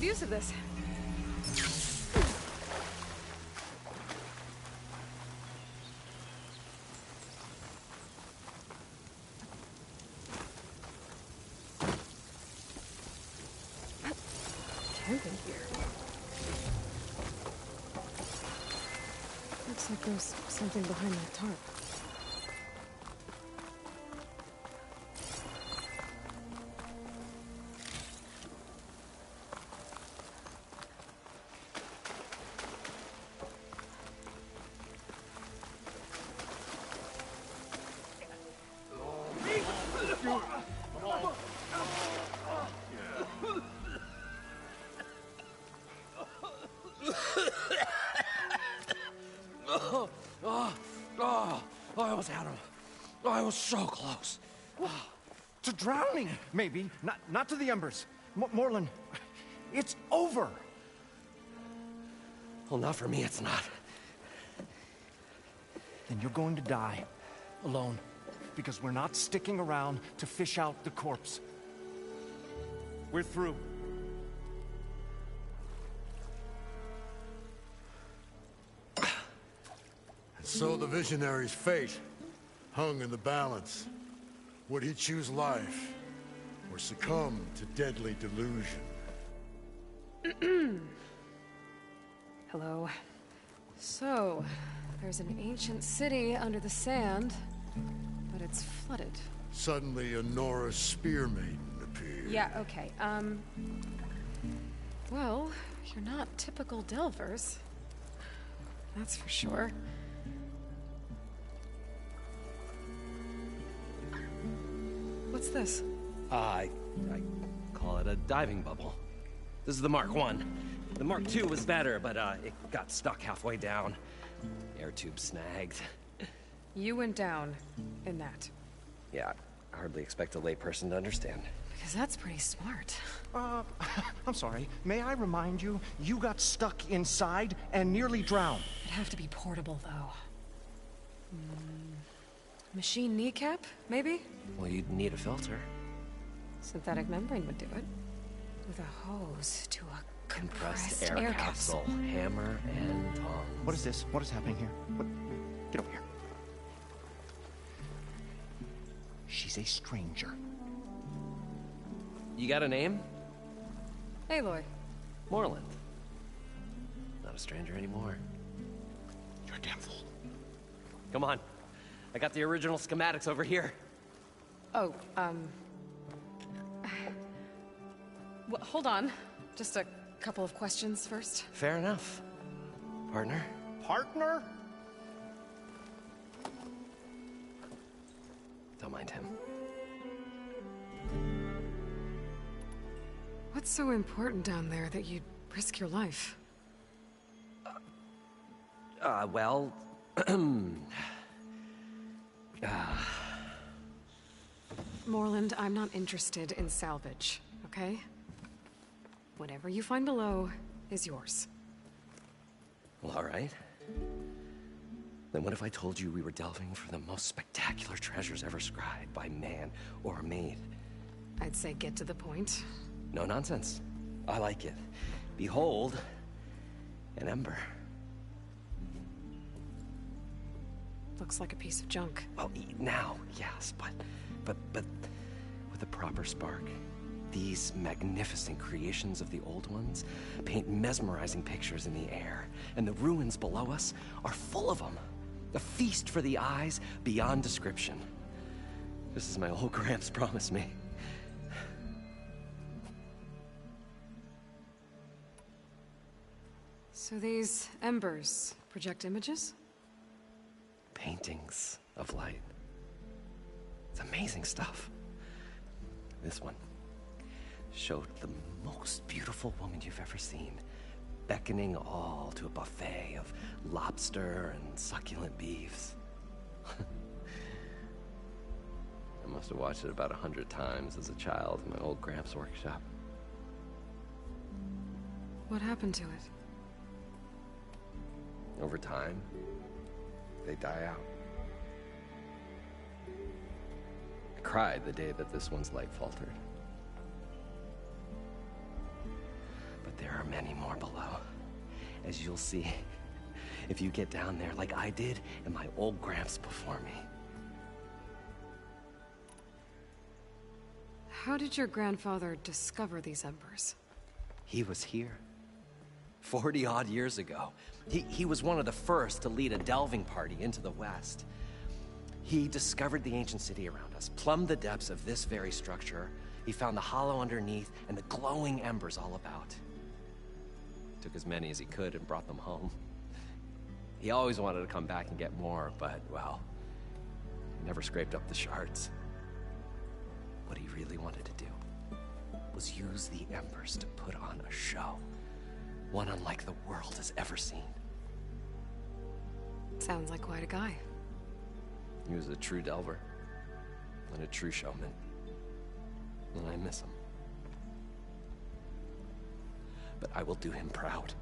use of this. Camping gear. Looks like there's something behind that tarp. I almost had him. I was so close. To drowning, maybe. Not to the embers. Moreland, it's over. Well, not for me, it's not. Then you're going to die. Alone. Because we're not sticking around to fish out the corpse. We're through. So the visionary's fate hung in the balance. Would he choose life, or succumb to deadly delusion? Hello. So, there's an ancient city under the sand, but it's flooded. Suddenly a Norse spear maiden appeared. Yeah, okay, well, you're not typical Delvers. That's for sure. What's this? I call it a diving bubble. This is the Mark I. The Mark II was better, but it got stuck halfway down. Air tube snagged. You went down in that. Yeah, I hardly expect a layperson to understand. Because that's pretty smart. I'm sorry. May I remind you, you got stuck inside and nearly drowned. It'd have to be portable, though. Machine kneecap, maybe? Well, you'd need a filter. Synthetic membrane would do it. With a hose to a compressed air capsule. Hammer and tongs. What is this? What is happening here? What? Get over here. She's a stranger. You got a name? Aloy. Moreland. Not a stranger anymore. You're a damn fool. Come on. I got the original schematics over here. Oh, well, hold on. Just a couple of questions first. Fair enough. Partner? Partner? Don't mind him. What's so important down there that you'd risk your life? Well... Moreland, I'm not interested in salvage, okay? Whatever you find below is yours. Well, all right. Then what if I told you we were delving for the most spectacular treasures ever scribed by man or maid? I'd say get to the point. No nonsense. I like it. Behold, an ember. Looks like a piece of junk. Well, now, yes, but with a proper spark. These magnificent creations of the old ones paint mesmerizing pictures in the air, and the ruins below us are full of them. A feast for the eyes beyond description. Just as my old Gramps promised me. So these embers project images? Paintings of light. It's amazing stuff. This one showed the most beautiful woman you've ever seen, beckoning all to a buffet of lobster and succulent beefs. I must have watched it about 100 times as a child in my old Gramps' workshop. What happened to it? Over time, they die out. I cried the day that this one's light faltered. But there are many more below, as you'll see if you get down there like I did and my old Gramps before me. How did your grandfather discover these embers? He was here 40-odd years ago. He was one of the first to lead a delving party into the West. He discovered the ancient city around us, plumbed the depths of this very structure. He found the hollow underneath and the glowing embers all about. Took as many as he could and brought them home. He always wanted to come back and get more, but, well, never scraped up the shards. What he really wanted to do was use the embers to put on a show. One unlike the world has ever seen. Sounds like quite a guy. He was a true delver and a true showman. And I miss him. But I will do him proud.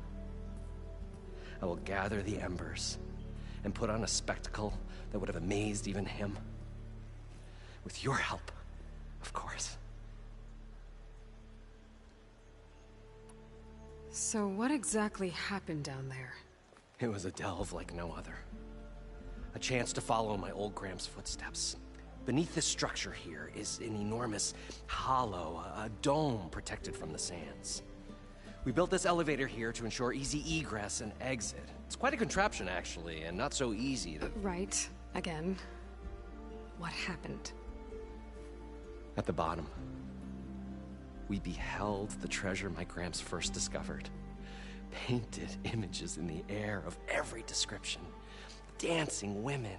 I will gather the embers and put on a spectacle that would have amazed even him. With your help, of course. So what exactly happened down there? It was a delve like no other. A chance to follow my old Gramps' footsteps. Beneath this structure here is an enormous hollow, a dome protected from the sands. We built this elevator here to ensure easy egress and exit. It's quite a contraption, actually, and not so easy to... Right. Again. What happened? At the bottom, we beheld the treasure my Gramps first discovered. Painted images in the air of every description. Dancing women,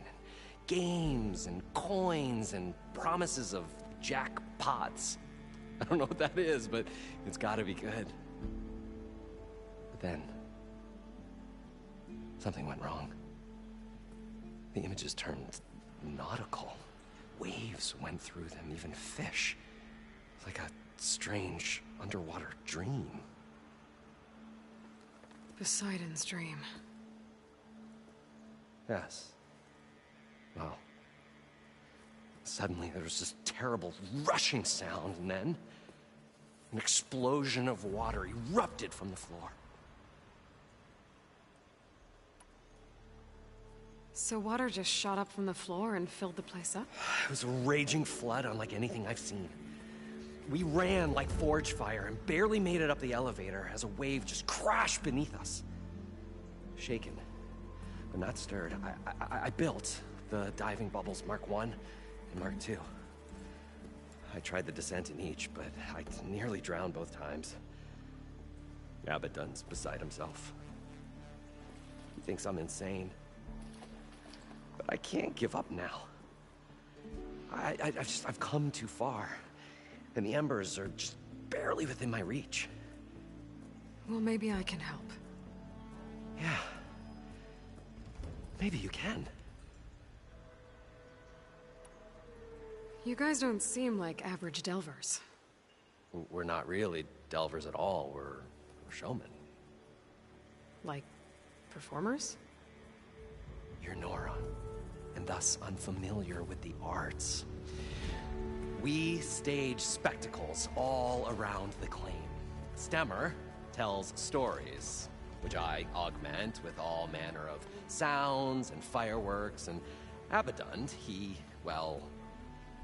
games and coins and promises of jackpots. I don't know what that is, but it's gotta be good. But then, something went wrong. The images turned nautical. Waves went through them, even fish. Like a strange underwater dream. Poseidon's dream. Yes. Well, suddenly there was this terrible rushing sound, and then an explosion of water erupted from the floor. So water just shot up from the floor and filled the place up? It was a raging flood unlike anything I've seen. We ran like forge fire and barely made it up the elevator as a wave just crashed beneath us. Shaken, but not stirred, I built the diving bubbles Mark I and Mark II. I tried the descent in each, but I nearly drowned both times. Abaddon's beside himself. He thinks I'm insane. But I can't give up now. I've come too far. And the embers are just barely within my reach. Well, maybe I can help. Yeah. Maybe you can. You guys don't seem like average delvers. We're not really delvers at all. We're showmen. Like, performers? You're Nora, and thus unfamiliar with the arts. We stage spectacles all around the claim. Stemmer tells stories, which I augment with all manner of sounds and fireworks, and Abaddon, he, well...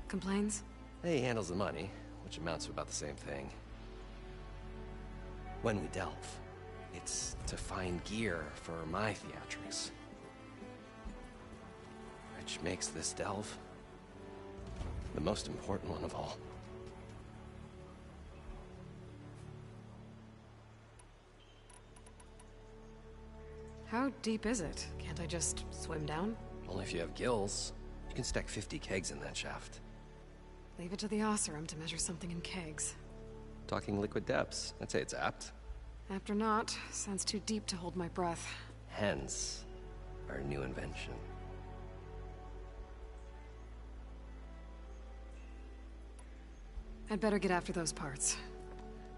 Complains? He handles the money, which amounts to about the same thing. When we delve, it's to find gear for my theatrics. Which makes this delve the most important one of all. How deep is it? Can't I just swim down? Only if you have gills. You can stack 50 kegs in that shaft. Leave it to the Osserum to measure something in kegs. Talking liquid depths, I'd say it's apt. After not, sounds too deep to hold my breath. Hence, our new invention. I'd better get after those parts.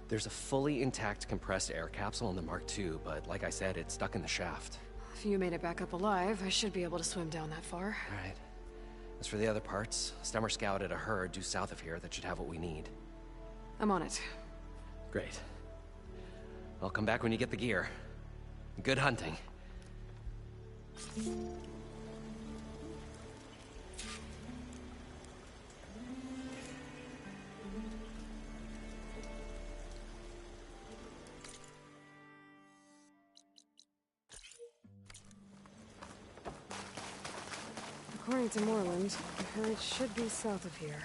There's a fully intact compressed air capsule in the Mark II, but like I said, it's stuck in the shaft. If you made it back up alive, I should be able to swim down that far. All right. As for the other parts, Stemmer scouted a herd due south of here that should have what we need. I'm on it. Great. I'll come back when you get the gear. Good hunting. According to Moreland, the herd should be south of here.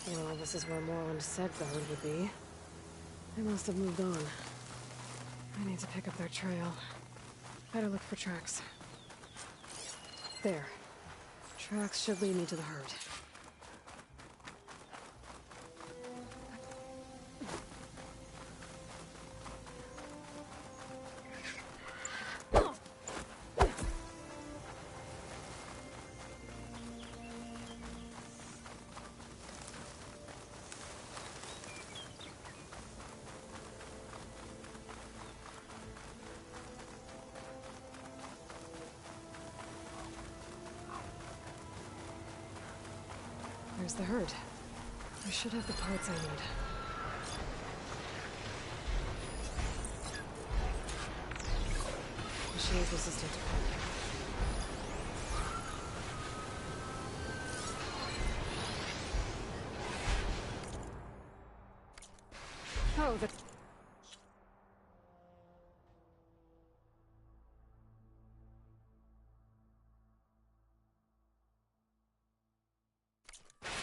Well, this is where Moreland said the herd would be. They must have moved on. I need to pick up their trail. Better look for tracks. There. Tracks should lead me to the herd. There's the herd. I should have the parts I need. Machine's resistant. Oh, the...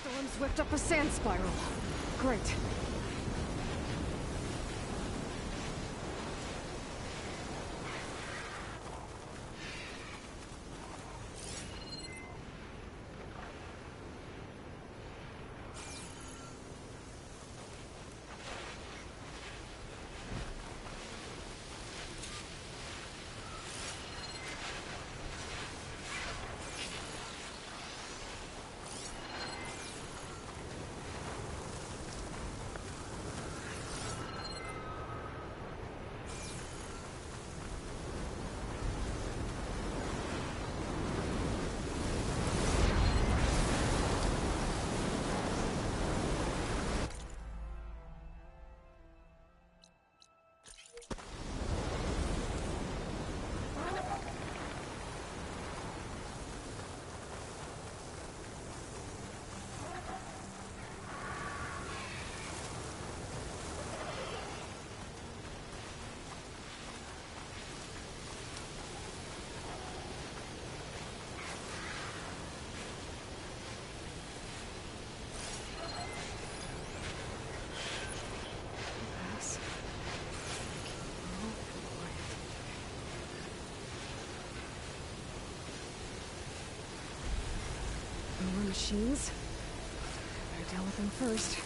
Storm's whipped up a sand spiral. Great. More machines. Better deal with them first.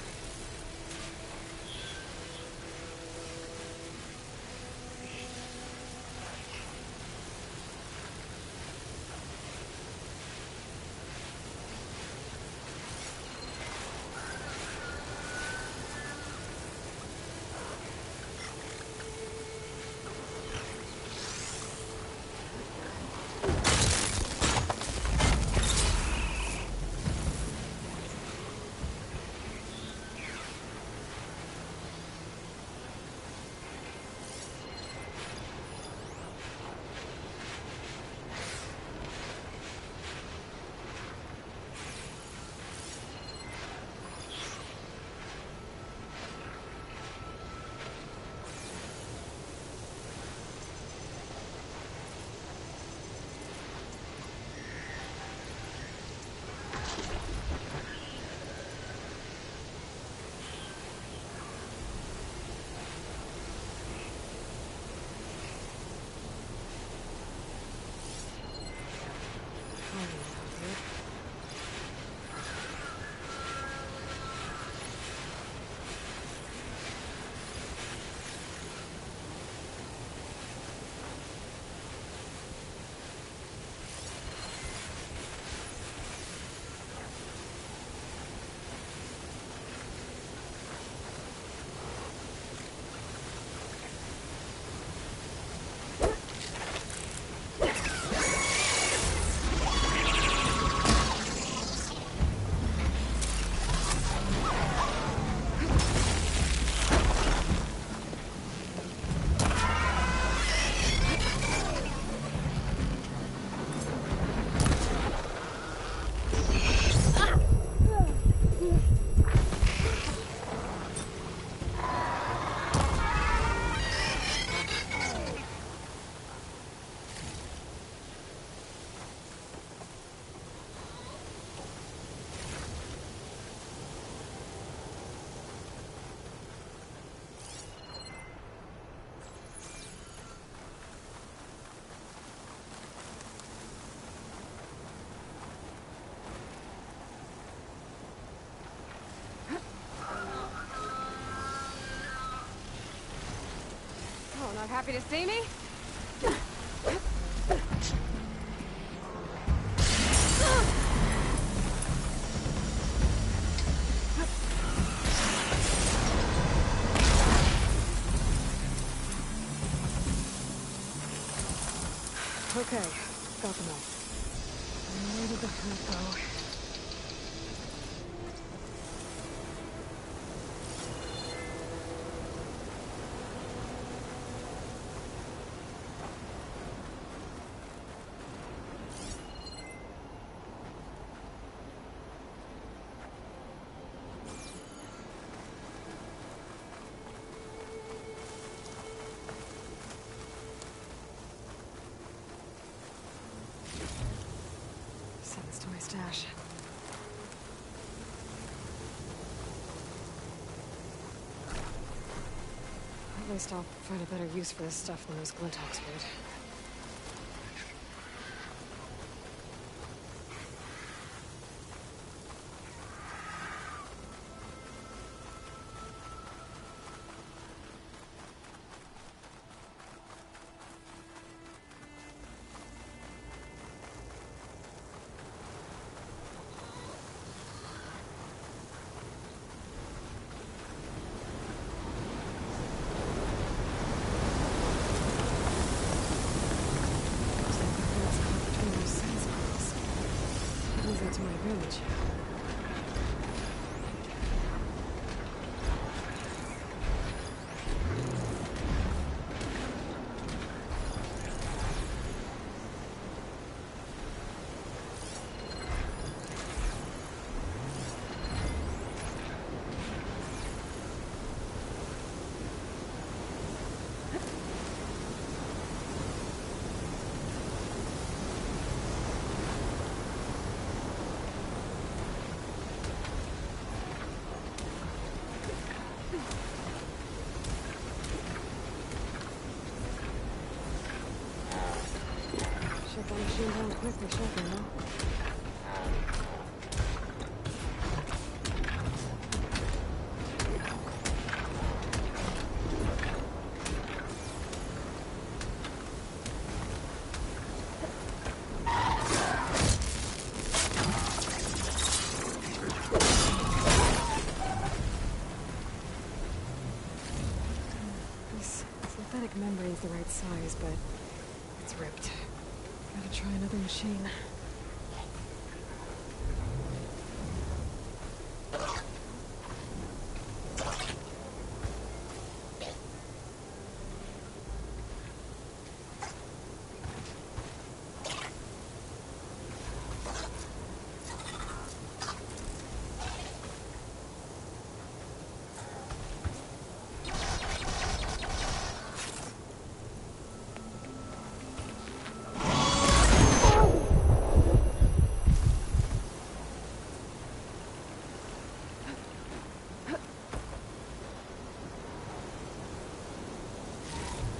Not happy to see me? Okay, got them all. Where did the fruit go? To my stash. At least I'll find a better use for this stuff than those Glinthawks would. To my village. Shut that machine down quickly, shut them, huh? This synthetic membrane's the right size, but it's ripped. Gotta try another machine.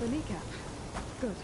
The kneecap. Good.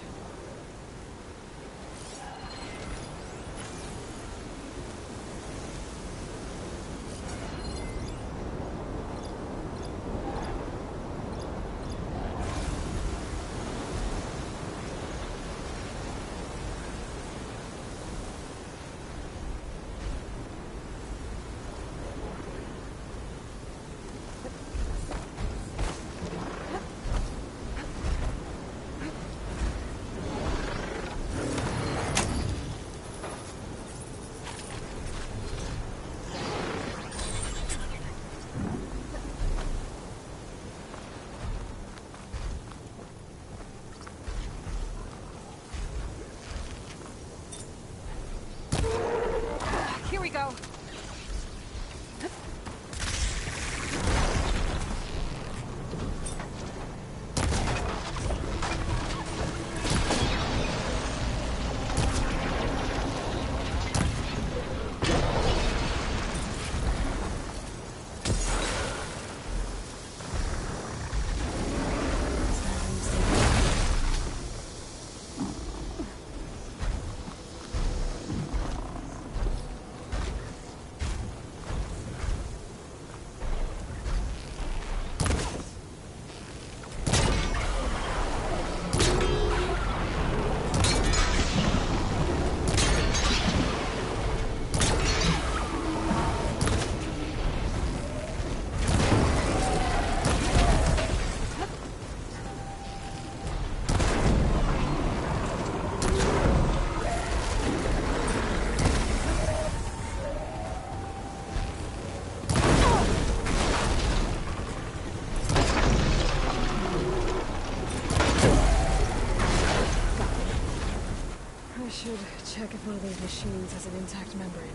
should check if one of those machines has an intact membrane.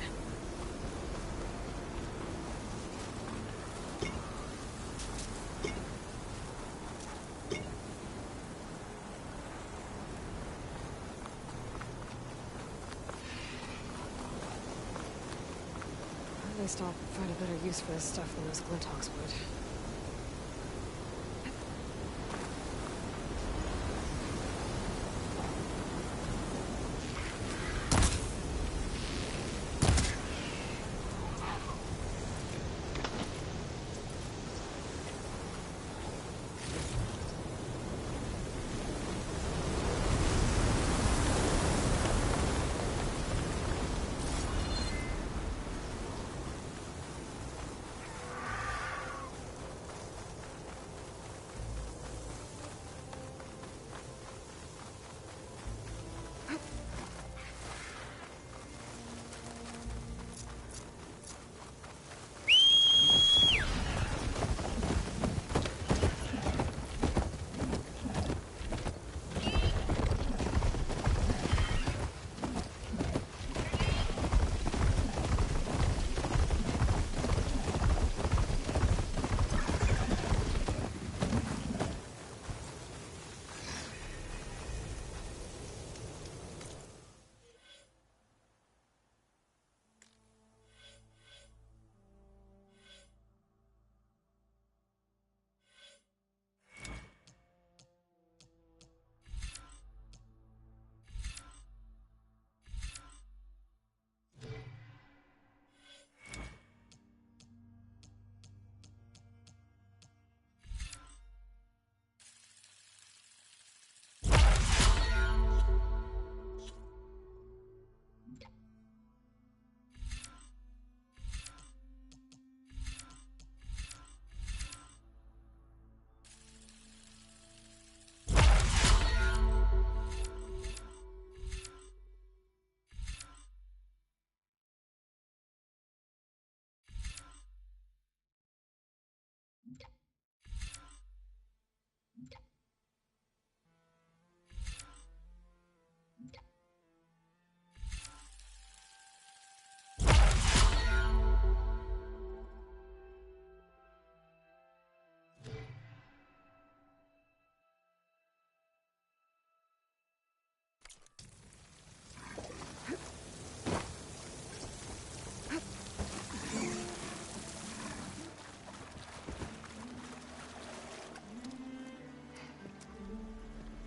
At least I'll find a better use for this stuff than those Glinthawks would.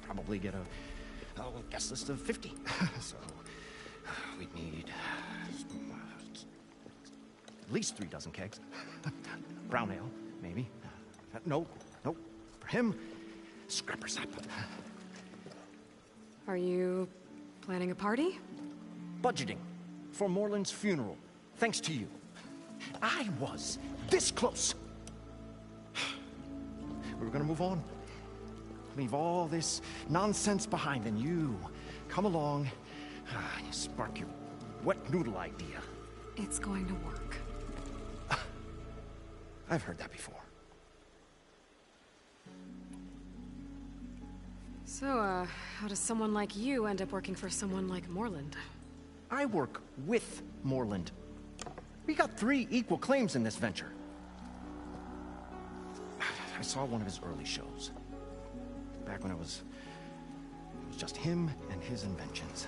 Probably get a guest list of 50. So we'd need at least 3 dozen kegs. Brown ale, maybe. No. For him, scrapper sap. Are you planning a party? Budgeting for Moreland's funeral, thanks to you. I was this close. We were gonna move on. Leave all this nonsense behind, and you come along, you spark your wet noodle idea. It's going to work. I've heard that before. So, how does someone like you end up working for someone like Moreland? I work with Moreland. We got 3 equal claims in this venture. I saw one of his early shows. Back when it was just him and his inventions.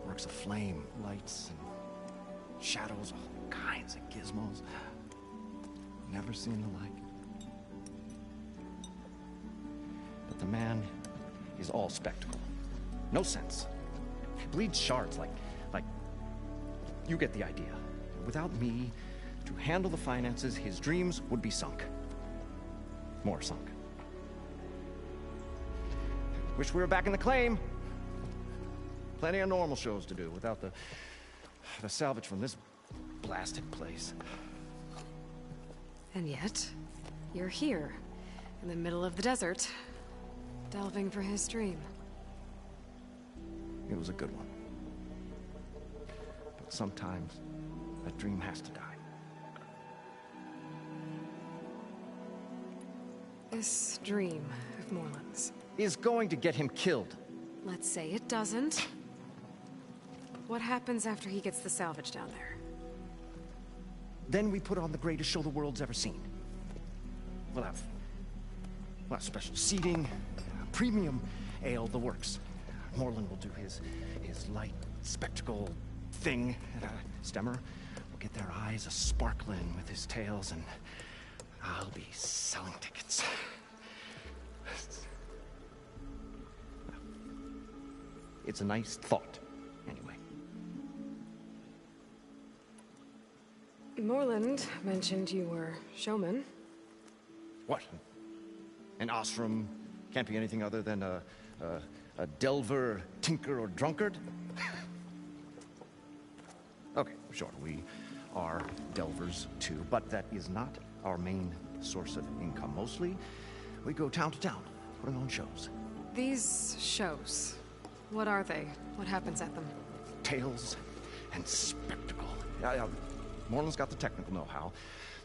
Works of flame, lights, and shadows, all kinds of gizmos. Never seen the like. But the man is all spectacle. No sense. Bleeds shards like you get the idea. Without me to handle the finances, his dreams would be sunk. More sunk. Wish we were back in the claim. Plenty of normal shows to do without the salvage from this blasted place. And yet, you're here, in the middle of the desert, delving for his dream. It was a good one. But sometimes, a dream has to die. This dream of Moreland's. Is going to get him killed. Let's say it doesn't. What happens after he gets the salvage down there? Then we put on the greatest show the world's ever seen. We'll have special seating, premium ale, the works. Moreland will do his light spectacle thing, and Stemmer will get their eyes a-sparkling with his tales, and I'll be selling tickets. It's a nice thought, anyway. Moreland mentioned you were showman. What? An Osram can't be anything other than a delver, tinker, or drunkard? Okay, sure, we are delvers too, but that is not our main source of income. Mostly, we go town to town, putting on shows. These shows, what are they? What happens at them? Tales and spectacle. Moreland's got the technical know-how.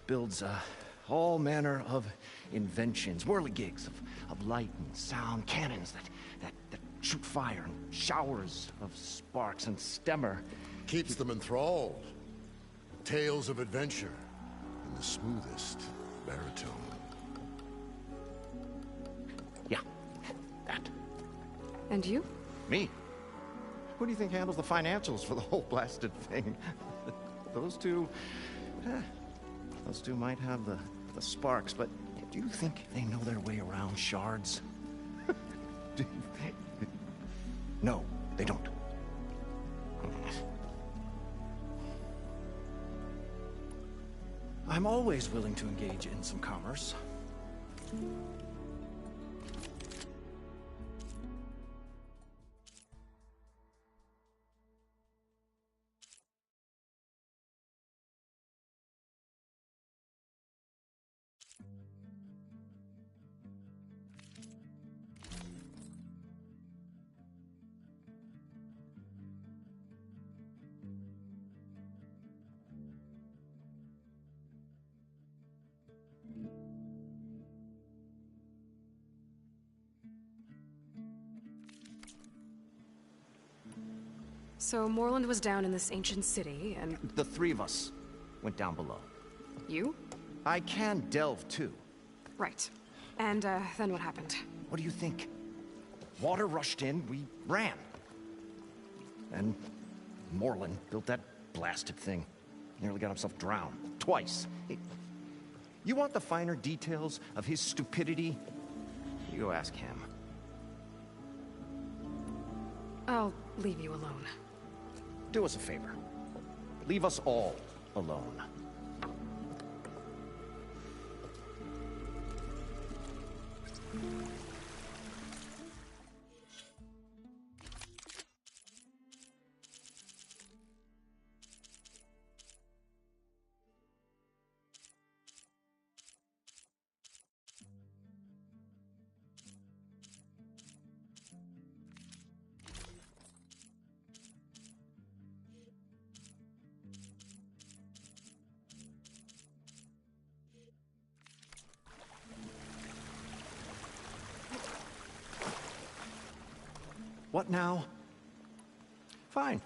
Builds all manner of inventions, whirligigs of light and sound, cannons that shoot fire, and showers of sparks, and Stemmer Keeps them enthralled. Tales of adventure in the smoothest baritone. Yeah, that. And you? Me? Who do you think handles the financials for the whole blasted thing? Those two might have the sparks, but do you think they know their way around shards? No, they don't. I'm always willing to engage in some commerce. So Moreland was down in this ancient city, and... The three of us went down below. You? I can delve, too. Right. And, then what happened? What do you think? Water rushed in, we ran. And Moreland built that blasted thing. Nearly got himself drowned. Twice. You want the finer details of his stupidity? You go ask him. I'll leave you alone. Do us a favor. Leave us all alone. What now? Fine.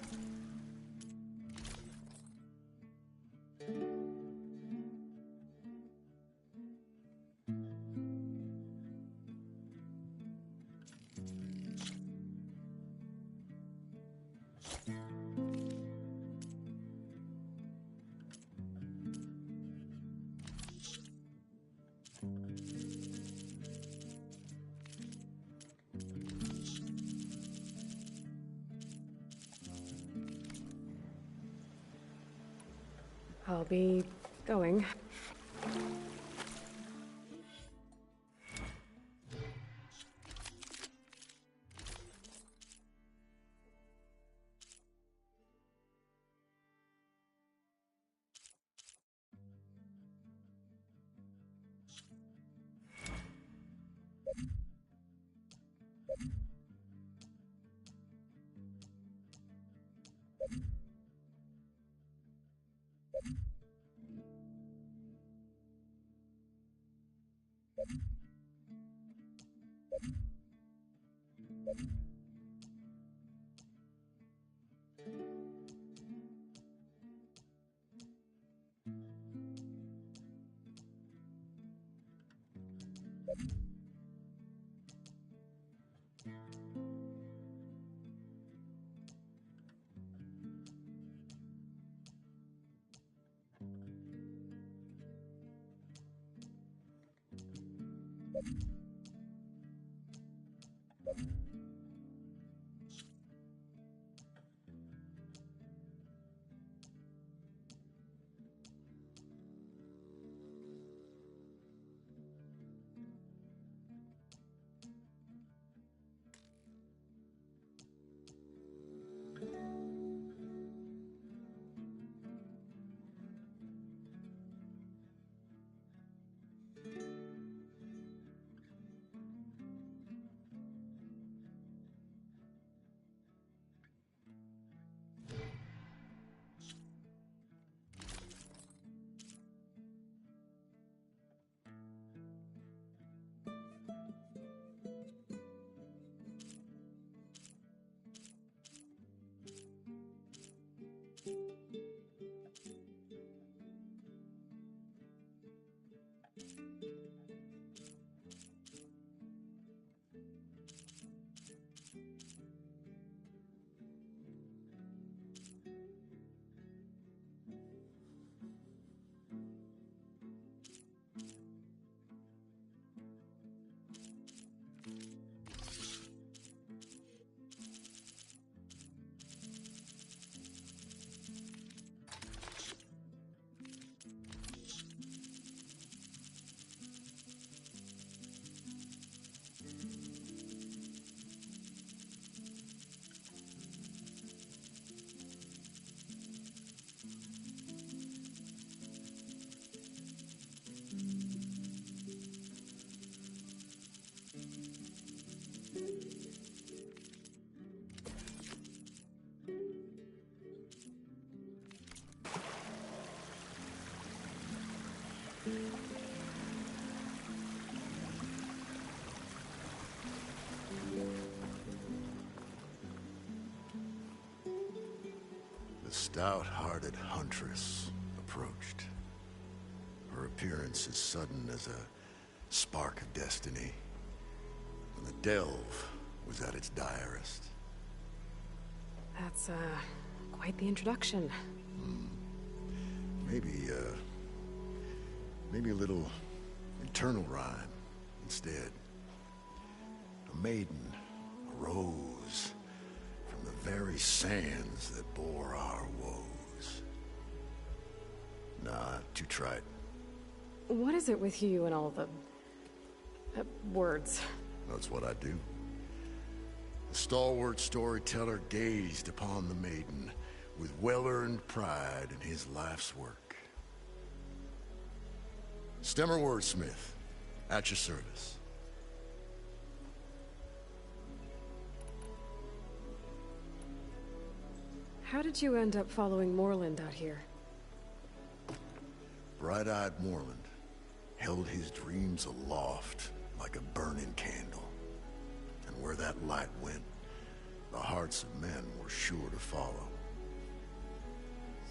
I'll be going. The stout-hearted huntress approached. Her appearance as sudden as a spark of destiny, and the delve was at its direst. That's, quite the introduction. Maybe a little internal rhyme instead. A maiden arose from the very sands that bore our woes. Nah, too trite. What is it with you and all the... words? That's what I do. The stalwart storyteller gazed upon the maiden with well-earned pride in his life's work. Stemmer wordsmith, at your service. How did you end up following Moreland out here? Bright-eyed Moreland held his dreams aloft like a burning candle. And where that light went, the hearts of men were sure to follow.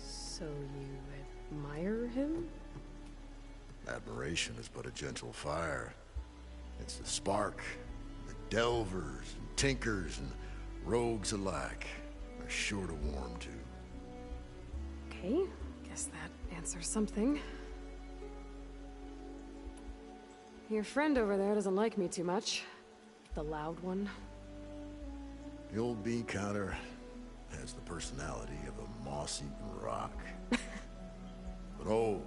So you admire him? Admiration is but a gentle fire. It's the spark that delvers and tinkers and rogues alike are sure to warm to. Okay, guess that answers something. Your friend over there doesn't like me too much. The loud one. The old bean counter has the personality of a moss-eaten rock. But oh,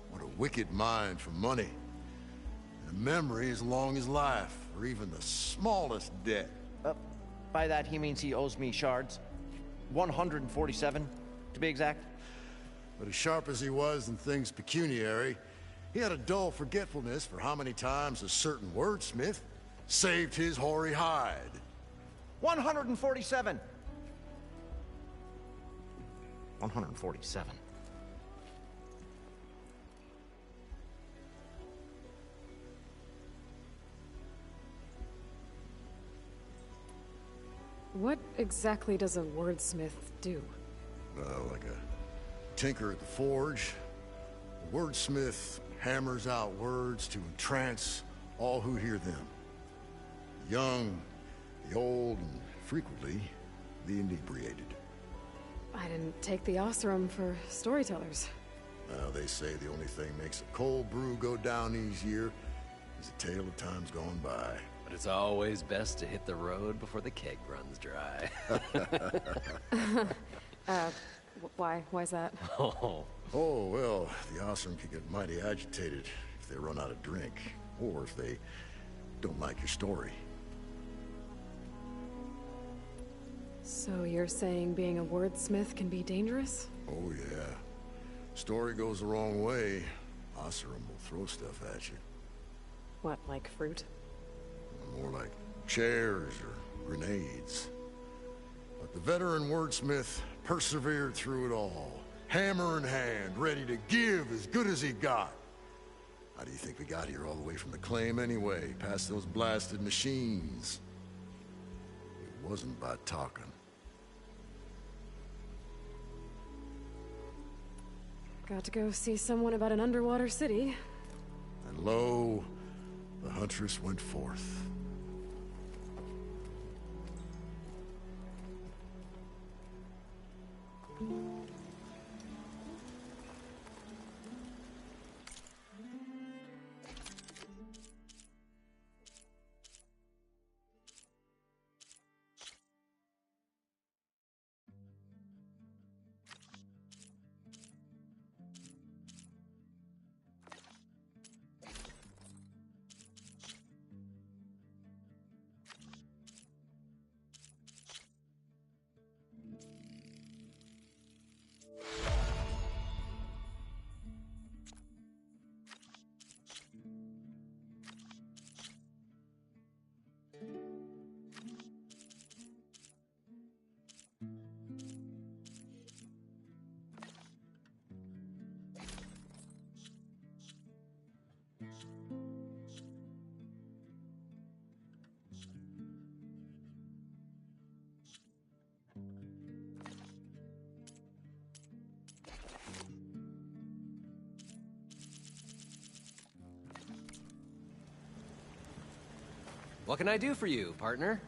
what a wicked mind for money. And a memory as long as life, or even the smallest debt. By that he means he owes me shards. 147, to be exact. But as sharp as he was in things pecuniary, he had a dull forgetfulness for how many times a certain wordsmith saved his hoary hide. 147. 147. What exactly does a wordsmith do? Like a tinker at the forge. A wordsmith hammers out words to entrance all who hear them. The young, the old, and frequently, the inebriated. I didn't take the Osram for storytellers. Well, they say the only thing makes a cold brew go down easier is a tale of times gone by. But it's always best to hit the road before the keg runs dry. Why's that? Oh. Oh, well, the Osram can get mighty agitated if they run out of drink, or if they don't like your story. So you're saying being a wordsmith can be dangerous? Oh, yeah. Story goes the wrong way, Osram will throw stuff at you. What, like fruit? More like chairs or grenades. But the veteran wordsmith persevered through it all, hammer in hand, ready to give as good as he got. How do you think we got here all the way from the claim anyway, past those blasted machines? It wasn't by talking. Got to go see someone about an underwater city. And lo, the huntress went forth. What can I do for you, partner?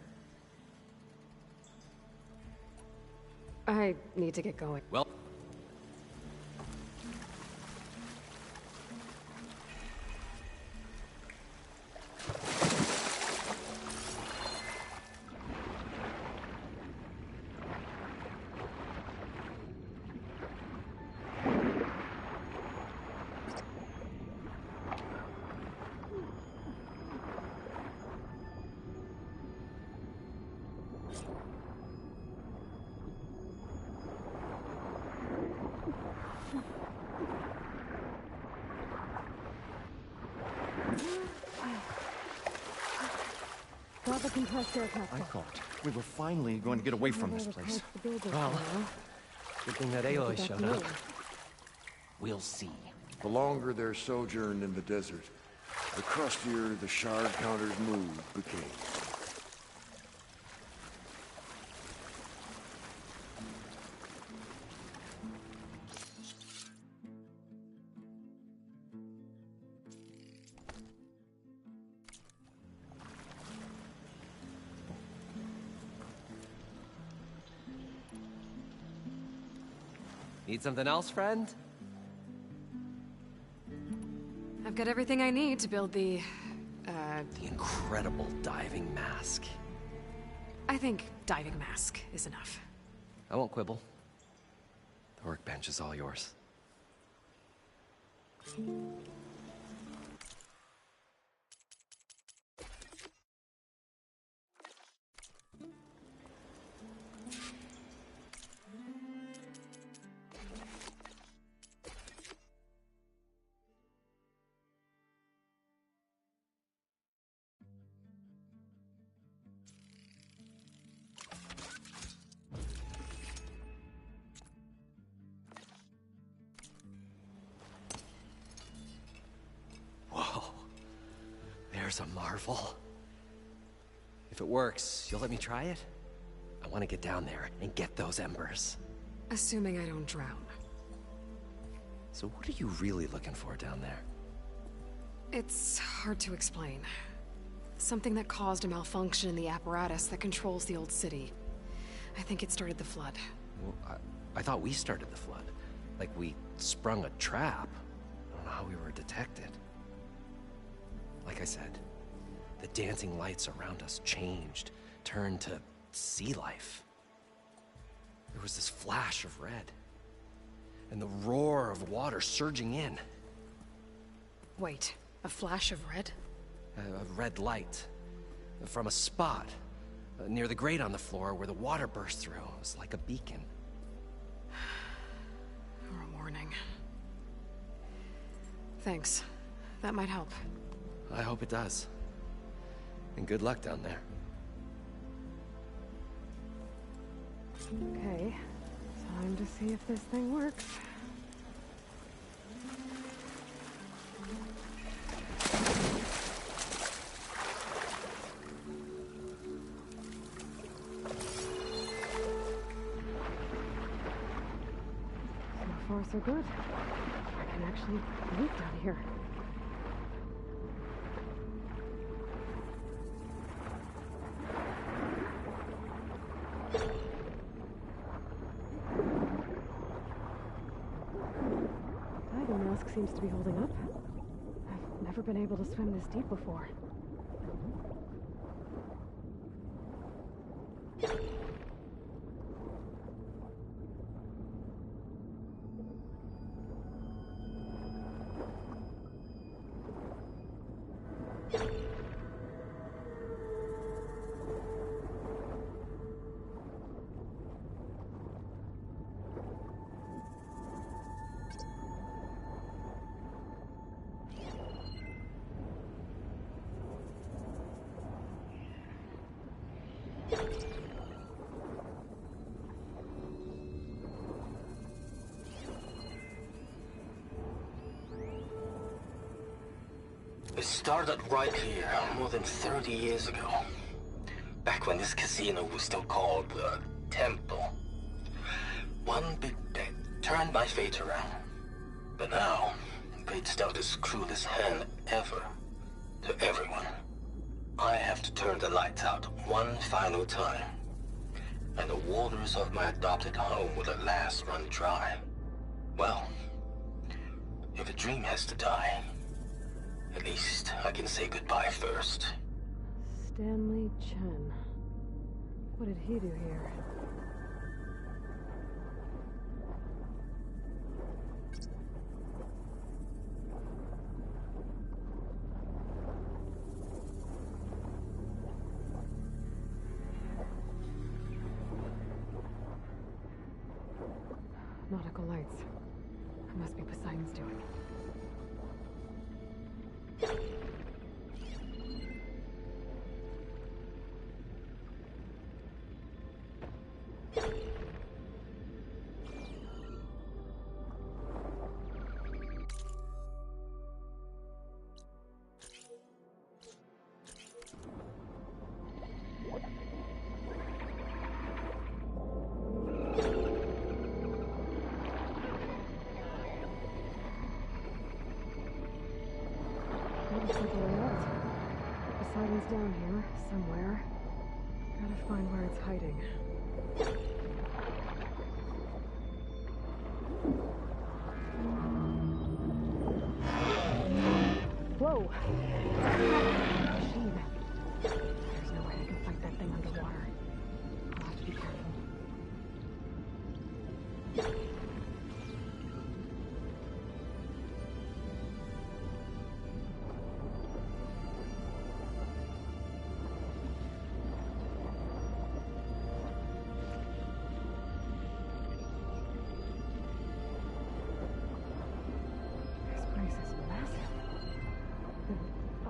I need to get going. Well... Got the compressed air capsule. I thought we were finally going to get away from this place. Well, good thing that Aloy showed up. We'll see. The longer their sojourn in the desert, the crustier the shard counter's mood became. Need something else, friend? I've got everything I need to build the incredible diving mask. I think diving mask is enough. I won't quibble. The workbench is all yours. There's a marvel. If it works, you'll let me try it? I want to get down there and get those embers. Assuming I don't drown. So what are you really looking for down there? It's hard to explain. Something that caused a malfunction in the apparatus that controls the old city. I think it started the flood. Well, I thought we started the flood. Like we sprung a trap. I don't know how we were detected. Like I said, the dancing lights around us changed, turned to sea life. There was this flash of red, and the roar of water surging in. Wait, a flash of red? A red light from a spot near the grate on the floor where the water burst through. It was like a beacon. Or a warning. Thanks. That might help. I hope it does. And good luck down there. Okay, time to see if this thing works. So far, so good. I can actually move down here. Diving mask seems to be holding up. I've never been able to swim this deep before. It started right here, more than 30 years ago. Back when this casino was still called the Temple. One big bet turned my fate around. But now, fate's dealt its cruelest hand ever to everyone. I have to turn the lights out one final time. And the waters of my adopted home will at last run dry. Well, if a dream has to die, at least I can say goodbye first. Stanley Chen. What did he do here? Nautical lights. It must be Poseidon's doing. Poseidon's down here, somewhere. Gotta find where it's hiding. Whoa! Machine. There's no way I can fight that thing underwater. I'll have to be careful.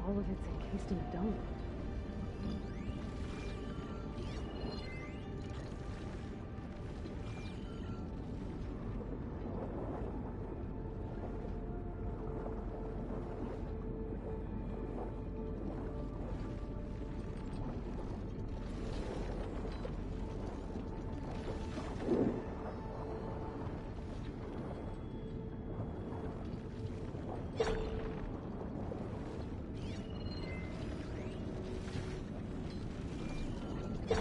All of it's encased in a dome. A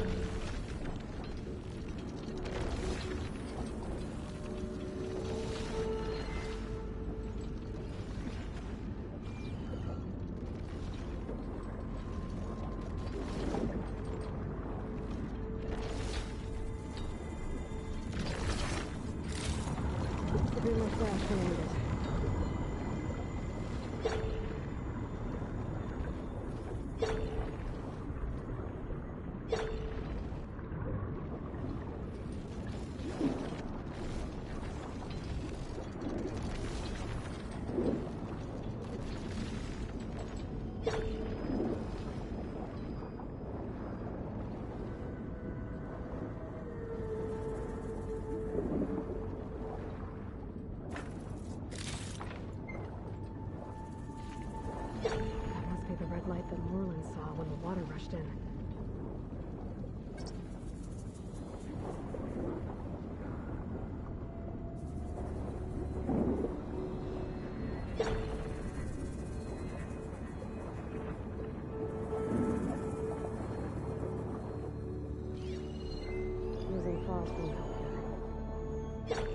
bit more fast than I needed. That must be the red light that Moreland saw when the water rushed in. Using fast won't help here.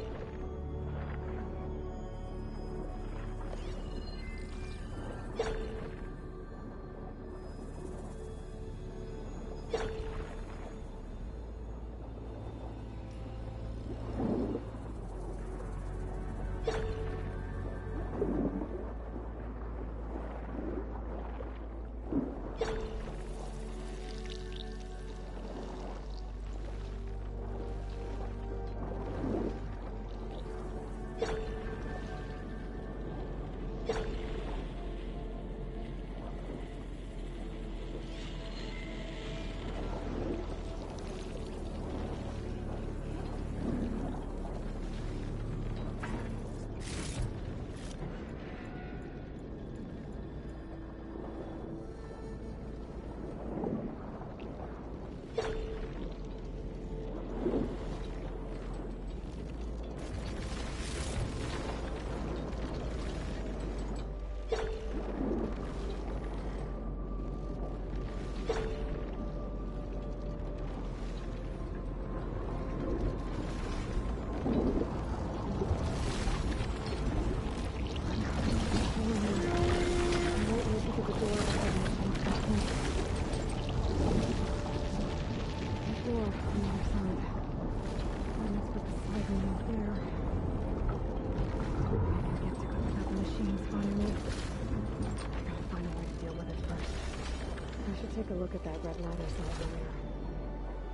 Take a look at that red light I saw earlier.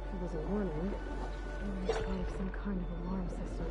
If it was a warning, maybe it's part of some kind of alarm system.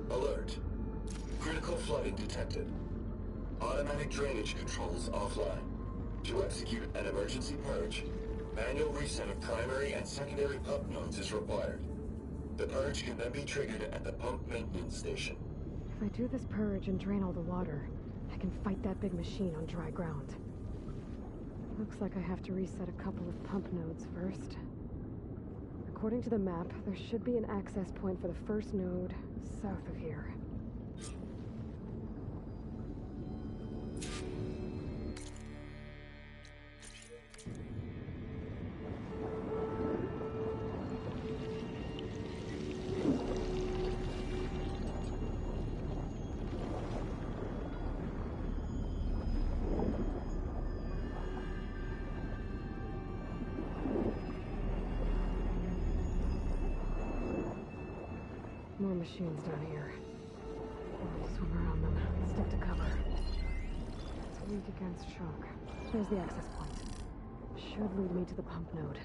Alert. Critical flooding detected. Automatic drainage controls offline. To execute an emergency purge, manual reset of primary and secondary pump nodes is required. The purge can then be triggered at the pump maintenance station. If I do this purge and drain all the water, I can fight that big machine on dry ground. Looks like I have to reset a couple of pump nodes first. According to the map, there should be an access point for the first node south of here. more machines down here. Swim around them. Stick to cover. It's weak against shock. There's the access point. Should lead me to the pump node.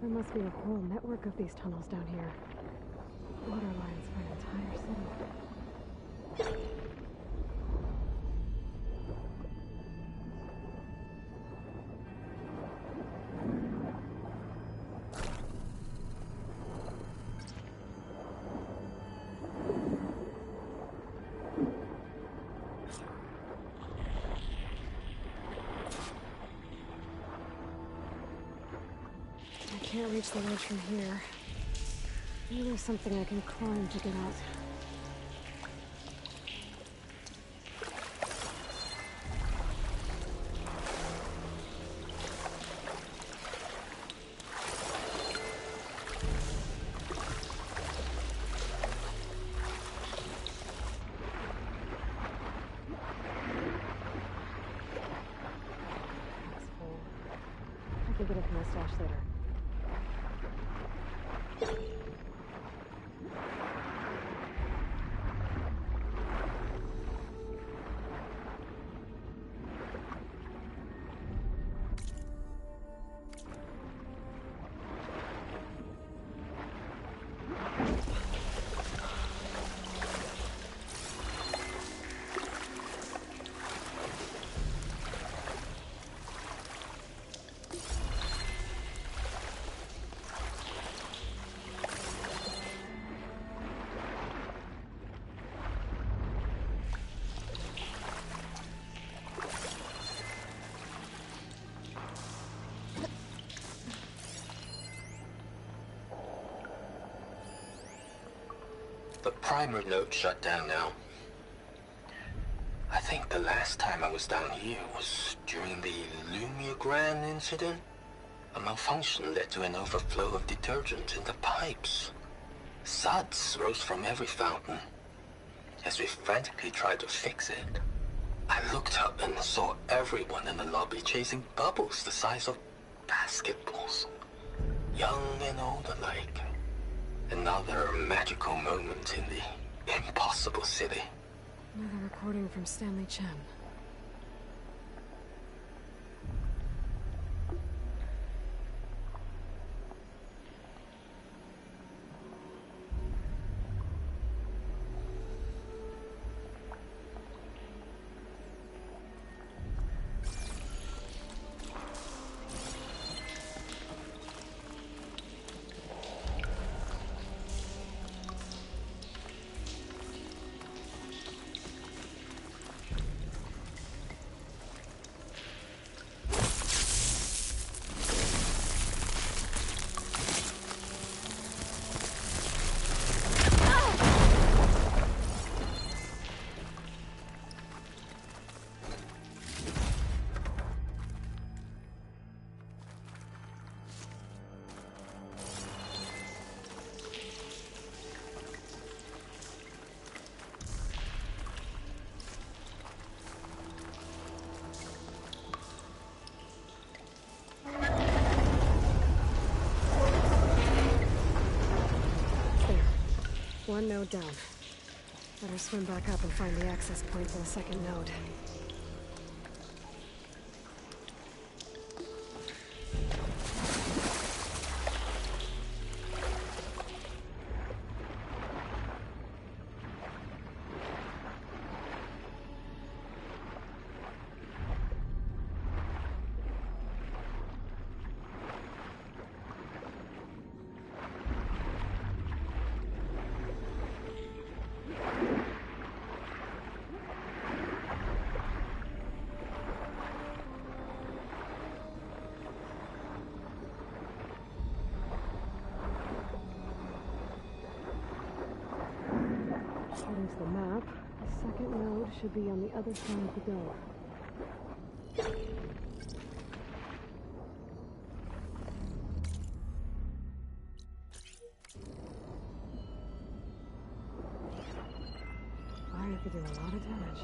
There must be a whole network of these tunnels down here. Water lines for an entire city. I can't reach the ledge from here. Maybe there's something I can climb to get out. That's full. I can get it from my stash later. The primer node shut down now. I think the last time I was down here was during the Lumiogran incident. A malfunction led to an overflow of detergent in the pipes. Suds rose from every fountain. As we frantically tried to fix it, I looked up and saw everyone in the lobby chasing bubbles the size of basketballs. Young and old alike. Another magical moment in the impossible city. Another recording from Stanley Chen. One node down. Better swim back up and find the access point to the second node. According to the map, the second node should be on the other side of the door. Right at the do a lot of damage.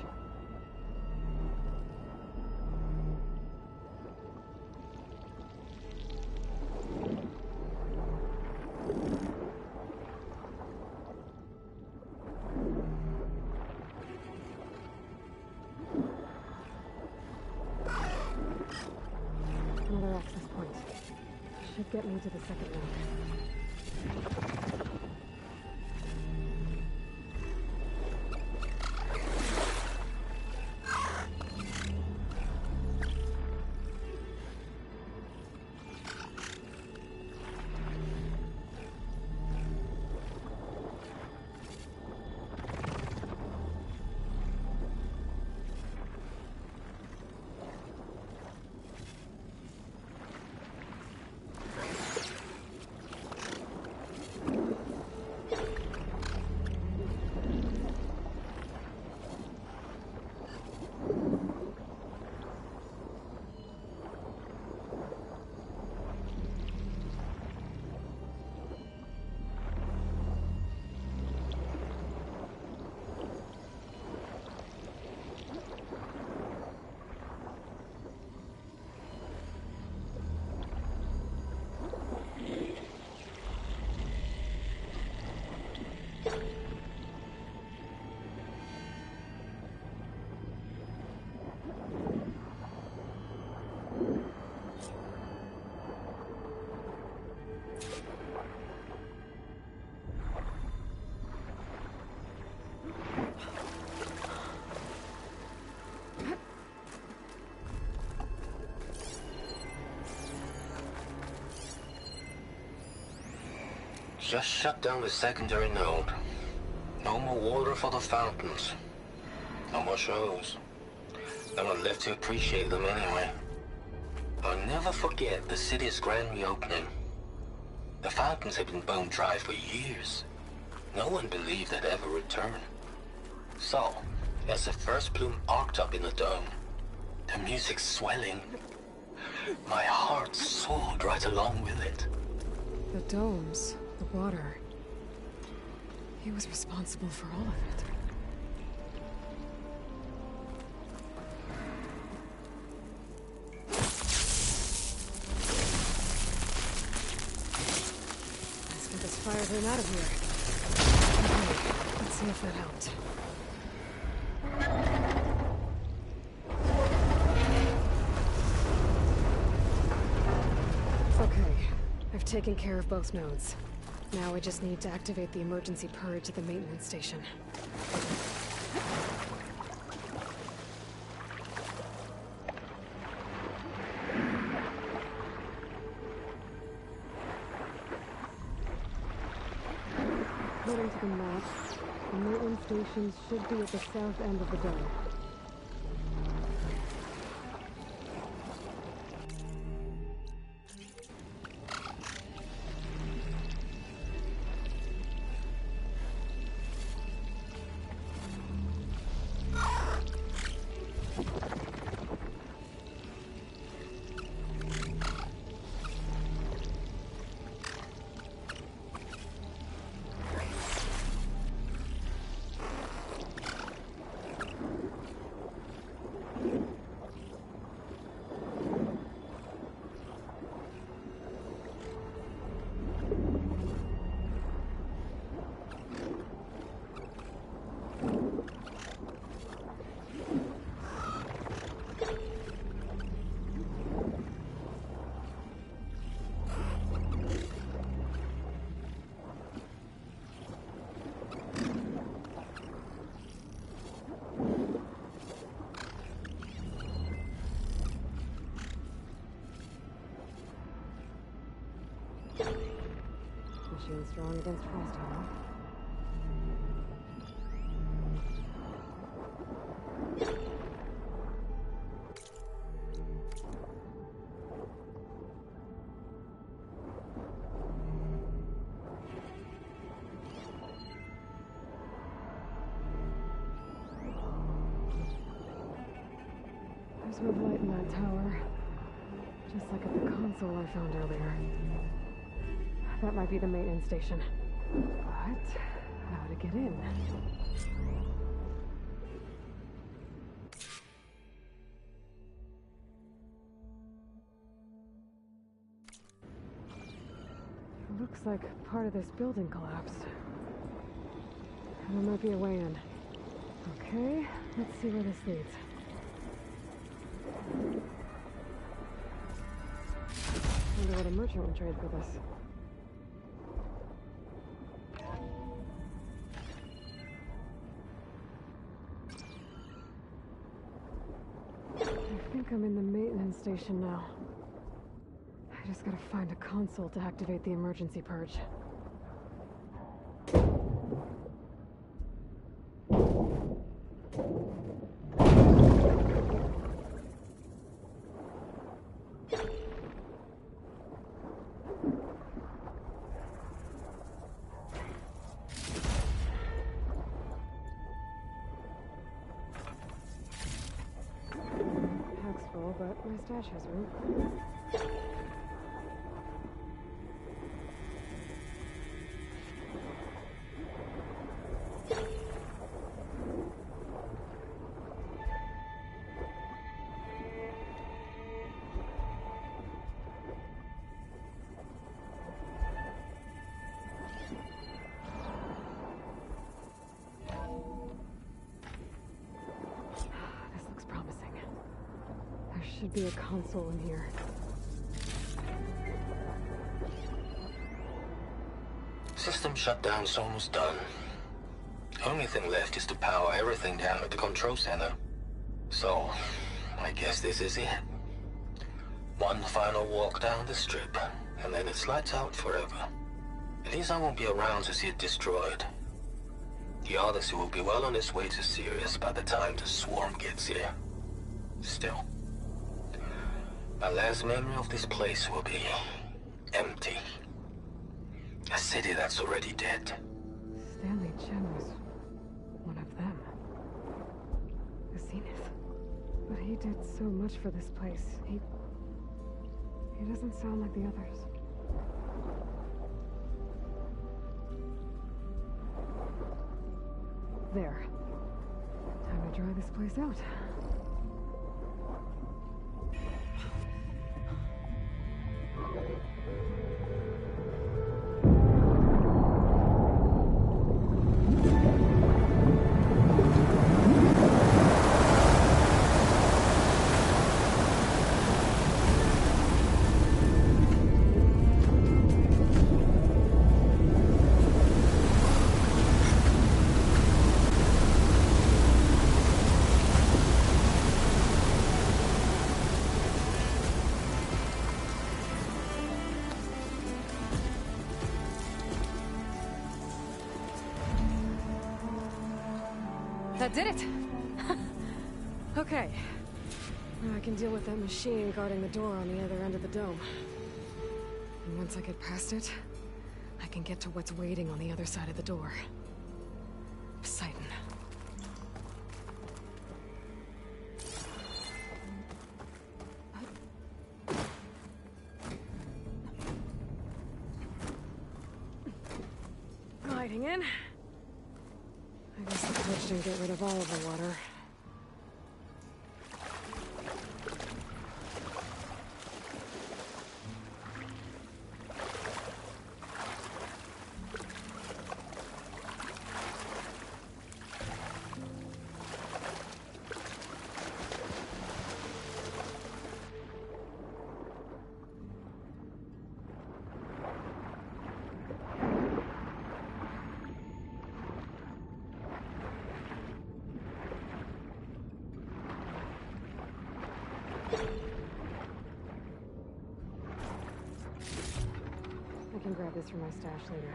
Another access point. Should get me to the second one. Just shut down the secondary node. No more water for the fountains. No more shows. No one left to appreciate them anyway. I'll never forget the city's grand reopening. The fountains had been bone dry for years. No one believed they'd ever return. So, as the first plume arced up in the dome, the music swelling, my heart soared right along with it. The domes, the water. He was responsible for all of it. Let's get this fire thing out of here. Okay, let's see if that helped. Okay, I've taken care of both nodes. Now I just need to activate the emergency purge at the maintenance station. According to the map, the maintenance stations should be at the south end of the dome. Machine's strong against frost, huh? There's no light in that tower. Just like at the console I found earlier. That might be the maintenance station. But how to get in? Looks like part of this building collapsed. There might be a way in. Okay, let's see where this leads. Wonder what a merchant will trade for this. I think I'm in the maintenance station now. I just gotta find a console to activate the emergency purge. Pack's full, but my stash has room. Should be a console in here. System shutdown's almost done. Only thing left is to power everything down at the control center. So, I guess this is it. One final walk down the strip, and then it's lights out forever. At least I won't be around to see it destroyed. The Odyssey will be well on its way to Sirius by the time the swarm gets here. Still, my last memory of this place will be empty. A city that's already dead. Stanley Chen was one of them. The Zenith. But he did so much for this place. He doesn't sound like the others. There. Time to dry this place out. That did it! Okay. Now I can deal with that machine guarding the door on the other end of the dome. And once I get past it, I can get to what's waiting on the other side of the door. Poseidon. Gliding in. I guess the purge didn't get rid of all of the water. I can grab this from my stash later.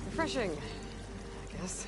Refreshing, I guess.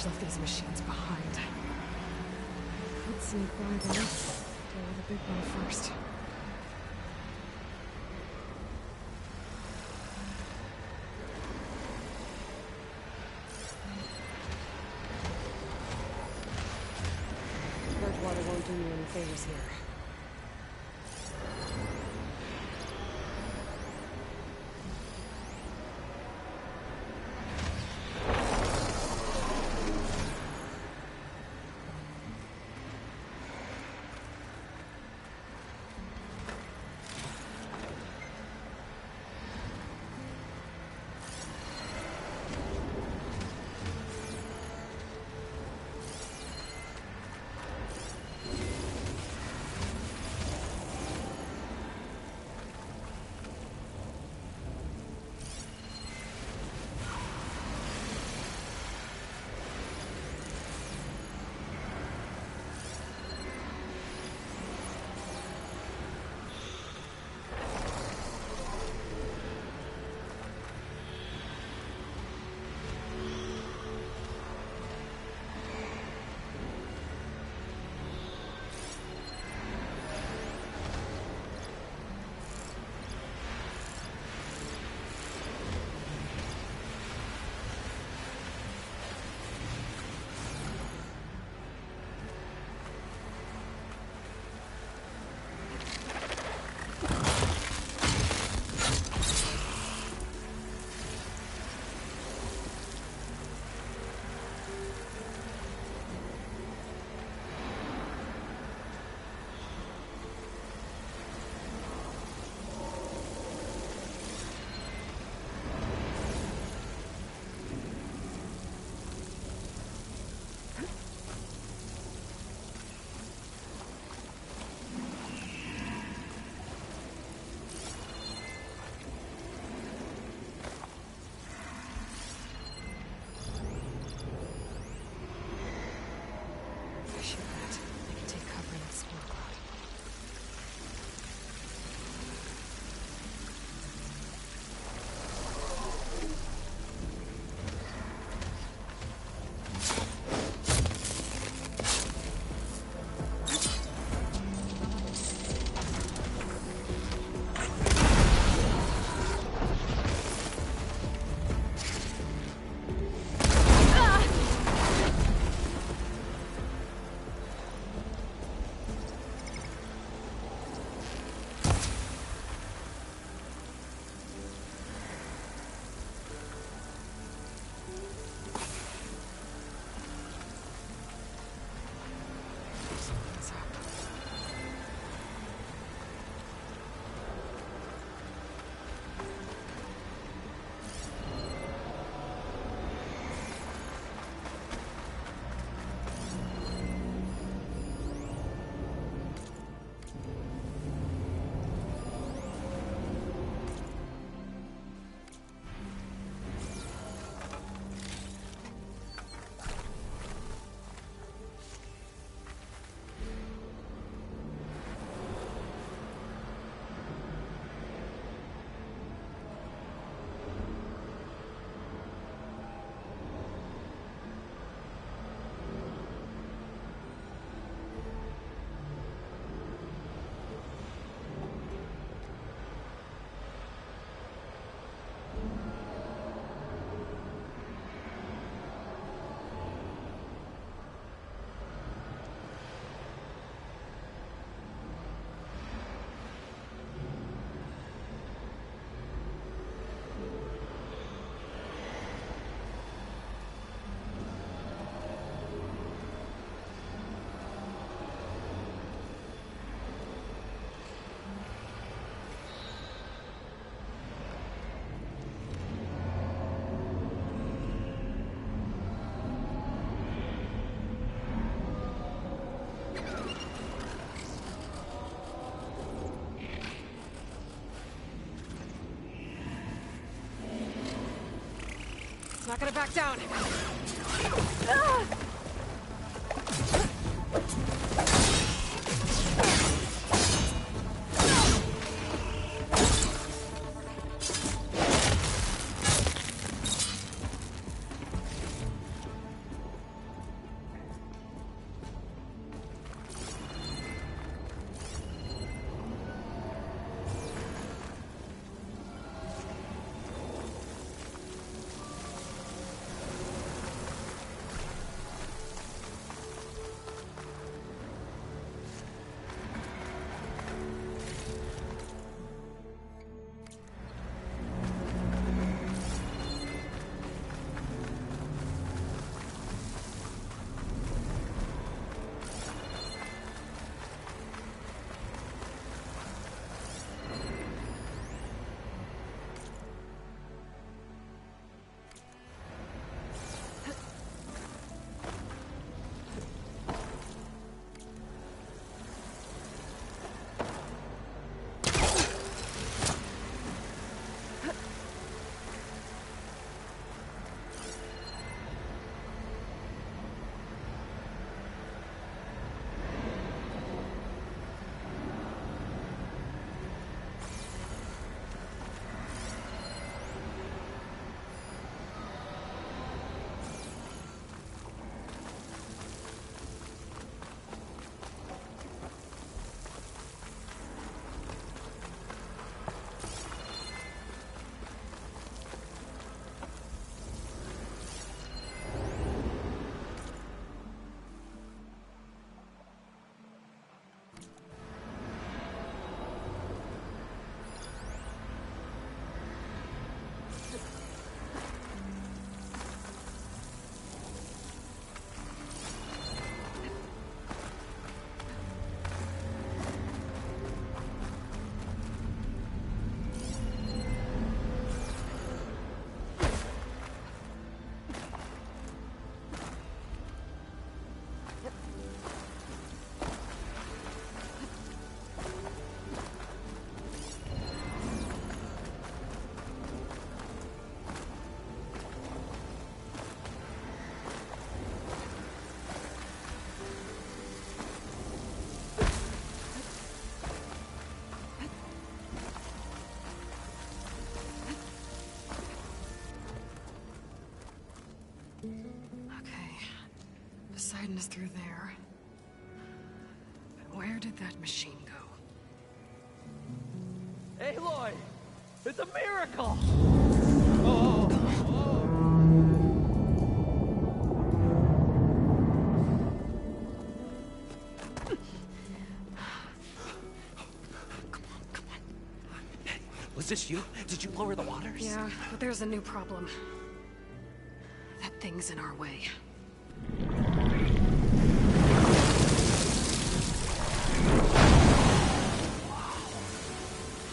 left these machines behind. Let's sneak by them. Deal with the big one first. Water won't do me any favors here. Not gonna back down. goodness through there. And where did that machine go? Aloy! It's a miracle! Was this you? Did you lower the waters? Yeah, but there's a new problem. That thing's in our way.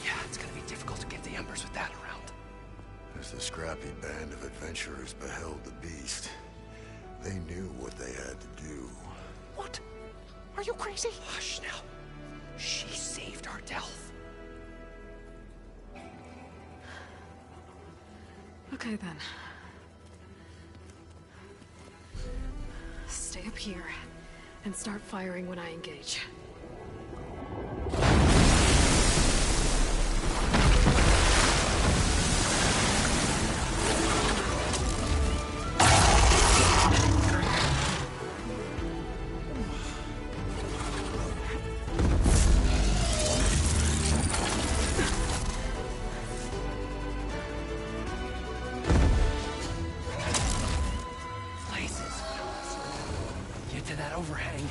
Yeah, it's gonna be difficult to get the embers with that around. As the scrappy band of adventurers beheld the beast, they knew what they had to do. What? Are you crazy? Hush now. She saved our Delph. Okay then. Stay up here and start firing when I engage. Get to that overhang.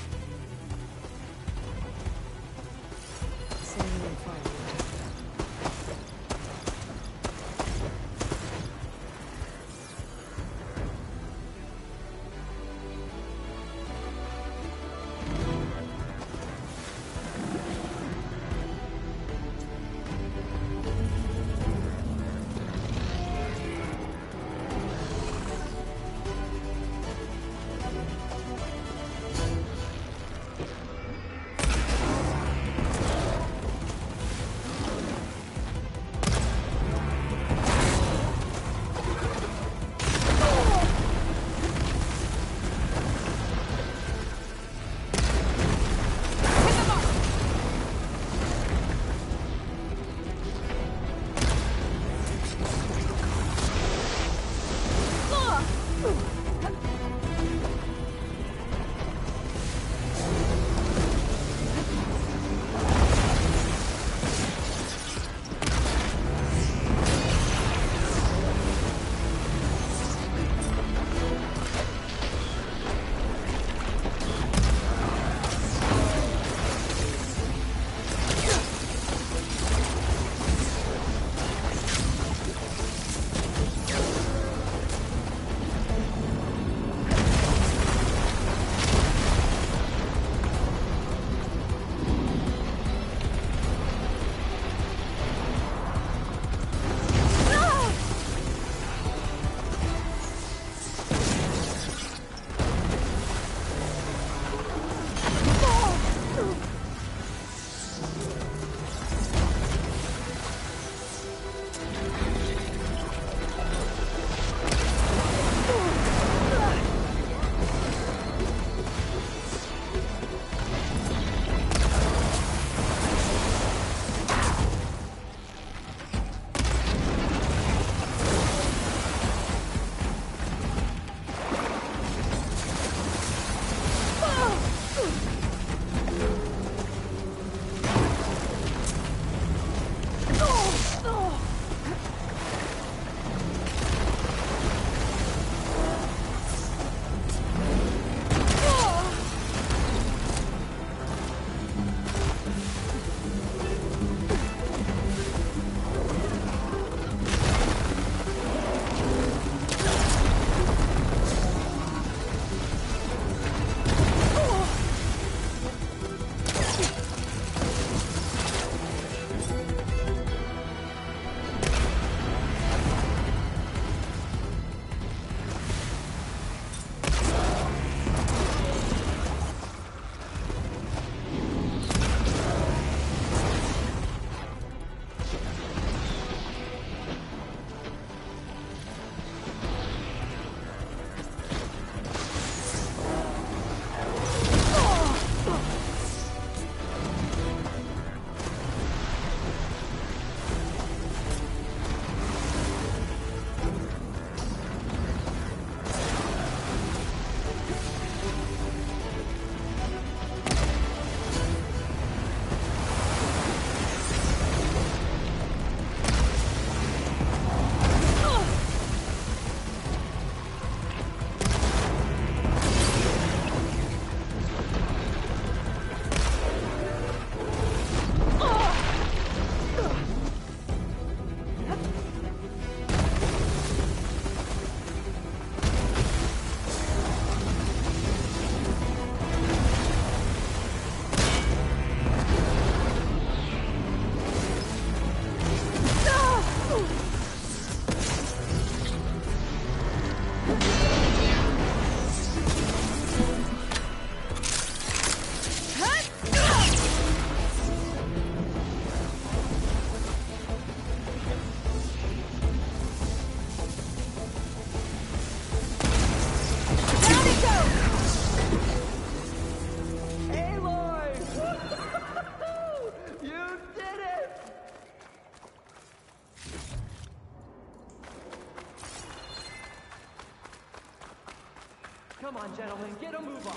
Come on, gentlemen, get a move on.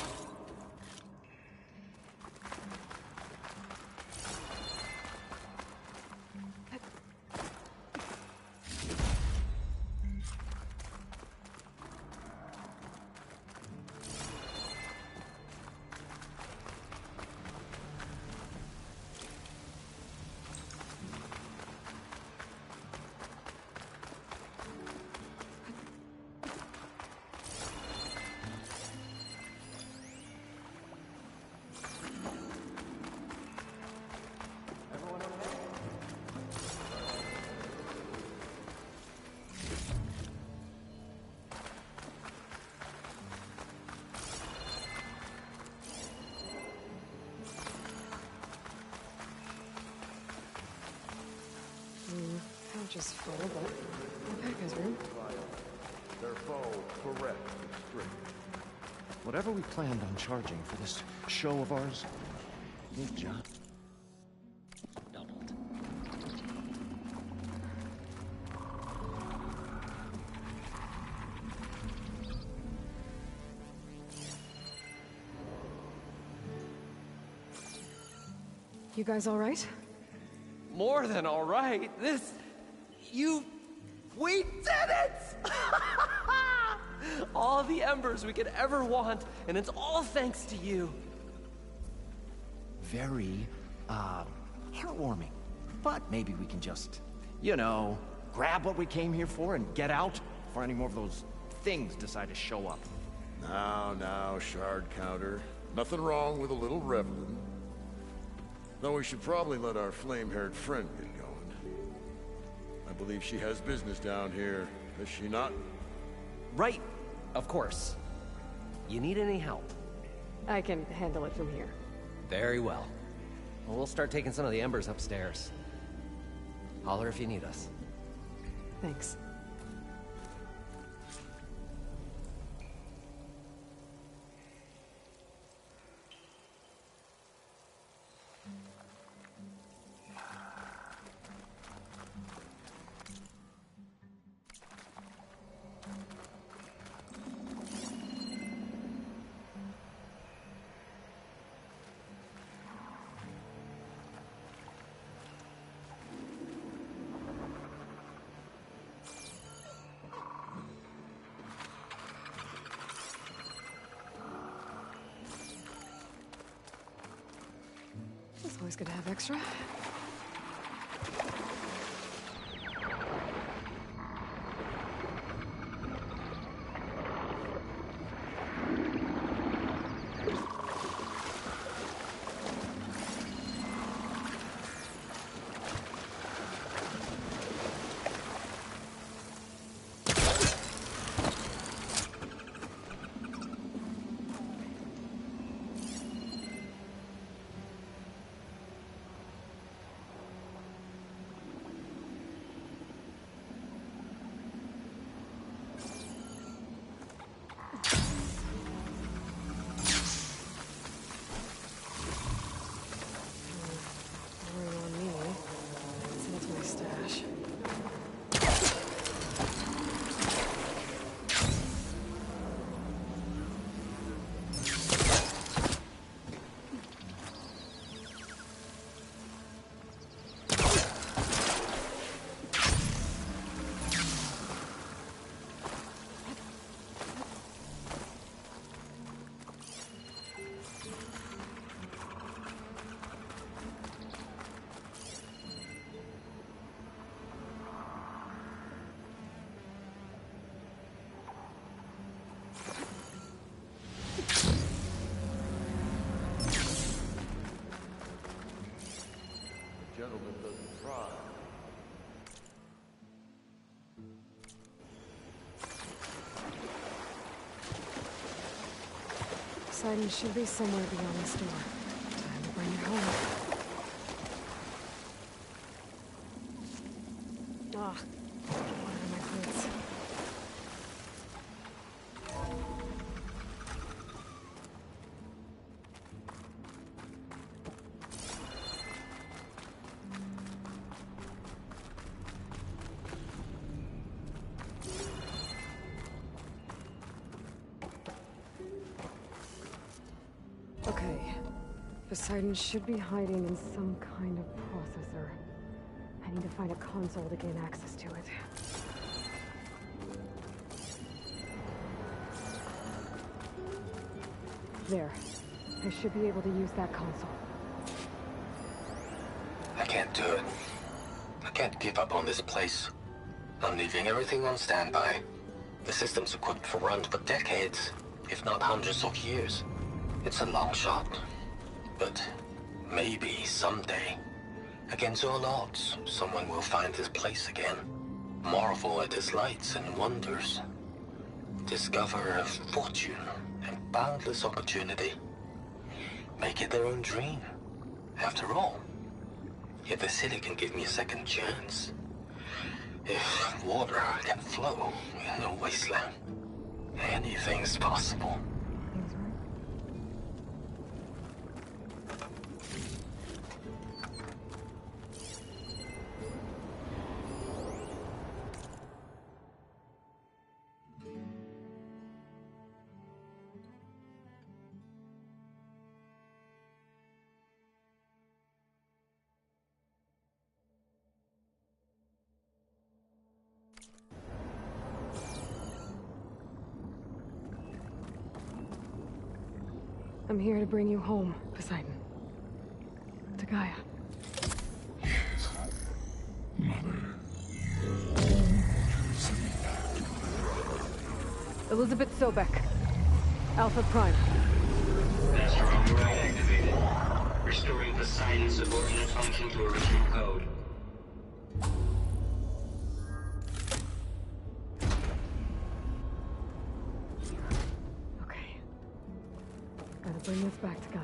Just full, but the pack has room. They're full, correct, strict. Whatever we planned on charging for this show of ours, good job. Doubled. You guys all right? More than all right. We did it! All the embers we could ever want, and it's all thanks to you. Very, heartwarming. But maybe we can just, you know, grab what we came here for and get out before any more of those things decide to show up. Now, shard counter. Nothing wrong with a little reveling. Though we should probably let our flame-haired friend get going. I believe she has business down here, does she not? Right, of course. You need any help? I can handle it from here. Very well. Well, we'll start taking some of the embers upstairs. Holler if you need us. Thanks. It's always good to have extra. Gentleman doesn't try. Poseidon should be somewhere beyond this door. Time to bring it home. Ah, water in my clothes. Okay. Poseidon should be hiding in some kind of processor. I need to find a console to gain access to it. There. I should be able to use that console. I can't do it. I can't give up on this place. I'm leaving everything on standby. The system's equipped for runs for decades, if not hundreds of years. It's a long shot. But maybe someday, against all odds, someone will find this place again. Marvel at its lights and wonders. Discover a fortune and boundless opportunity. Make it their own dream. After all, if the city can give me a second chance, if water can flow in a wasteland, anything's possible. I'm here to bring you home, Poseidon. To Gaia. Mother. Elizabeth Sobek. Alpha Prime. Master override activated. Restoring Poseidon's subordinate function to original code. Okay. Gotta bring this back to Gaia.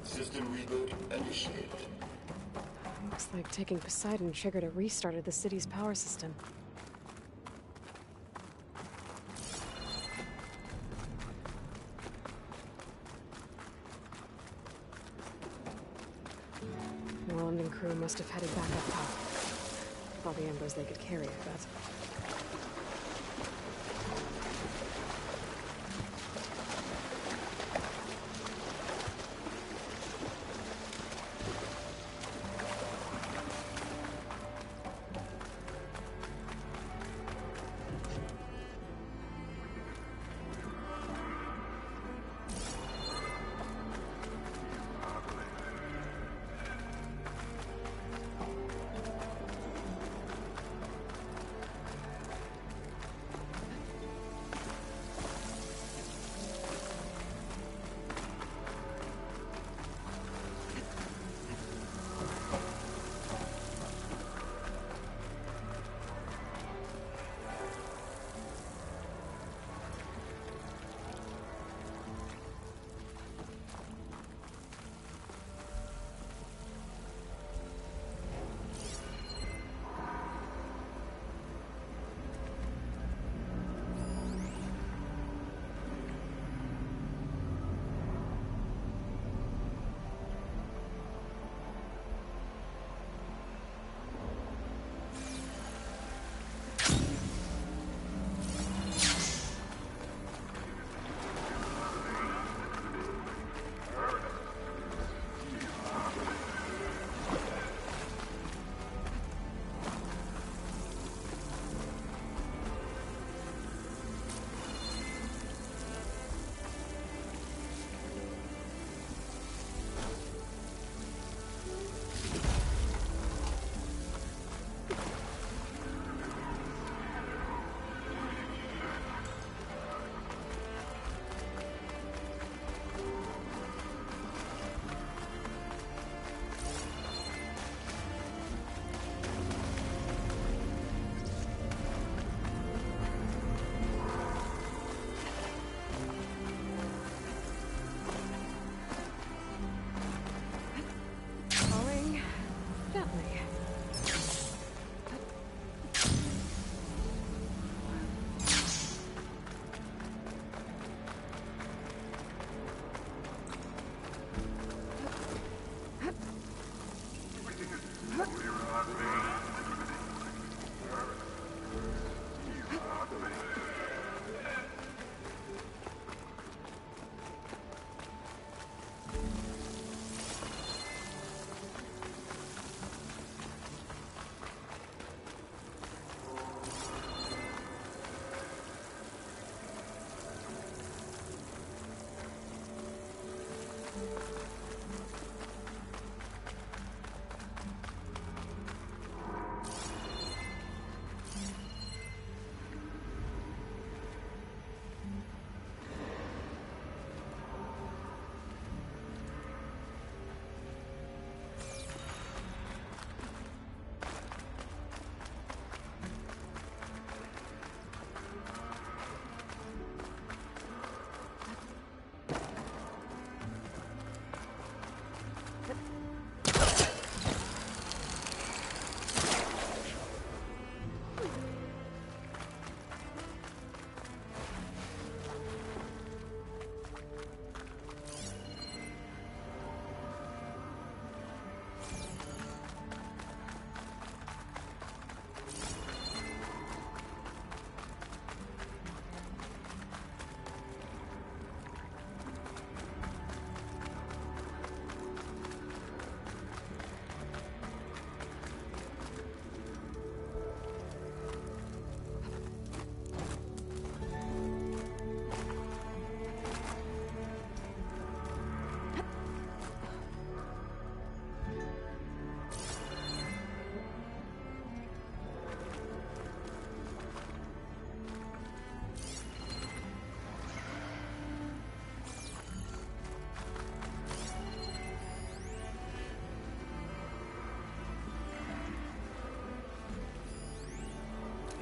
System reboot initiated. Looks like taking Poseidon triggered a restart of the city's power system. Roland and crew must have headed back up top. With all the embers they could carry, I bet.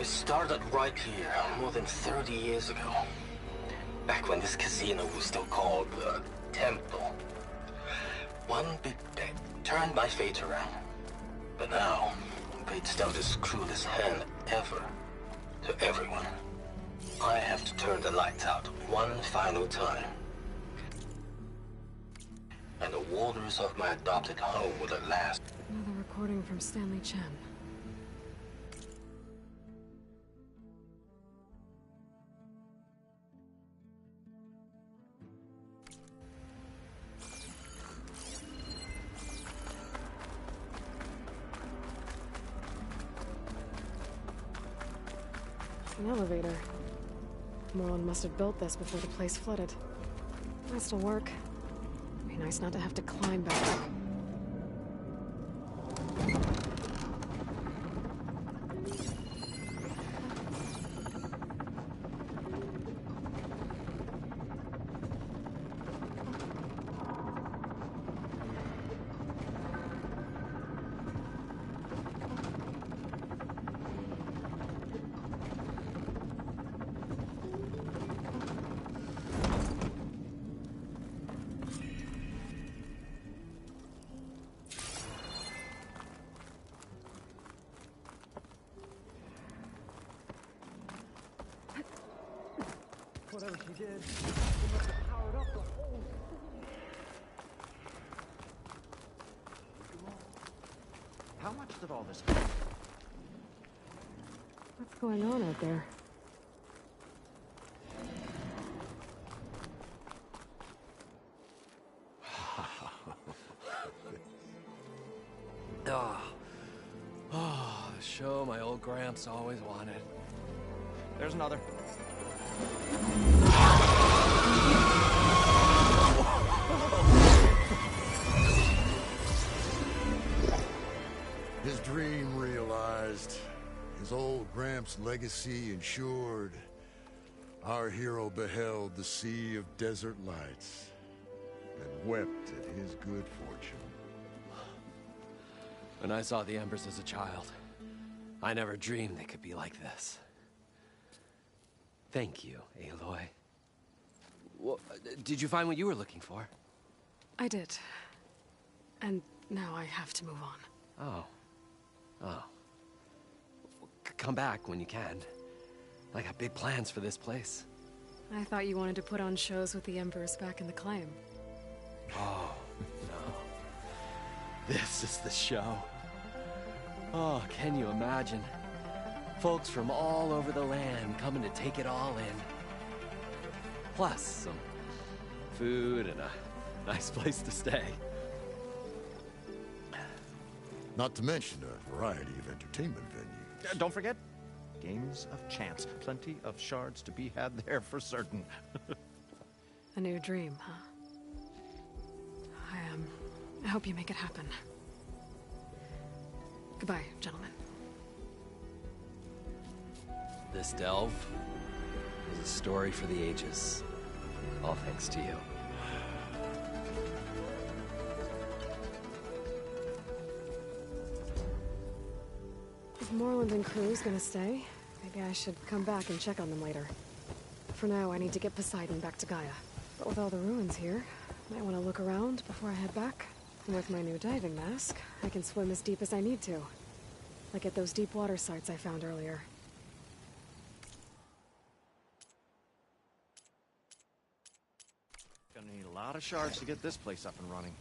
It started right here, more than 30 years ago. Back when this casino was still called the Temple. One big bet turned my fate around. But now, fate's dealt his cruelest hand ever to everyone. I have to turn the lights out one final time. And the waters of my adopted home will at last. Another recording from Stanley Chen. An elevator. Moreland must have built this before the place flooded. Might still work. Be nice not to have to climb back up. Whatever she did, she must have powered up the whole thing. How much did all this cost? What's going on out there? Oh, show my old Gramps always wanted. There's another. His dream realized, his old Gramps' legacy ensured. Our hero beheld the sea of desert lights and wept at his good fortune. When I saw the embers as a child, I never dreamed they could be like this. Thank you, Aloy. Well, did you find what you were looking for? I did. And now I have to move on. Oh. Oh. Come back when you can. I got big plans for this place. I thought you wanted to put on shows with the Embers back in the claim. Oh, no. This is the show. Oh, can you imagine? Folks from all over the land coming to take it all in. Plus some food and a nice place to stay. Not to mention a variety of entertainment venues. Don't forget, games of chance. Plenty of shards to be had there for certain. A new dream, huh? I hope you make it happen. Goodbye, gentlemen. This delve is a story for the ages. All thanks to you. If Moreland and crew's gonna stay, maybe I should come back and check on them later. For now, I need to get Poseidon back to Gaia. But with all the ruins here, I might want to look around before I head back. And with my new diving mask, I can swim as deep as I need to. Like at those deep water sites I found earlier. Gonna need a lot of shards to get this place up and running.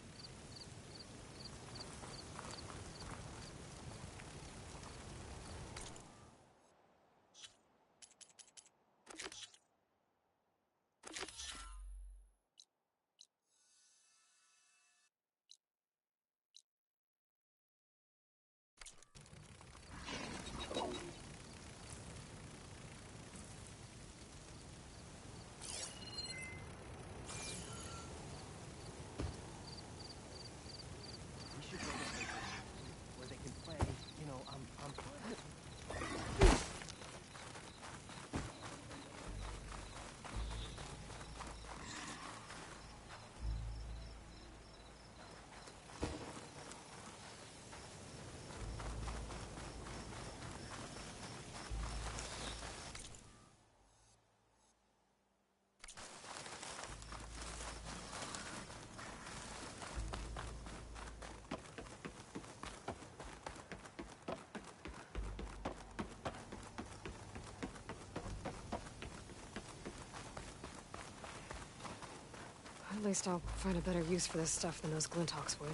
At least I'll find a better use for this stuff than those Glinthawks would.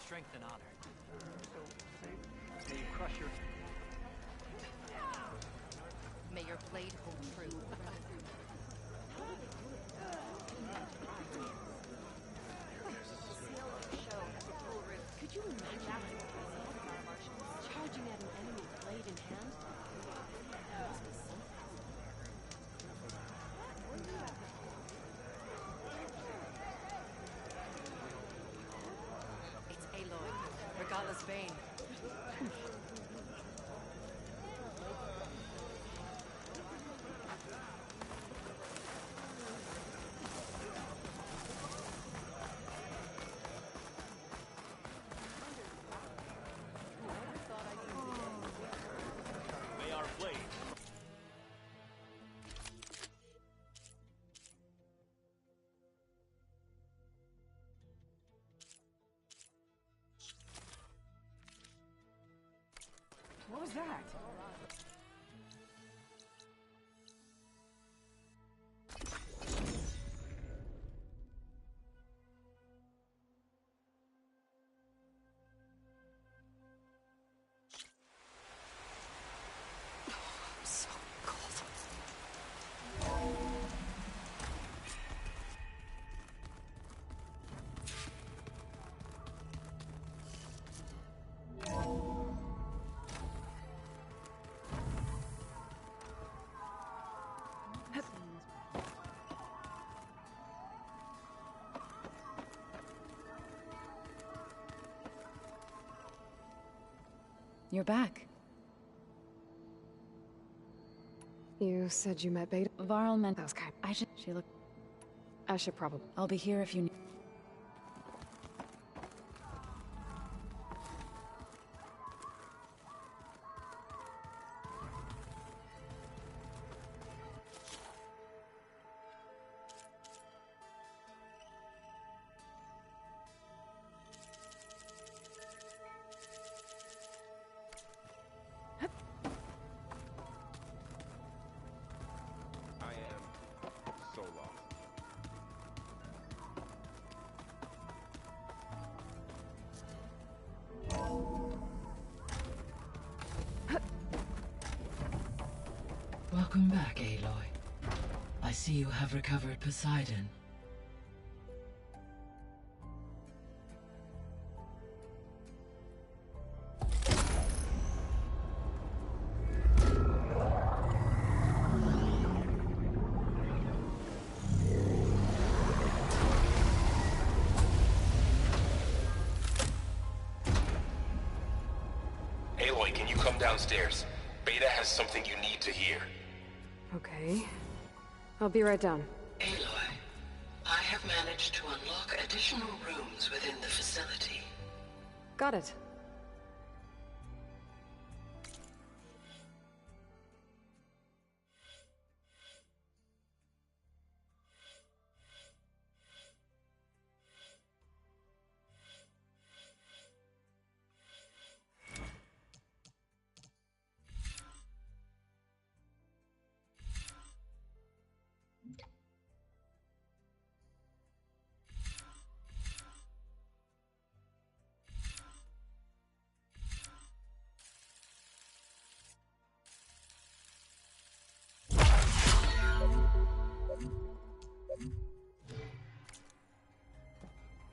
Strength and honor. May you crush your... May your blade hold true. Could you imagine charging at an enemy blade in hand? Regala's vein. May our blade... What was that? So cold. You're back. You said you met Beta? Varl meant... That was kind. She looked... I should probably... I'll be here if you need... Welcome back, Aloy. I see you have recovered Poseidon. Aloy, can you come downstairs? Beta has something you need to hear. Okay. I'll be right down. Aloy, I have managed to unlock additional rooms within the facility. Got it.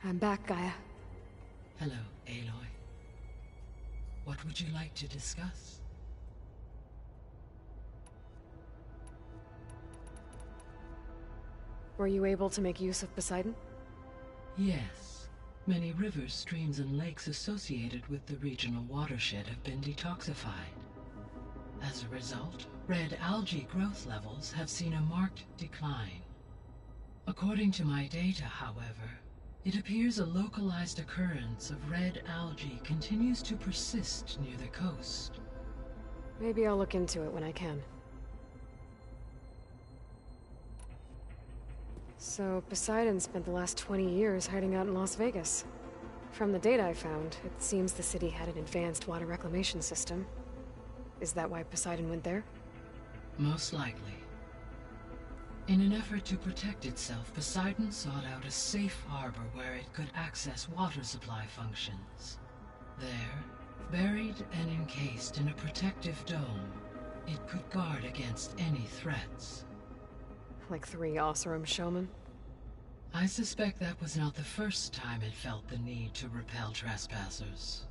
I'm back, Gaia. Hello, Aloy. What would you like to discuss? Were you able to make use of Poseidon? Yes. Many rivers, streams, and lakes associated with the regional watershed have been detoxified. As a result, red algae growth levels have seen a marked decline. According to my data, however, it appears a localized occurrence of red algae continues to persist near the coast. Maybe I'll look into it when I can. So, Poseidon spent the last 20 years hiding out in Las Vegas. From the data I found, it seems the city had an advanced water reclamation system. Is that why Poseidon went there? Most likely. In an effort to protect itself, Poseidon sought out a safe harbor where it could access water supply functions. There, buried and encased in a protective dome, it could guard against any threats. Like 3 Oseram showmen? I suspect that was not the first time it felt the need to repel trespassers.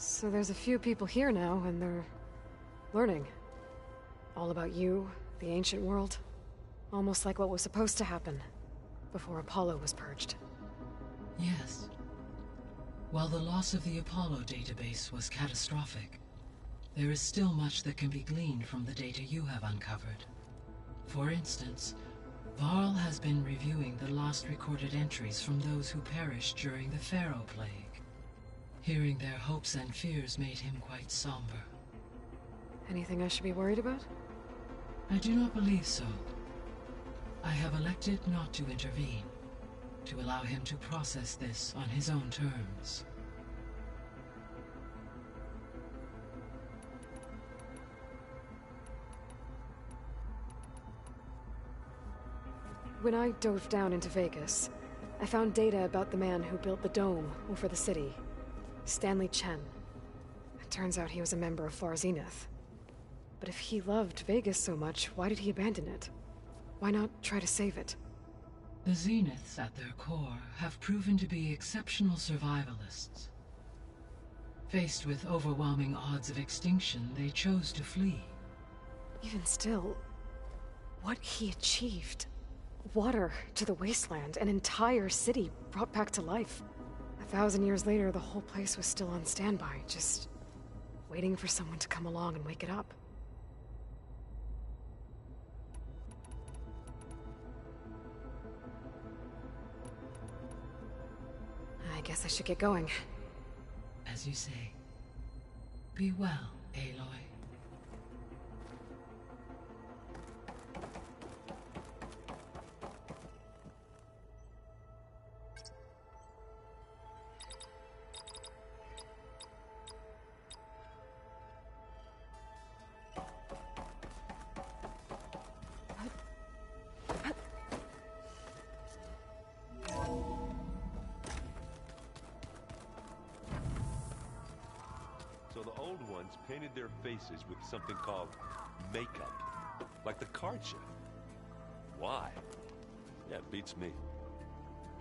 So there's a few people here now, and they're learning. All about you, the ancient world. Almost like what was supposed to happen before Apollo was purged. Yes. While the loss of the Apollo database was catastrophic, there is still much that can be gleaned from the data you have uncovered. For instance, Varl has been reviewing the last recorded entries from those who perished during the Pharaoh Plague. Hearing their hopes and fears made him quite somber. Anything I should be worried about? I do not believe so. I have elected not to intervene, to allow him to process this on his own terms. When I dove down into Vegas, I found data about the man who built the dome over the city. Stanley Chen. It turns out he was a member of Far Zenith. But if he loved Vegas so much, why did he abandon it? Why not try to save it? The Zeniths, at their core, have proven to be exceptional survivalists. Faced with overwhelming odds of extinction, they chose to flee. Even still, what he achieved. Water to the wasteland, an entire city brought back to life. 1,000 years later, the whole place was still on standby, just waiting for someone to come along and wake it up. I guess I should get going. As you say. Be well, Aloy. So the old ones painted their faces with something called makeup, like the card show. Why? Yeah, it beats me.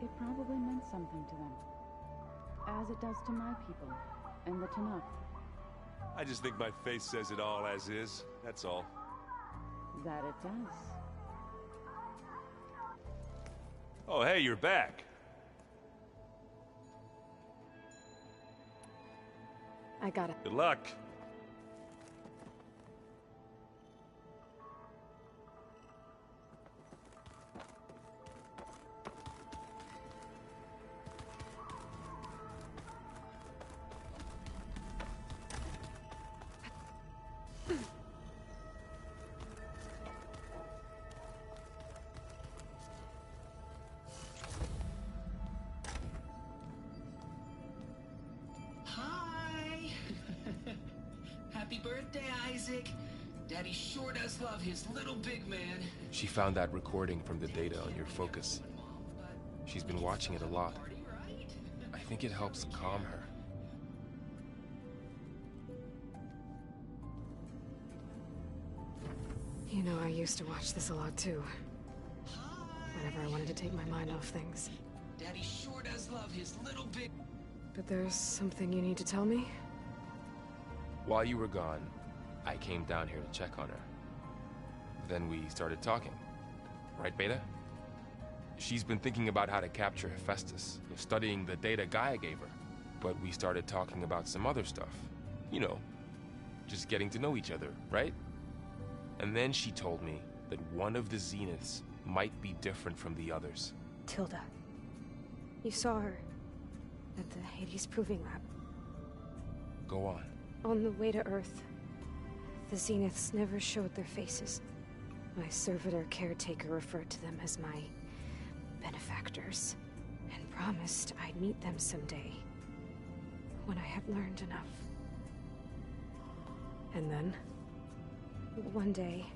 It probably meant something to them, as it does to my people and the Tanakh. I just think my face says it all as is, that's all. That it does. Oh, hey, you're back. I got it. Good luck. Happy birthday, Isaac. Daddy sure does love his little big man. She found that recording from the data on your focus. She's been watching it a lot. I think it helps calm her. You know, I used to watch this a lot too. Whenever I wanted to take my mind off things. Daddy sure does love his little big... But there's something you need to tell me? While you were gone, I came down here to check on her. Then we started talking. Right, Beta? She's been thinking about how to capture Hephaestus, studying the data Gaia gave her. But we started talking about some other stuff. You know, just getting to know each other, right? And then she told me that one of the Zeniths might be different from the others. Tilda. You saw her at the Hades Proving Lab. Go on. On the way to Earth, the Zeniths never showed their faces. My servitor caretaker referred to them as my benefactors, and promised I'd meet them someday, when I had learned enough. And then, one day,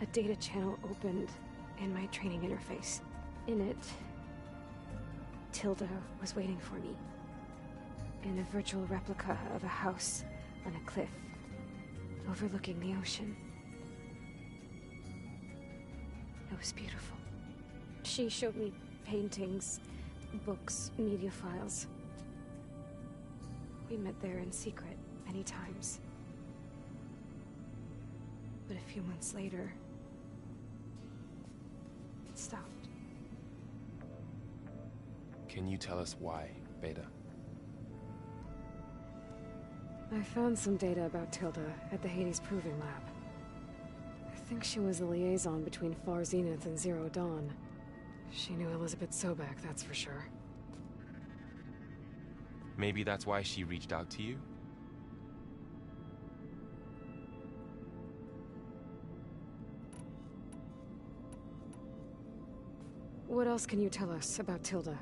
a data channel opened in my training interface. In it, Tilda was waiting for me. In a virtual replica of a house on a cliff, overlooking the ocean. It was beautiful. She showed me paintings, books, media files. We met there in secret many times. But a few months later, it stopped. Can you tell us why, Beta? I found some data about Tilda at the Hades Proving Lab. I think she was a liaison between Far Zenith and Zero Dawn. She knew Elizabeth Sobek, that's for sure. Maybe that's why she reached out to you? What else can you tell us about Tilda?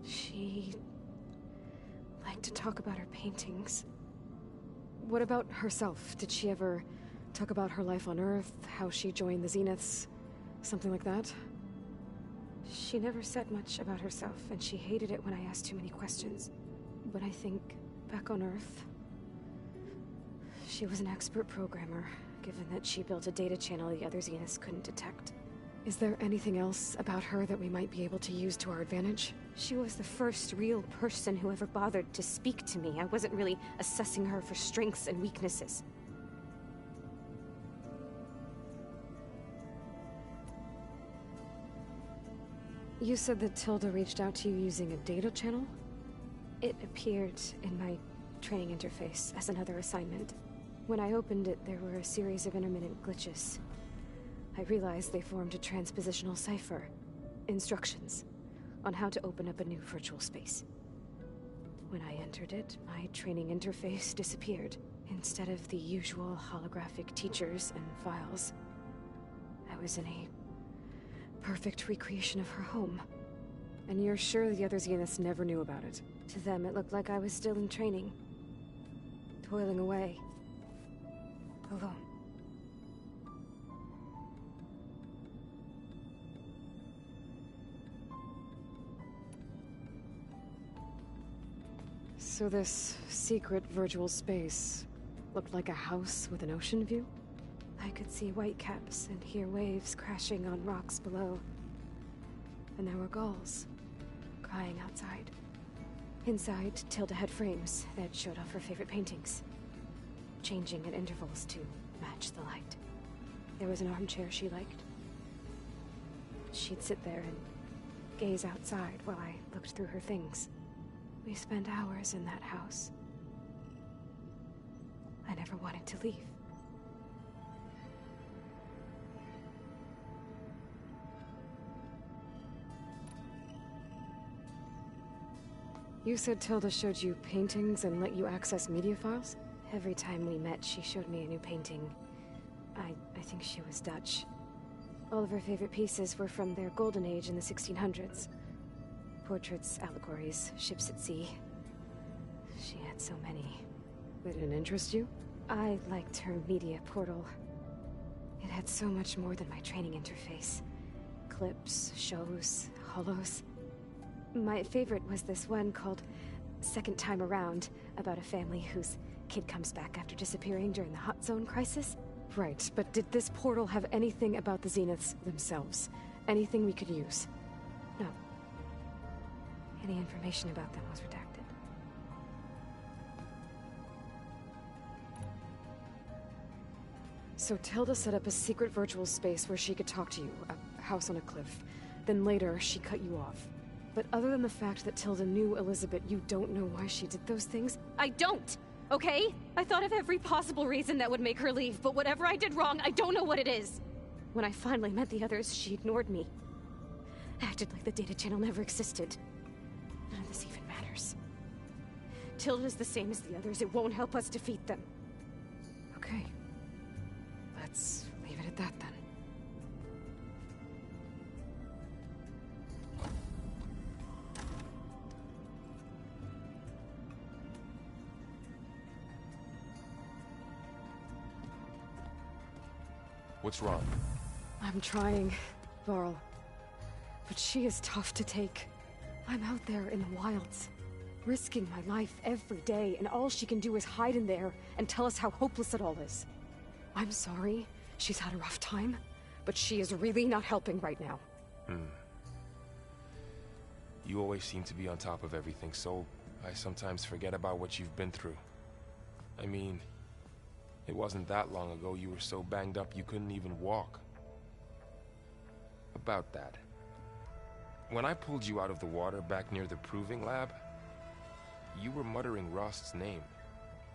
She liked to talk about her paintings. What about herself? Did she ever talk about her life on Earth, how she joined the Zeniths, something like that? She never said much about herself, and she hated it when I asked too many questions. But I think, back on Earth, she was an expert programmer, given that she built a data channel the other Zeniths couldn't detect. Is there anything else about her that we might be able to use to our advantage? She was the first real person who ever bothered to speak to me. I wasn't really assessing her for strengths and weaknesses. You said that Tilda reached out to you using a data channel? It appeared in my training interface as another assignment. When I opened it, there were a series of intermittent glitches. I realized they formed a transpositional cipher. Instructions on how to open up a new virtual space. When I entered it, my training interface disappeared. Instead of the usual holographic teachers and files, I was in a perfect recreation of her home. And you're sure the other Zeniths never knew about it? To them, it looked like I was still in training. Toiling away. Alone. So this secret virtual space looked like a house with an ocean view? I could see whitecaps and hear waves crashing on rocks below. And there were gulls crying outside. Inside, Tilda had frames that showed off her favorite paintings, changing at intervals to match the light. There was an armchair she liked. She'd sit there and gaze outside while I looked through her things. We spent hours in that house. I never wanted to leave. You said Tilda showed you paintings and let you access media files? Every time we met, she showed me a new painting. I think she was Dutch. All of her favorite pieces were from their golden age in the 1600s. Portraits, allegories, ships at sea. She had so many. It didn't interest you? I liked her media portal. It had so much more than my training interface. Clips, shows, holos. My favorite was this one called Second Time Around, about a family whose kid comes back after disappearing during the Hot Zone crisis. Right, but did this portal have anything about the Zeniths themselves? Anything we could use? No. Any information about them was redacted. So Tilda set up a secret virtual space where she could talk to you, a house on a cliff. Then later, she cut you off. But other than the fact that Tilda knew Elizabeth, you don't know why she did those things? I don't! Okay? I thought of every possible reason that would make her leave, but whatever I did wrong, I don't know what it is. When I finally met the others, she ignored me. Acted like the data channel never existed. None of this even matters. Tilda's the same as the others. It won't help us defeat them. Okay. Let's leave it at that then. What's wrong? I'm trying, Varl. But she is tough to take. I'm out there in the wilds, risking my life every day, and all she can do is hide in there and tell us how hopeless it all is. I'm sorry, she's had a rough time, but she is really not helping right now. You always seem to be on top of everything, so I sometimes forget about what you've been through. I mean, it wasn't that long ago you were so banged up you couldn't even walk. About that. When I pulled you out of the water back near the proving lab, you were muttering Rost's name.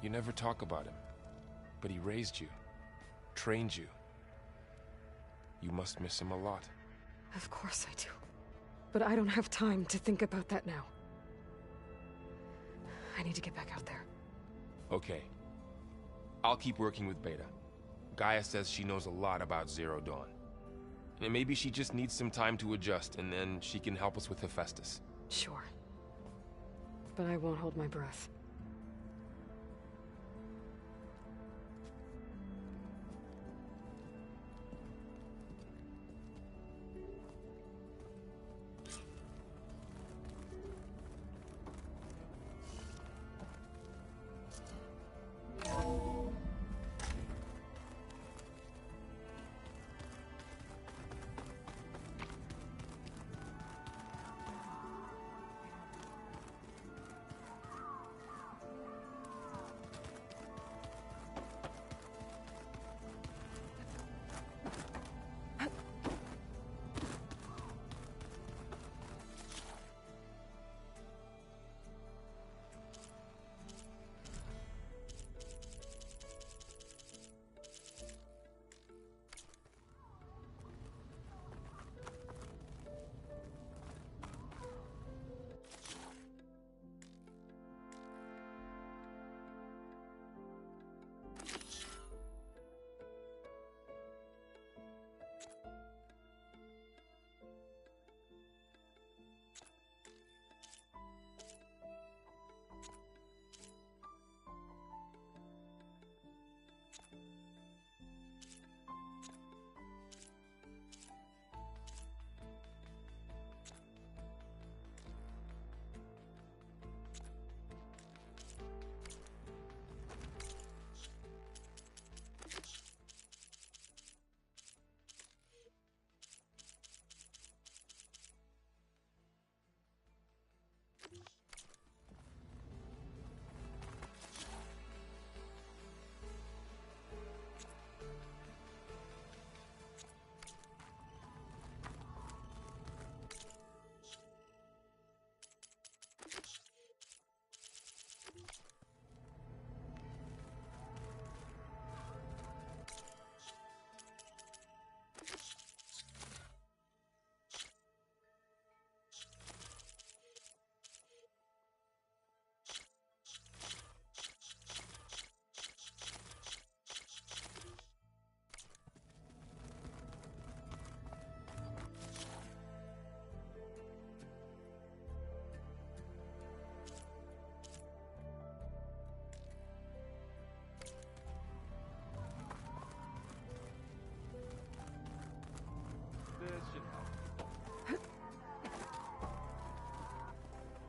You never talk about him. But he raised you, trained you. You must miss him a lot. Of course I do. But I don't have time to think about that now. I need to get back out there. Okay. I'll keep working with Beta. Gaia says she knows a lot about Zero Dawn. And maybe she just needs some time to adjust, and then she can help us with Hephaestus. Sure. But I won't hold my breath.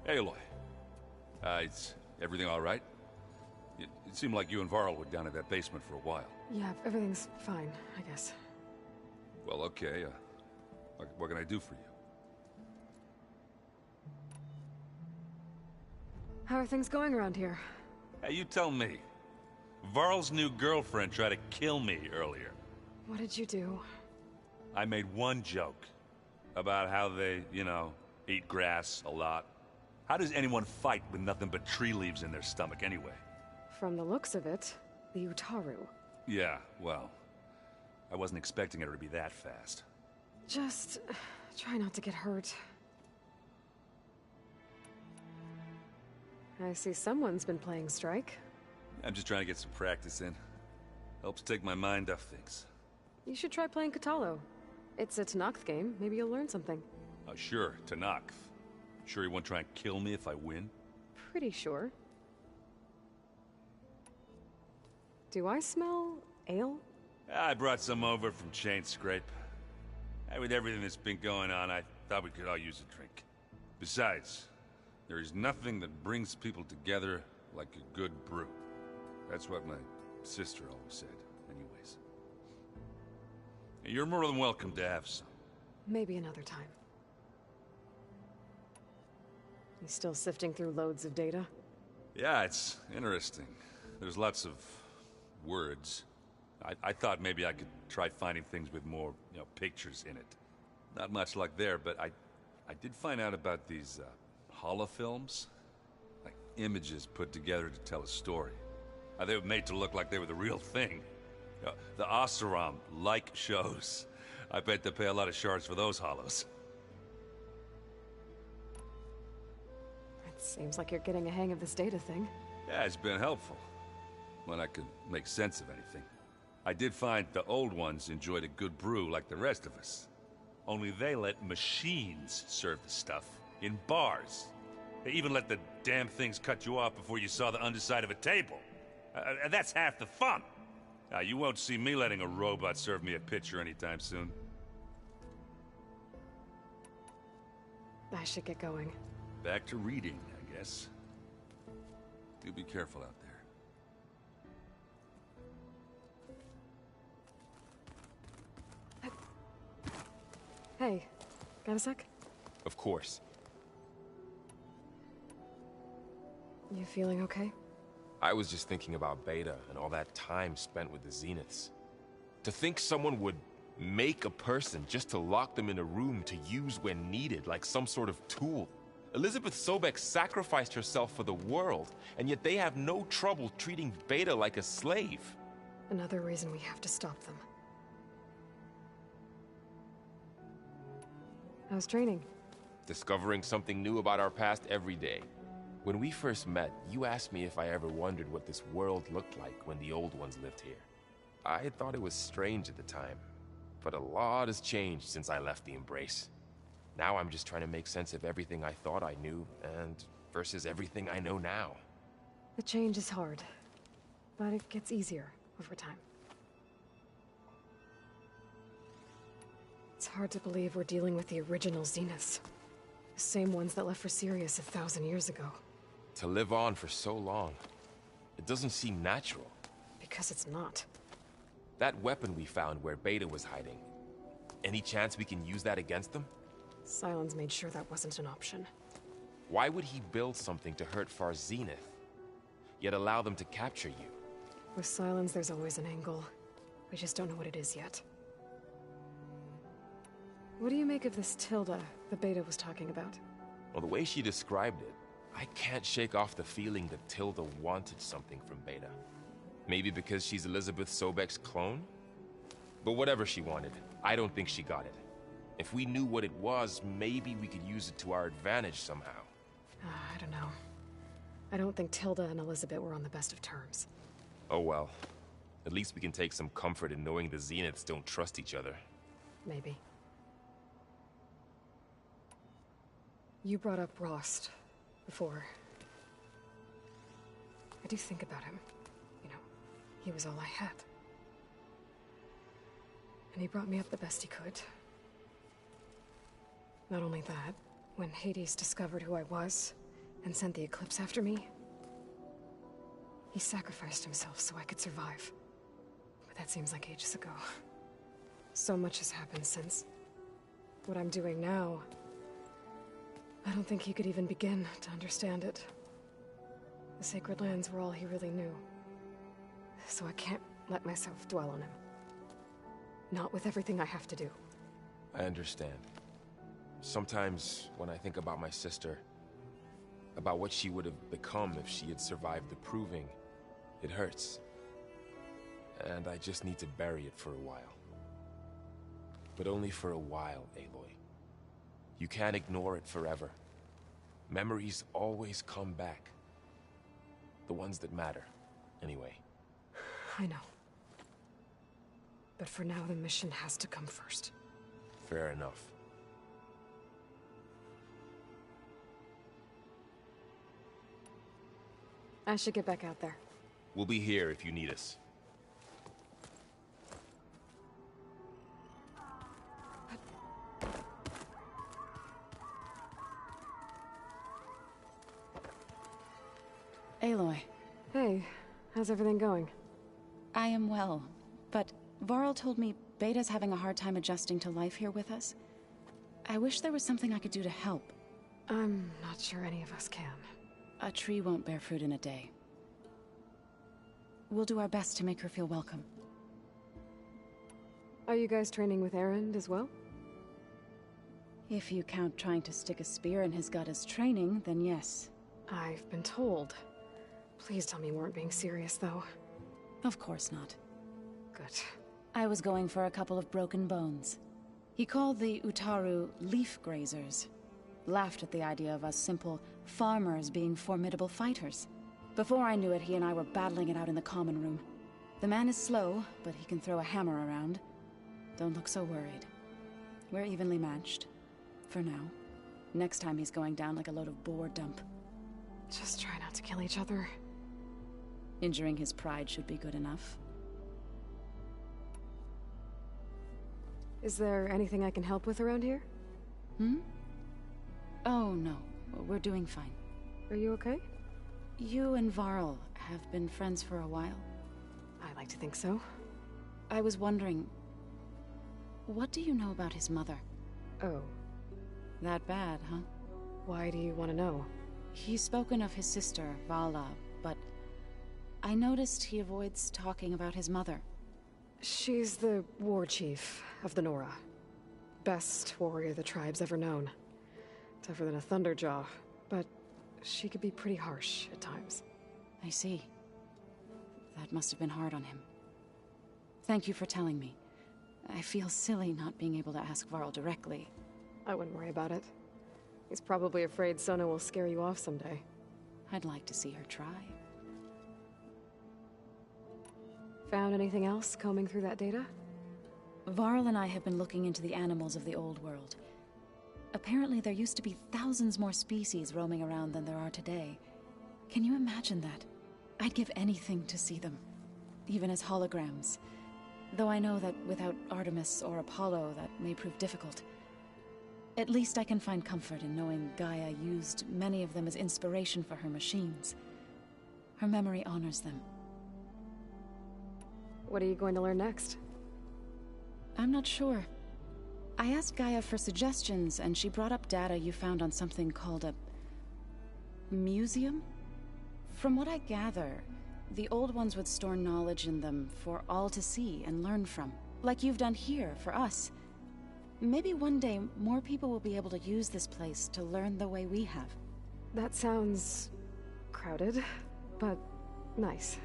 Aloy. Is everything all right? It seemed like you and Varl were down in that basement for a while. Yeah, everything's fine, I guess. Well, okay. What can I do for you? How are things going around here? Hey, you tell me. Varl's new girlfriend tried to kill me earlier. What did you do? I made one joke about how they, you know, eat grass a lot. How does anyone fight with nothing but tree leaves in their stomach anyway? From the looks of it, the Utaru. Yeah, well, I wasn't expecting her to be that fast. Just try not to get hurt. I see someone's been playing Strike. I'm just trying to get some practice in. Helps take my mind off things. You should try playing Katalo. It's a Tanakh game. Maybe you'll learn something. Sure, Tanakh. Sure he won't try and kill me if I win? Pretty sure. Do I smell ale? I brought some over from Chain Scrape. With everything that's been going on, I thought we could all use a drink. Besides, there is nothing that brings people together like a good brew. That's what my sister always said, anyways. You're more than welcome to have some. Maybe another time. You still sifting through loads of data? Yeah, it's interesting. There's lots of words. I thought maybe I could try finding things with more, you know, pictures in it. Not much luck there, but I did find out about these holofilms. Like images put together to tell a story. They were made to look like they were the real thing. The Oseram-like shows. I bet they pay a lot of shards for those hollows. It seems like you're getting a hang of this data thing. Yeah, it's been helpful. When I could make sense of anything. I did find the old ones enjoyed a good brew like the rest of us. Only they let machines serve the stuff in bars. They even let the damn things cut you off before you saw the underside of a table. That's half the fun. You won't see me letting a robot serve me a pitcher anytime soon. I should get going. Back to reading, I guess. You be careful out there. Hey, got a sec? Of course. You feeling okay? I was just thinking about Beta and all that time spent with the Zeniths. To think someone would make a person just to lock them in a room to use when needed, like some sort of tool. Elizabeth Sobek sacrificed herself for the world, and yet they have no trouble treating Beta like a slave. Another reason we have to stop them. How's training? Discovering something new about our past every day. When we first met, you asked me if I ever wondered what this world looked like when the old ones lived here. I thought it was strange at the time, but a lot has changed since I left the Embrace. Now I'm just trying to make sense of everything I thought I knew, and versus everything I know now. The change is hard, but it gets easier over time. It's hard to believe we're dealing with the original Zeniths. The same ones that left for Sirius 1,000 years ago. To live on for so long, it doesn't seem natural. Because it's not. That weapon we found where Beta was hiding, any chance we can use that against them? Sylens made sure that wasn't an option. Why would he build something to hurt Far Zenith, yet allow them to capture you? With Sylens, there's always an angle. We just don't know what it is yet. What do you make of this Tilda the Beta was talking about? Well, the way she described it, I can't shake off the feeling that Tilda wanted something from Beta. Maybe because she's Elizabeth Sobek's clone? But whatever she wanted, I don't think she got it. If we knew what it was, maybe we could use it to our advantage somehow. I don't know. I don't think Tilda and Elizabeth were on the best of terms. Oh well. At least we can take some comfort in knowing the Zeniths don't trust each other. Maybe. You brought up Rost before. I do think about him. You know, he was all I had. And he brought me up the best he could. Not only that, when Hades discovered who I was, and sent the Eclipse after me. He sacrificed himself so I could survive. But that seems like ages ago. So much has happened since. What I'm doing now, I don't think he could even begin to understand it. The Sacred Lands were all he really knew. So I can't let myself dwell on him. Not with everything I have to do. I understand. Sometimes when I think about my sister, about what she would have become if she had survived the Proving, it hurts. And I just need to bury it for a while. But only for a while, Aloy. You can't ignore it forever. Memories always come back. The ones that matter, anyway. I know. But for now, the mission has to come first. Fair enough. I should get back out there. We'll be here if you need us. Aloy. Hey, how's everything going? I am well, but Varl told me Beta's having a hard time adjusting to life here with us. I wish there was something I could do to help. I'm not sure any of us can. A tree won't bear fruit in a day. We'll do our best to make her feel welcome. Are you guys training with Erend as well? If you count trying to stick a spear in his gut as training, then yes. I've been told. Please tell me you weren't being serious, though. Of course not. Good. I was going for a couple of broken bones. He called the Utaru leaf grazers. Laughed at the idea of us simple farmers being formidable fighters. Before I knew it, he and I were battling it out in the common room. The man is slow, but he can throw a hammer around. Don't look so worried. We're evenly matched. For now. Next time he's going down like a load of boar dump. Just try not to kill each other. Injuring his pride should be good enough. Is there anything I can help with around here? Oh, no. We're doing fine. Are you okay? You and Varl have been friends for a while. I like to think so. I was wondering... what do you know about his mother? Oh. That bad, huh? Why do you want to know? He's spoken of his sister, Vala, but... I noticed he avoids talking about his mother. She's the war chief of the Nora. Best warrior the tribe's ever known. Tougher than a Thunderjaw, but she could be pretty harsh at times. I see. That must have been hard on him. Thank you for telling me. I feel silly not being able to ask Varl directly. I wouldn't worry about it. He's probably afraid Sona will scare you off someday. I'd like to see her try. Found anything else combing through that data? Varl and I have been looking into the animals of the old world. Apparently there used to be thousands more species roaming around than there are today. Can you imagine that? I'd give anything to see them, even as holograms. Though I know that without Artemis or Apollo, that may prove difficult. At least I can find comfort in knowing Gaia used many of them as inspiration for her machines. Her memory honors them. What are you going to learn next? I'm not sure. I asked Gaia for suggestions, and she brought up data you found on something called a... museum? From what I gather, the old ones would store knowledge in them for all to see and learn from. Like you've done here, for us. Maybe one day, more people will be able to use this place to learn the way we have. That sounds... crowded, but nice.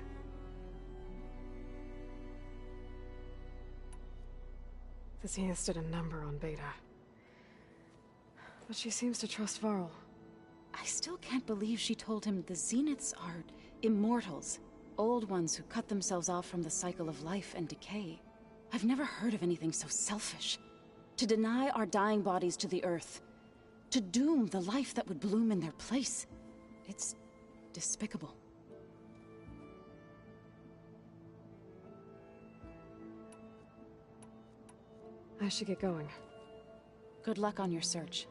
The Zeniths did a number on Beta. But she seems to trust Varl. I still can't believe she told him the Zeniths are immortals. Old ones who cut themselves off from the cycle of life and decay. I've never heard of anything so selfish. To deny our dying bodies to the earth. To doom the life that would bloom in their place. It's despicable. I should get going. Good luck on your search.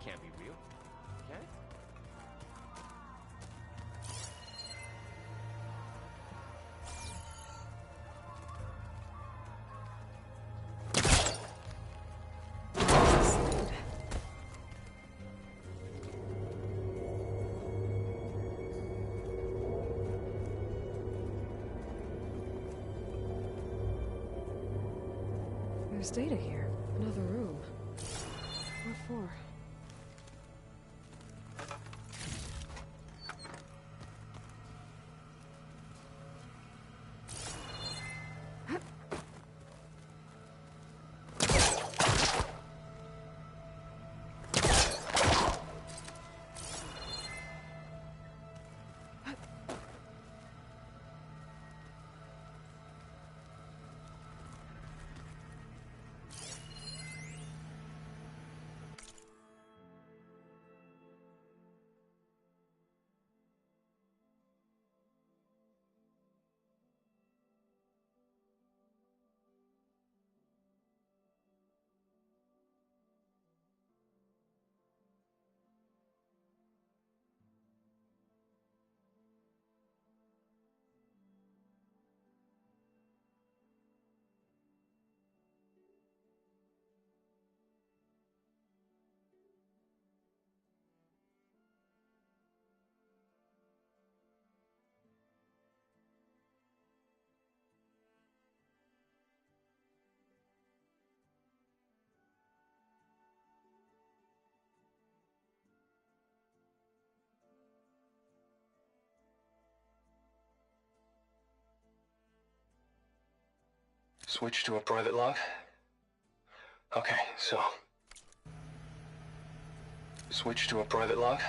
can't be real, can it? There's data here. Another room. What for? Switch to a private log? Okay, so... Switch to a private log?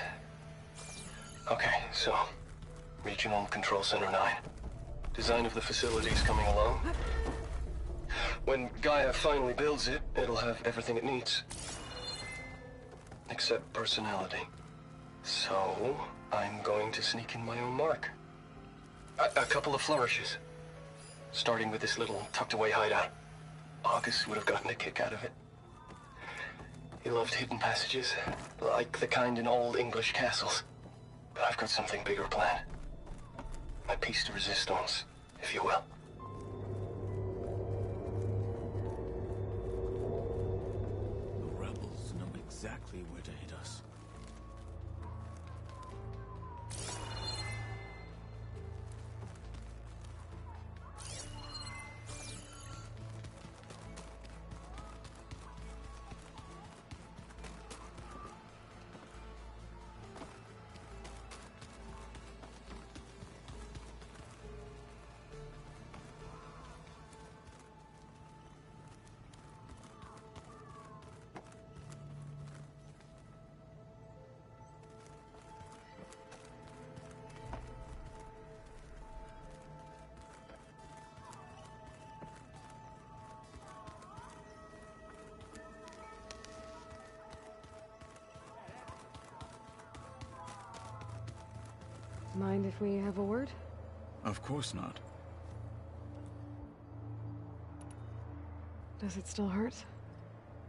Okay, so... Regional Control Center 9. Design of the facility is coming along. When Gaia finally builds it, it'll have everything it needs. Except personality. So, I'm going to sneak in my own mark. A couple of flourishes. Starting with this little tucked-away hideout. August would have gotten a kick out of it. He loved hidden passages, like the kind in old English castles. But I've got something bigger planned. My piece de resistance, if you will. The rebels know exactly where to hit us. Mind if we have a word? Of course not. Does it still hurt?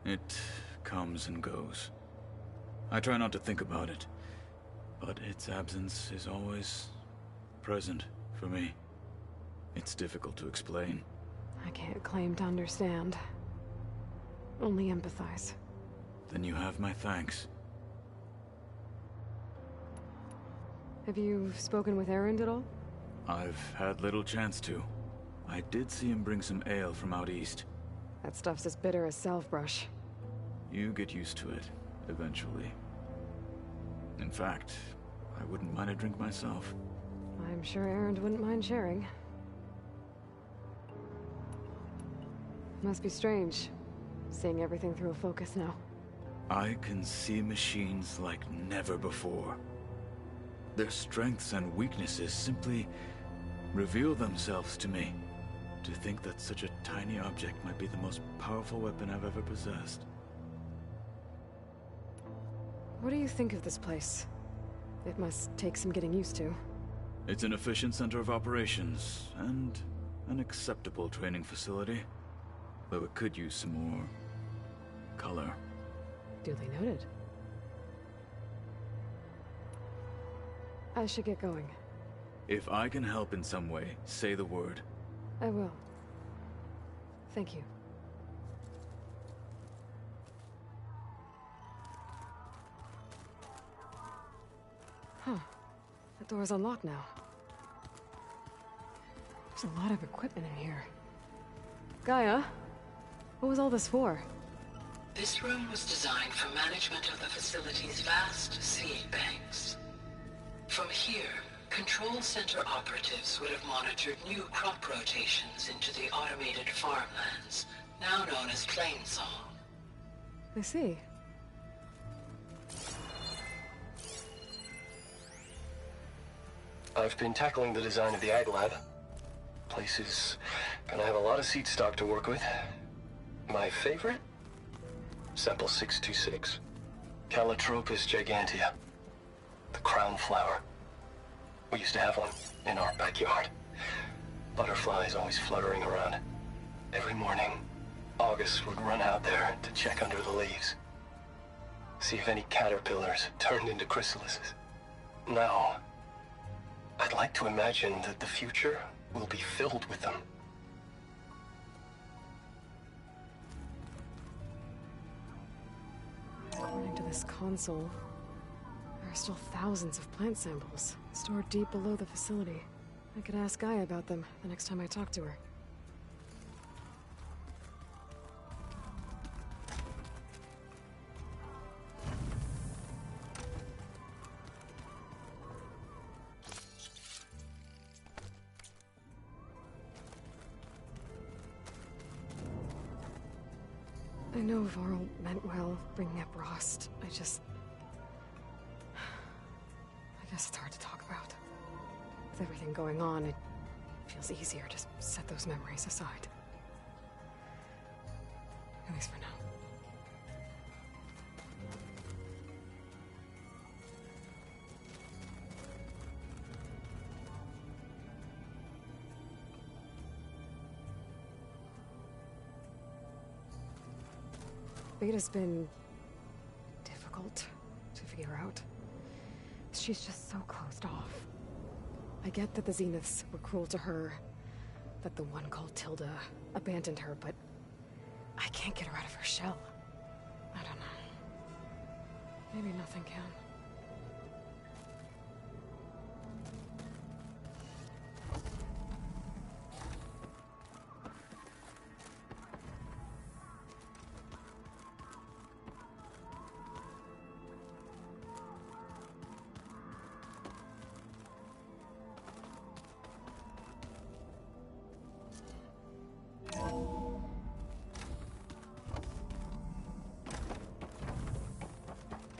It comes and goes. I try not to think about it, but its absence is always present for me. It's difficult to explain. I can't claim to understand. Only empathize. Then you have my thanks. Have you spoken with Erend at all? I've had little chance to. I did see him bring some ale from out east. That stuff's as bitter as self-brush. You get used to it, eventually. In fact, I wouldn't mind a drink myself. I'm sure Erend wouldn't mind sharing. Must be strange, seeing everything through a focus now. I can see machines like never before. Their strengths and weaknesses simply reveal themselves to me. To think that such a tiny object might be the most powerful weapon I've ever possessed. What do you think of this place? It must take some getting used to. It's an efficient center of operations, and an acceptable training facility. Though it could use some more color. Duly noted. I should get going. If I can help in some way, say the word. I will. Thank you. Huh. The door's unlocked now. There's a lot of equipment in here. Gaia, what was all this for? This room was designed for management of the facility's vast seed banks. From here, Control Center operatives would have monitored new crop rotations into the automated farmlands, now known as Plainsong. I see. I've been tackling the design of the Ag Lab. Place is gonna have a lot of seed stock to work with. My favorite? Sample 626. Calotropis gigantea. The crown flower. We used to have one in our backyard. Butterflies always fluttering around. Every morning, August would run out there to check under the leaves. See if any caterpillars turned into chrysalises. Now, I'd like to imagine that the future will be filled with them. According to this console, there are still thousands of plant samples stored deep below the facility. I could ask Gaia about them the next time I talk to her. I know Varl meant well, bringing up Rost. I guess it's hard to talk about. With everything going on, it feels easier to set those memories aside. At least for now. Beta's been difficult to figure out. She's just so closed off. I get that the Zeniths were cruel to her, that the one called Tilda abandoned her, but I can't get her out of her shell. I don't know. Maybe nothing can.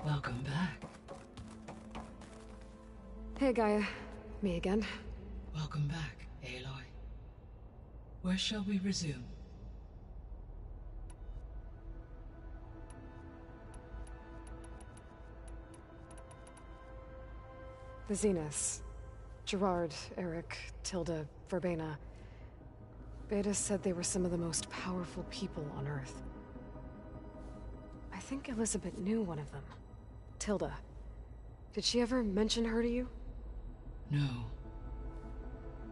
Welcome back. Hey, Gaia. Me again. Welcome back, Aloy. Where shall we resume? The Zeniths. Gerard, Eric, Tilda, Verbena. Beta said they were some of the most powerful people on Earth. I think Elizabeth knew one of them. Tilda. Did she ever mention her to you? No.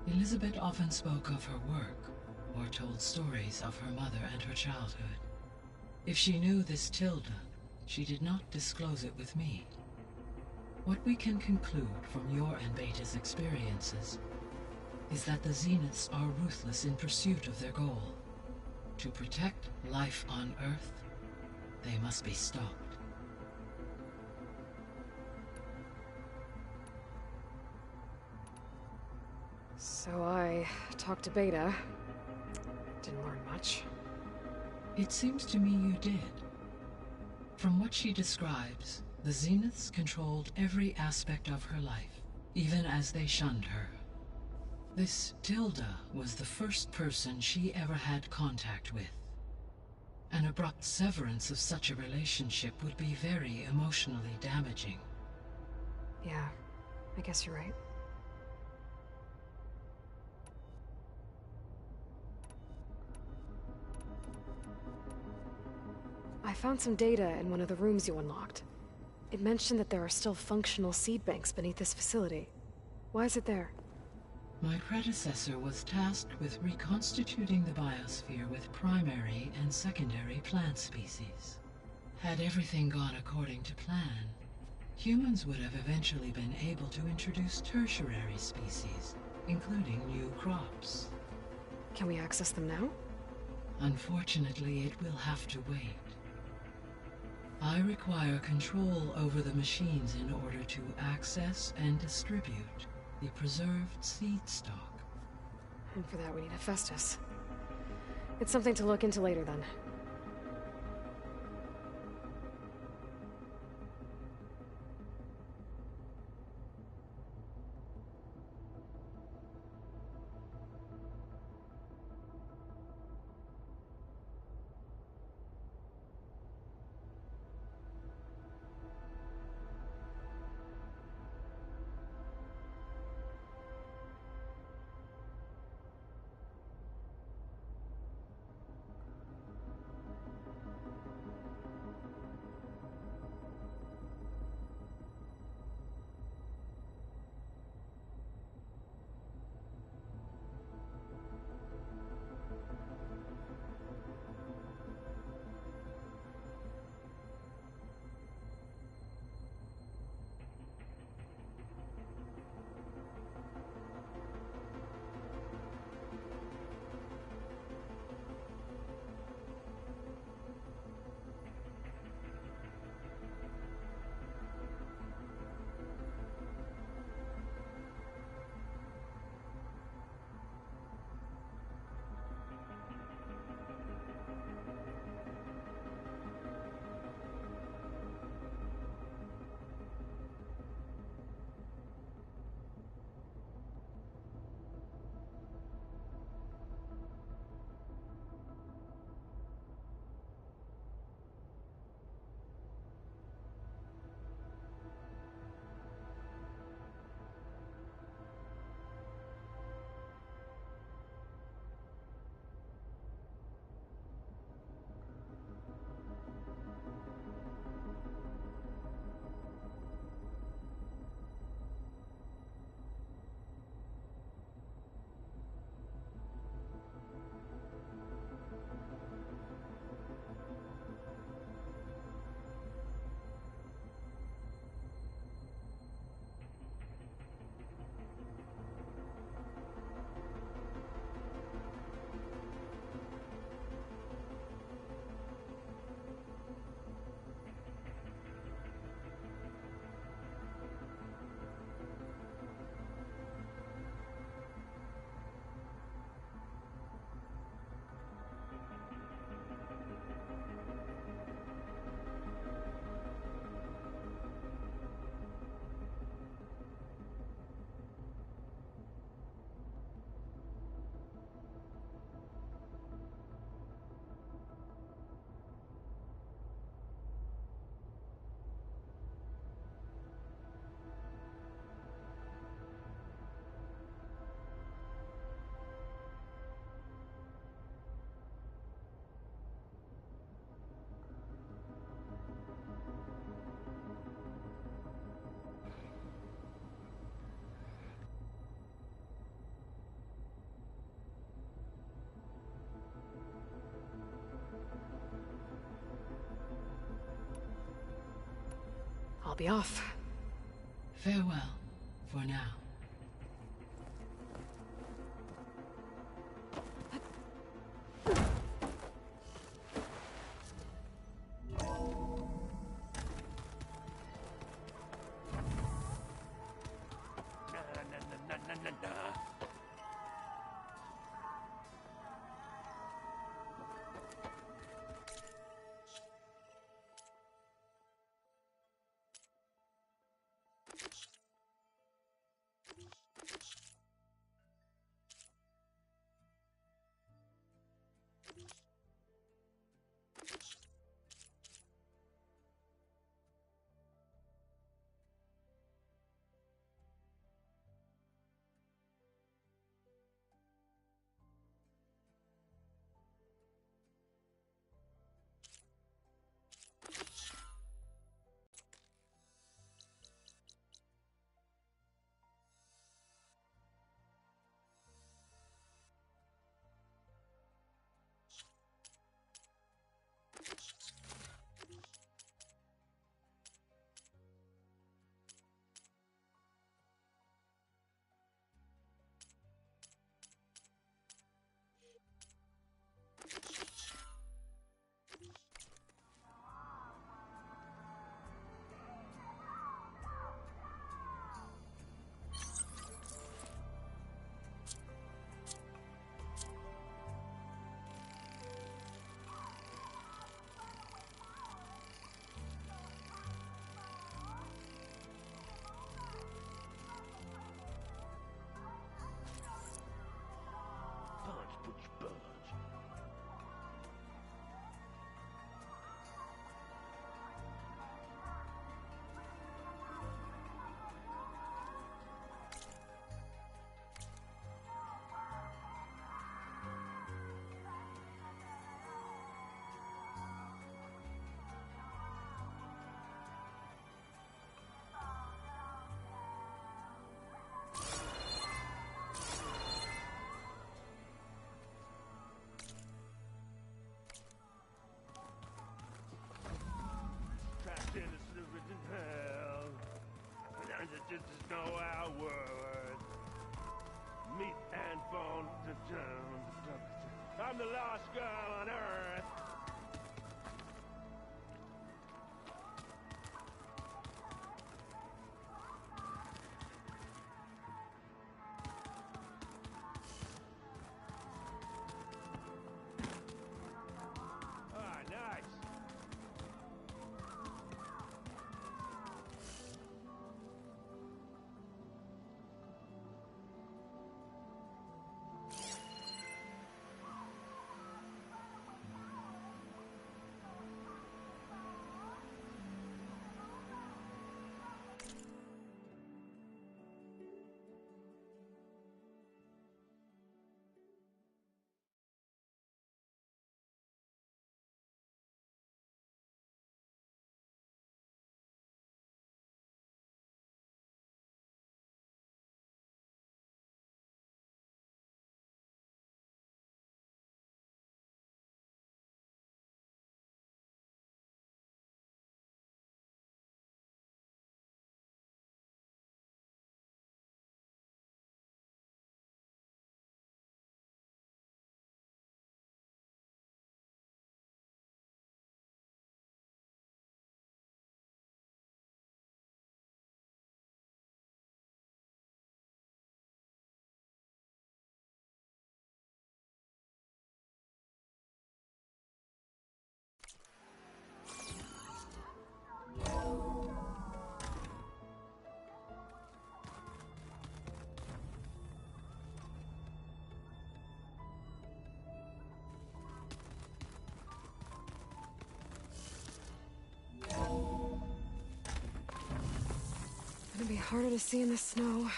Elizabeth often spoke of her work, or told stories of her mother and her childhood. If she knew this Tilda, she did not disclose it with me. What we can conclude from your and Beta's experiences is that the Zeniths are ruthless in pursuit of their goal. To protect life on Earth, they must be stopped. So I talked to Beta. Didn't learn much. It seems to me you did. From what she describes, the Zeniths controlled every aspect of her life, even as they shunned her. This Tilda was the first person she ever had contact with. An abrupt severance of such a relationship would be very emotionally damaging. Yeah, I guess you're right. I found some data in one of the rooms you unlocked. It mentioned that there are still functional seed banks beneath this facility. Why is it there? My predecessor was tasked with reconstituting the biosphere with primary and secondary plant species. Had everything gone according to plan, humans would have eventually been able to introduce tertiary species, including new crops. Can we access them now? Unfortunately, it will have to wait. I require control over the machines in order to access and distribute the preserved seed stock. And for that we need Hephaestus. It's something to look into later then. I'll be off. Farewell, for now. distance is no our word. Meat and bone. I'm the lost girl on Earth. Ah, nice. Gonna be harder to see in the snow.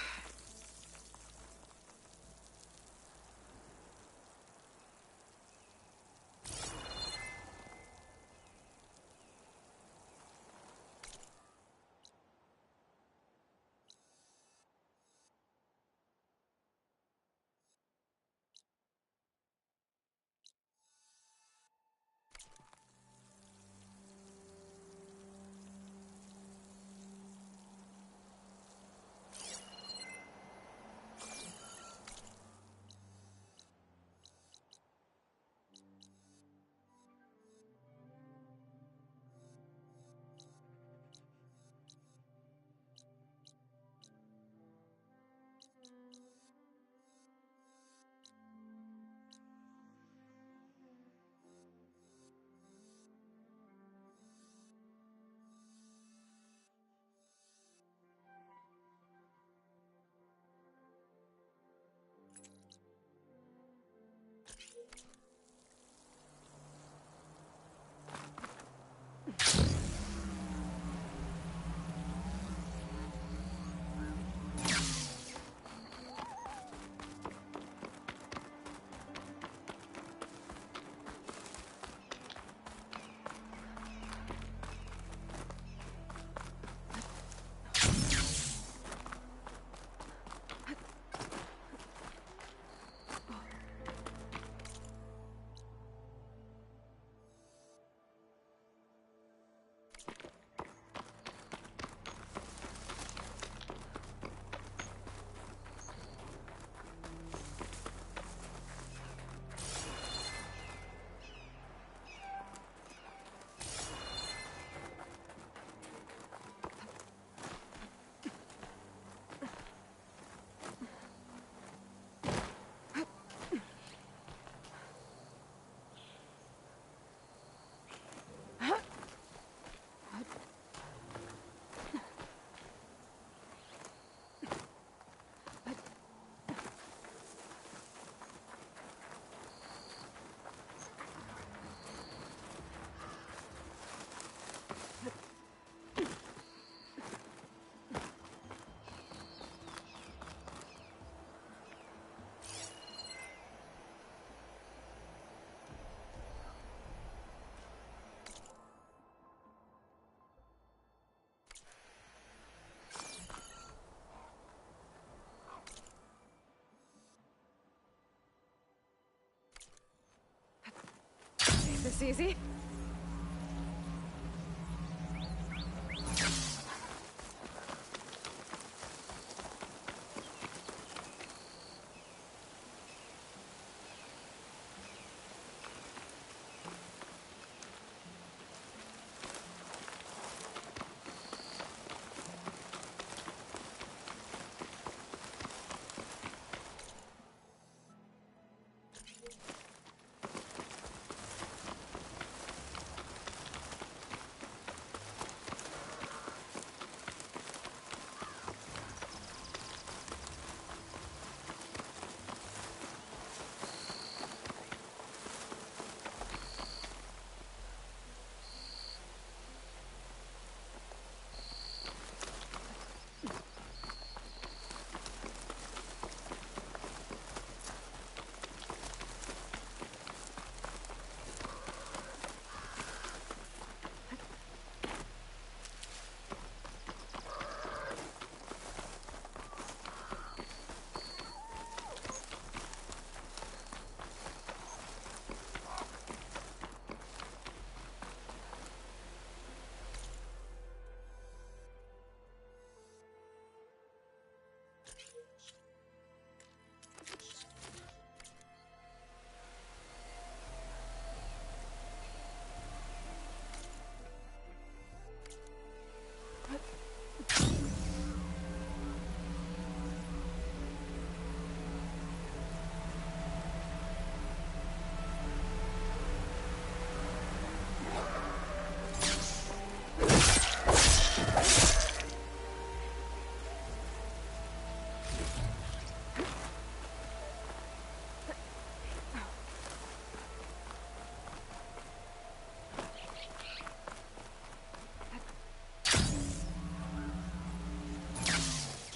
This easy?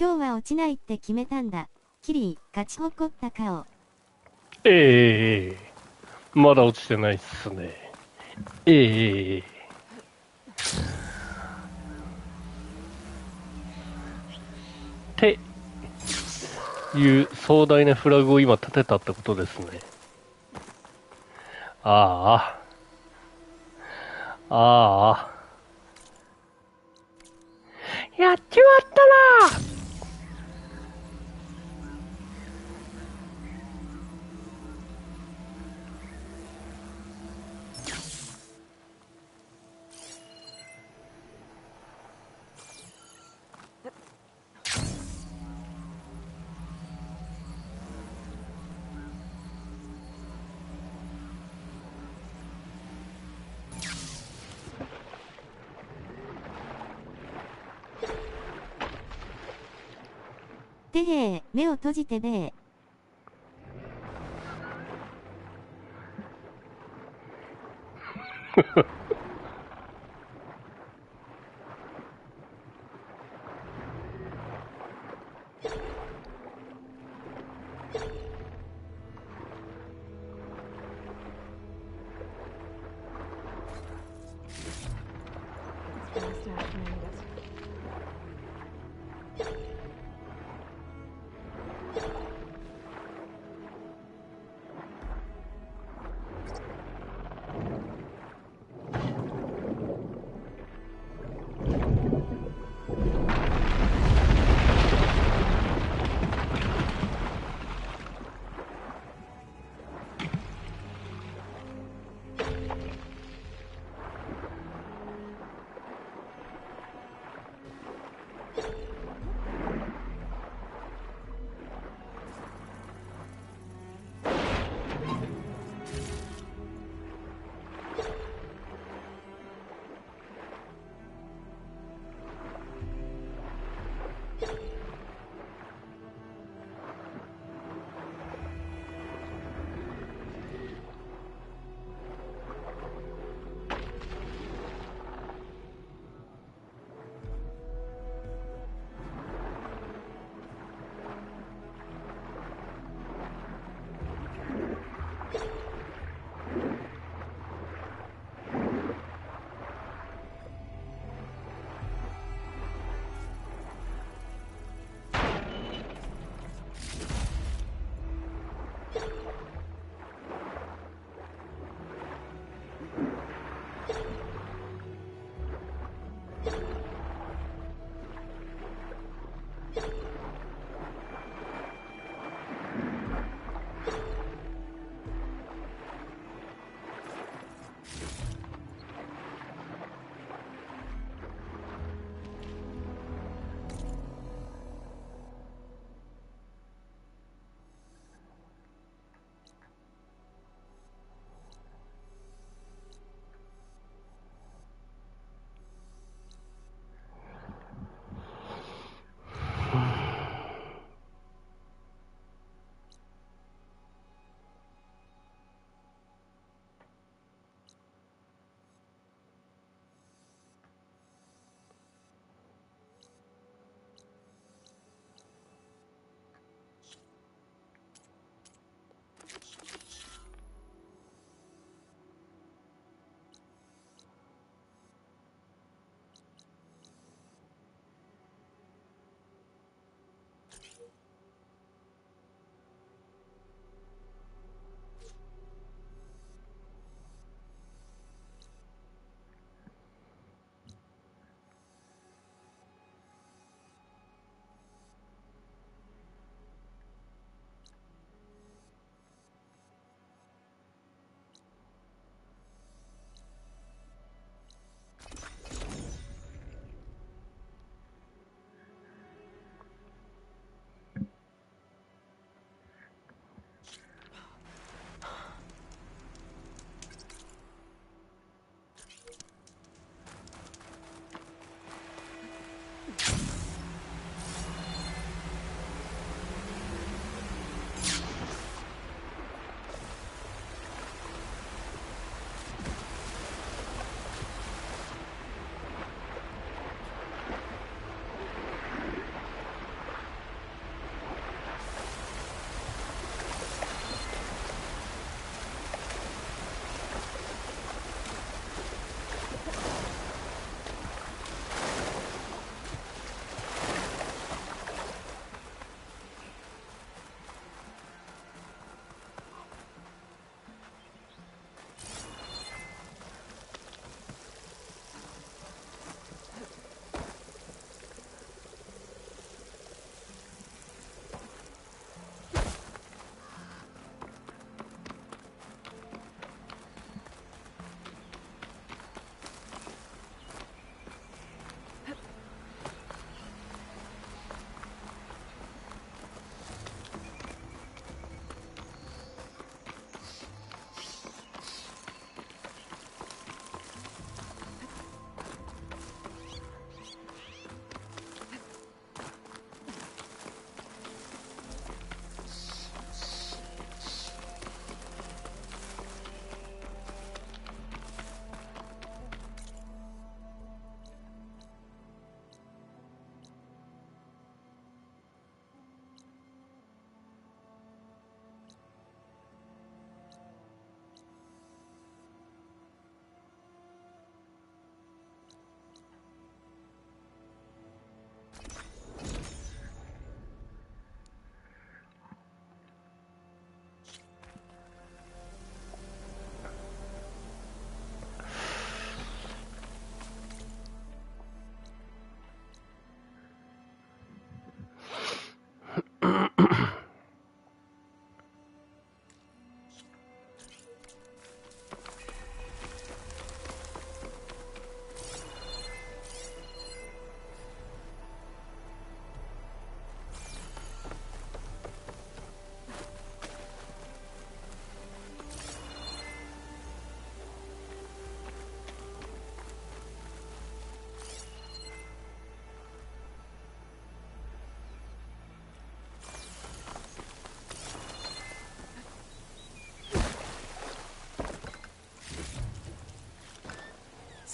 今日は落ちないって決めたんだ。キリー、勝ち誇った顔。まだ落ちてないっすね。っていう壮大なフラグを今立てたってことですね。ああ。やっちまったな。てへー、目を閉じてべー。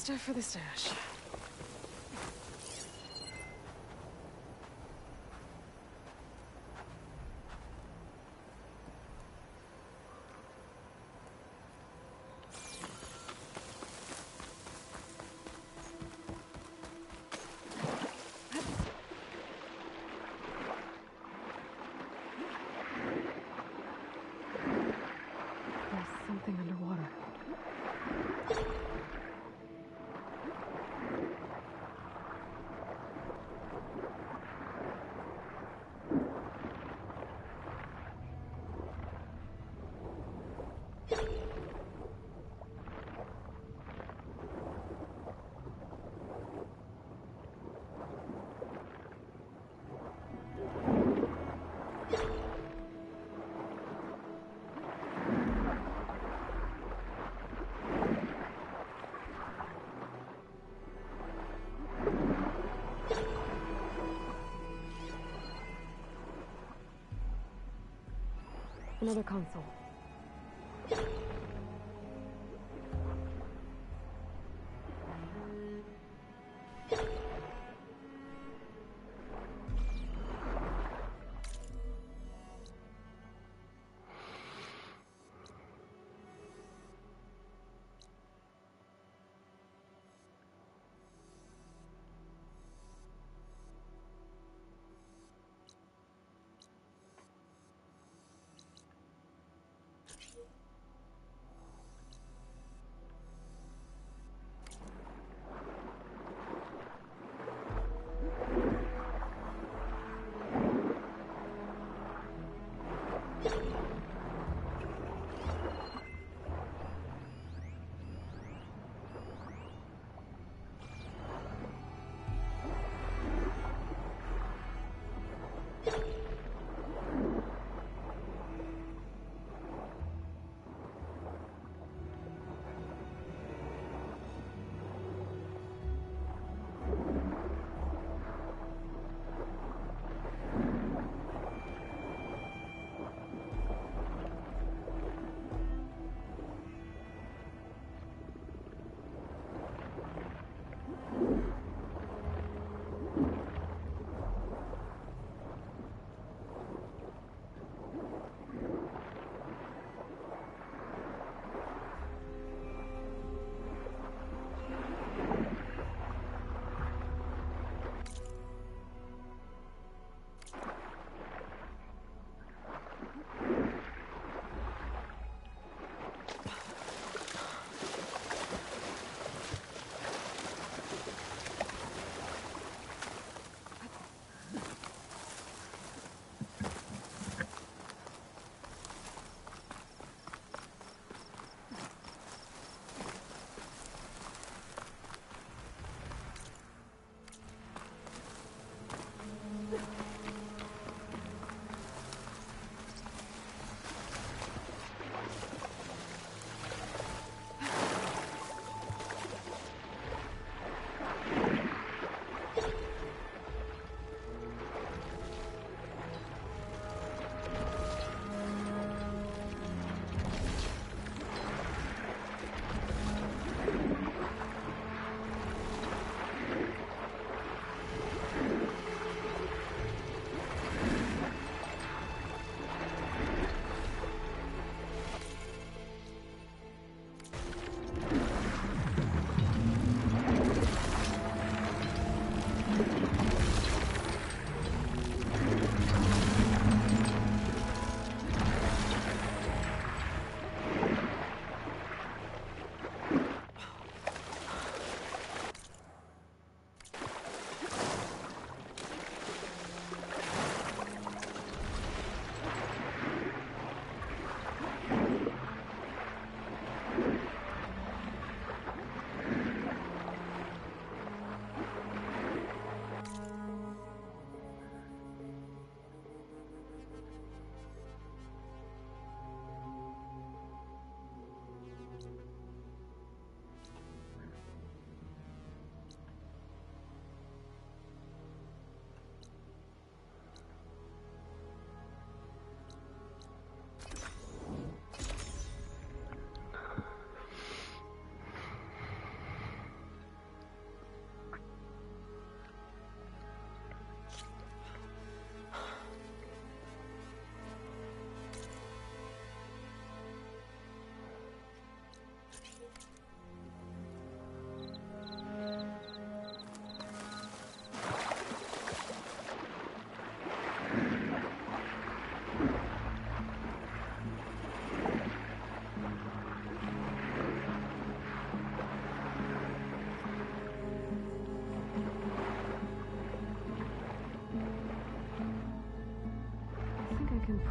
stuff for the stash. Something underwater. Another console.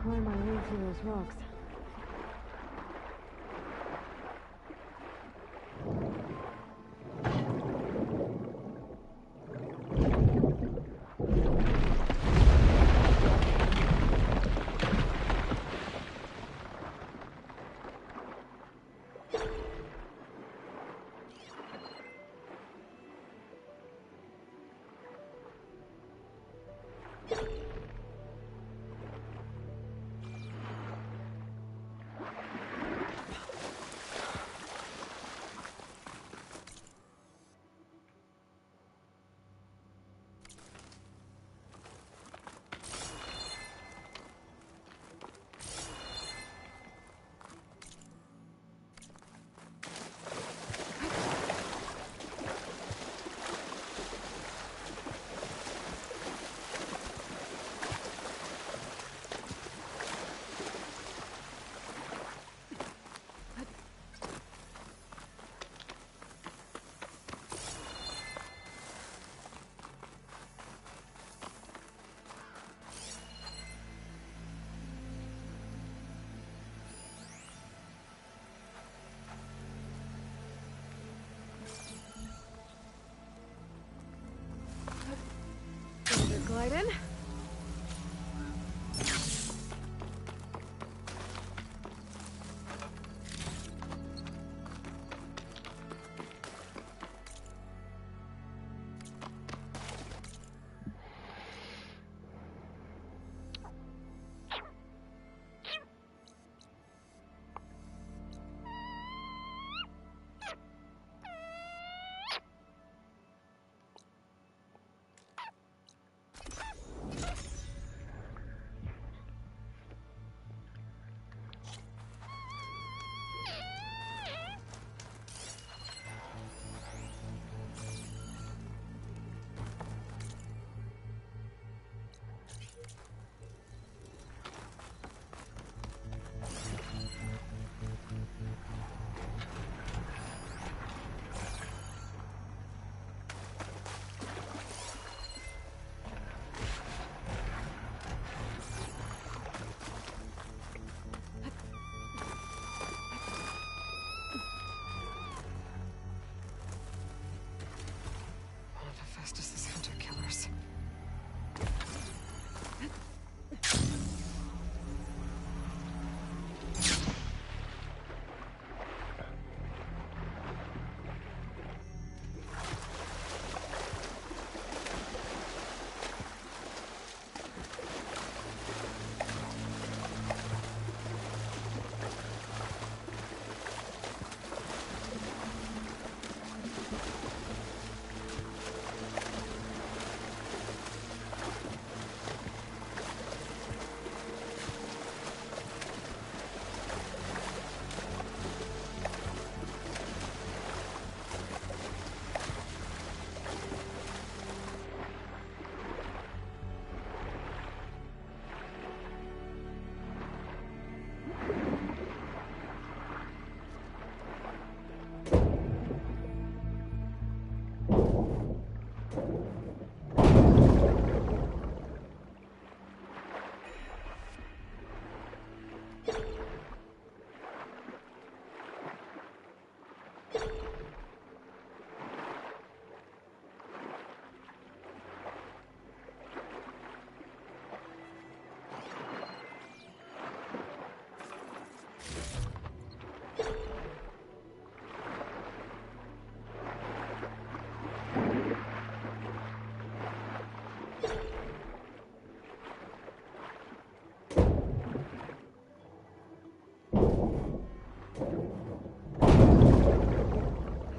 pry my way through those rocks. Glide in.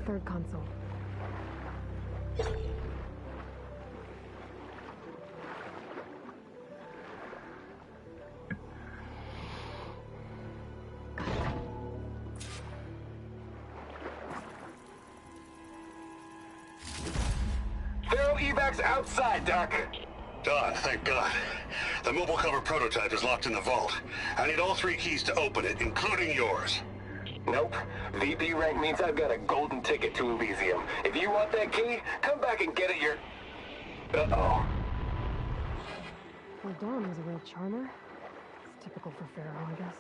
Third console. Feral evacs outside, Doc. Done, thank God. The mobile cover prototype is locked in the vault. I need all 3 keys to open it, including yours. Nope. VP rank means I've got a golden ticket to Elysium. If you want that key, come back and get it your... Uh-oh. Well, Dawn was a real charmer. Typical for Pharaoh, I guess.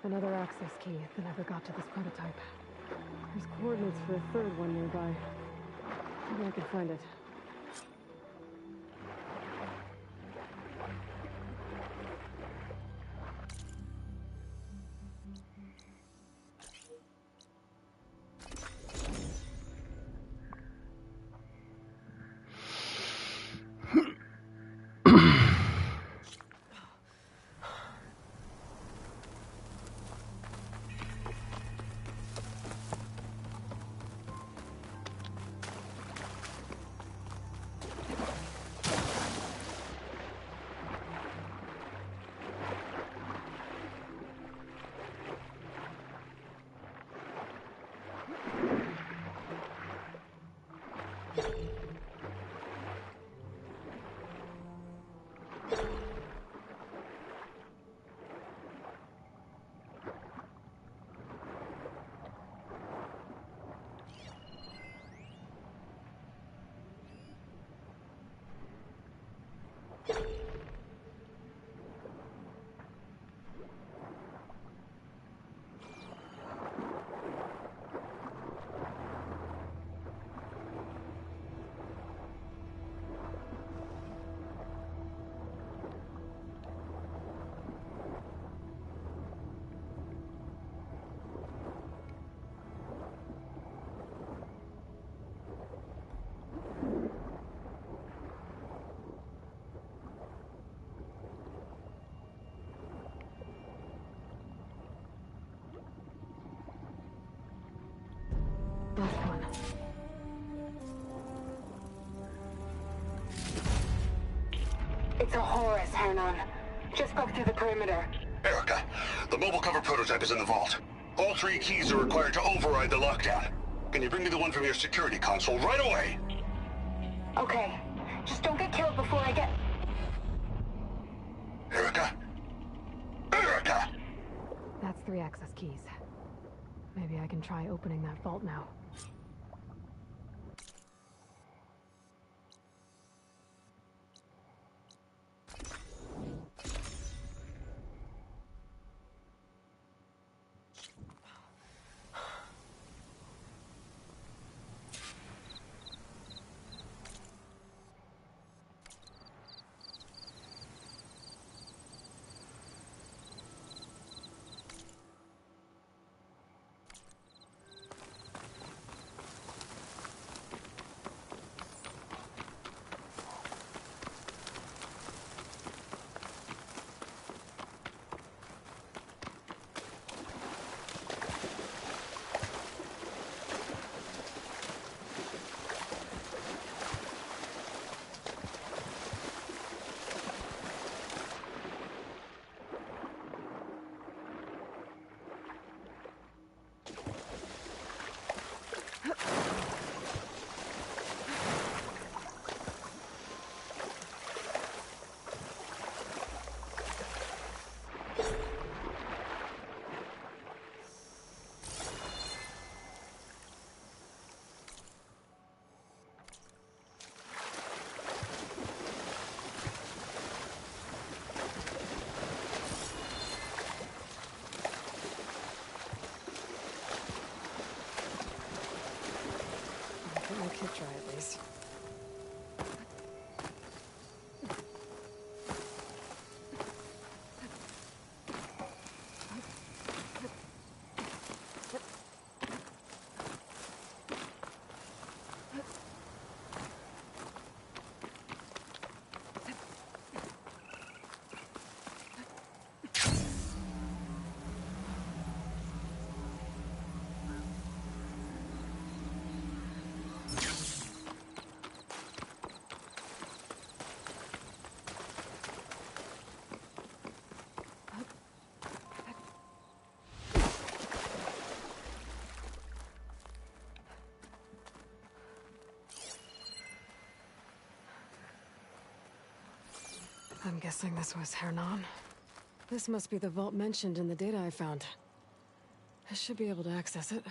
Another access key that never got to this prototype. There's coordinates for a third one nearby. Maybe I can find it. Last one. It's a Horus, Hernon. Just broke through the perimeter. Erica, the mobile cover prototype is in the vault. All 3 keys are required to override the lockdown. Can you bring me the one from your security console right away? Okay. Just don't get killed before I get... Erica? Erica! That's 3 access keys. Maybe I can try opening that vault now. I could try at least. I'm guessing this was Hernon. This must be the vault mentioned in the data I found. I should be able to access it.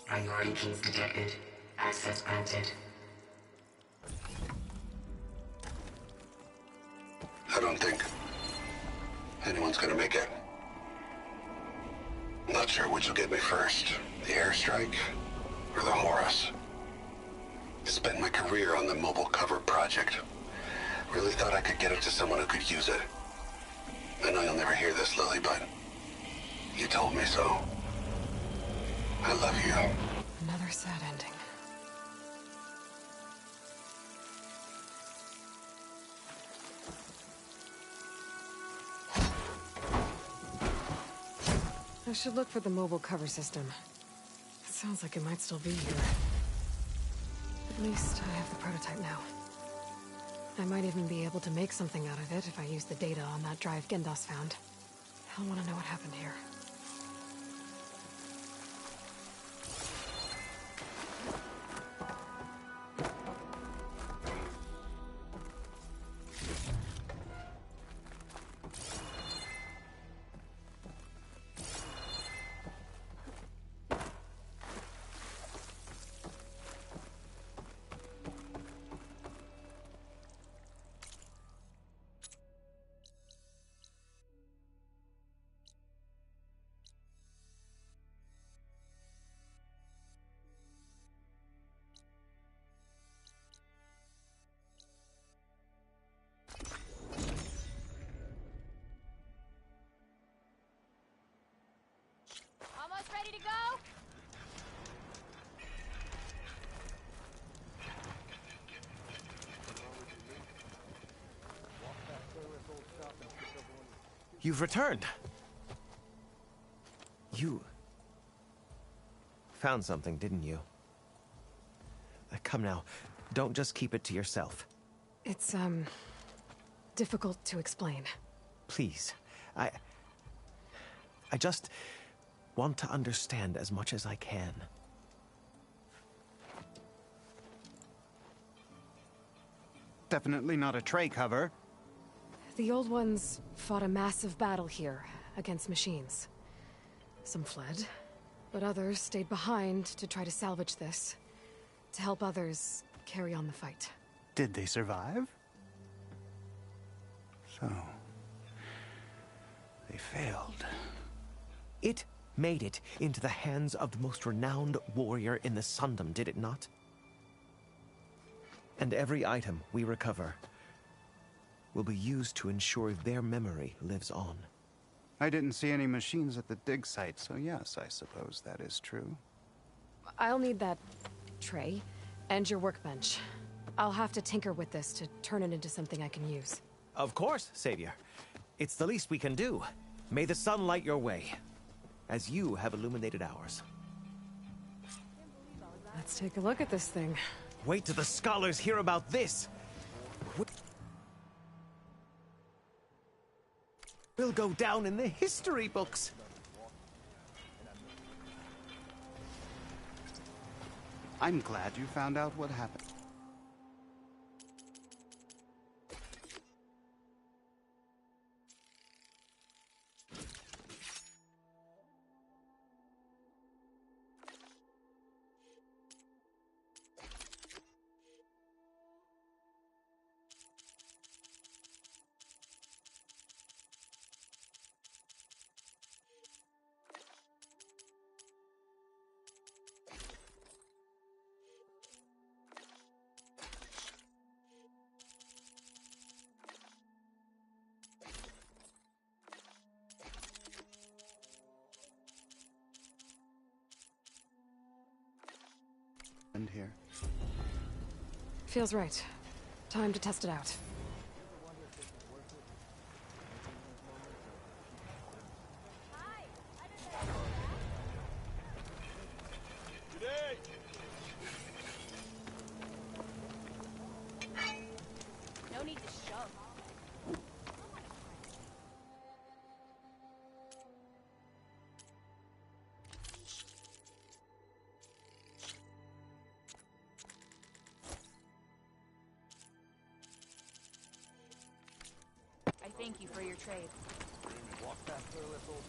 Priority pings detected. Access granted. I don't think anyone's gonna make it. Not sure which will get me first. The airstrike or the Horus. Spent my career on the mobile cover project. Really thought I could get it to someone who could use it. I know you'll never hear this, Lily, but you told me so. I love you. Another sad ending. I should look for the mobile cover system. It sounds like it might still be here. At least I have the prototype now. I might even be able to make something out of it if I use the data on that drive Gendas found. I'll want to know what happened here. Almost ready to go? You've returned. You found something, didn't you? Come now, don't just keep it to yourself. It's, difficult to explain. Please, I just want to understand as much as I can. Definitely not a tray cover. The old ones fought a massive battle here against machines. Some fled, but others stayed behind to try to salvage this, to help others carry on the fight. Did they survive? So, they failed. It made it into the hands of the most renowned warrior in the Sundom, did it not? And every item we recover will be used to ensure their memory lives on. I didn't see any machines at the dig site, so yes, I suppose that is true. I'll need that tray and your workbench. I'll have to tinker with this to turn it into something I can use. Of course, Savior. It's the least we can do. May the sun light your way, as you have illuminated ours. Let's take a look at this thing. Wait till the scholars hear about this! We'll go down in the history books! I'm glad you found out what happened. Here. Feels right. Time to test it out. No need to shove. I thank you for your trade. Walk faster, little.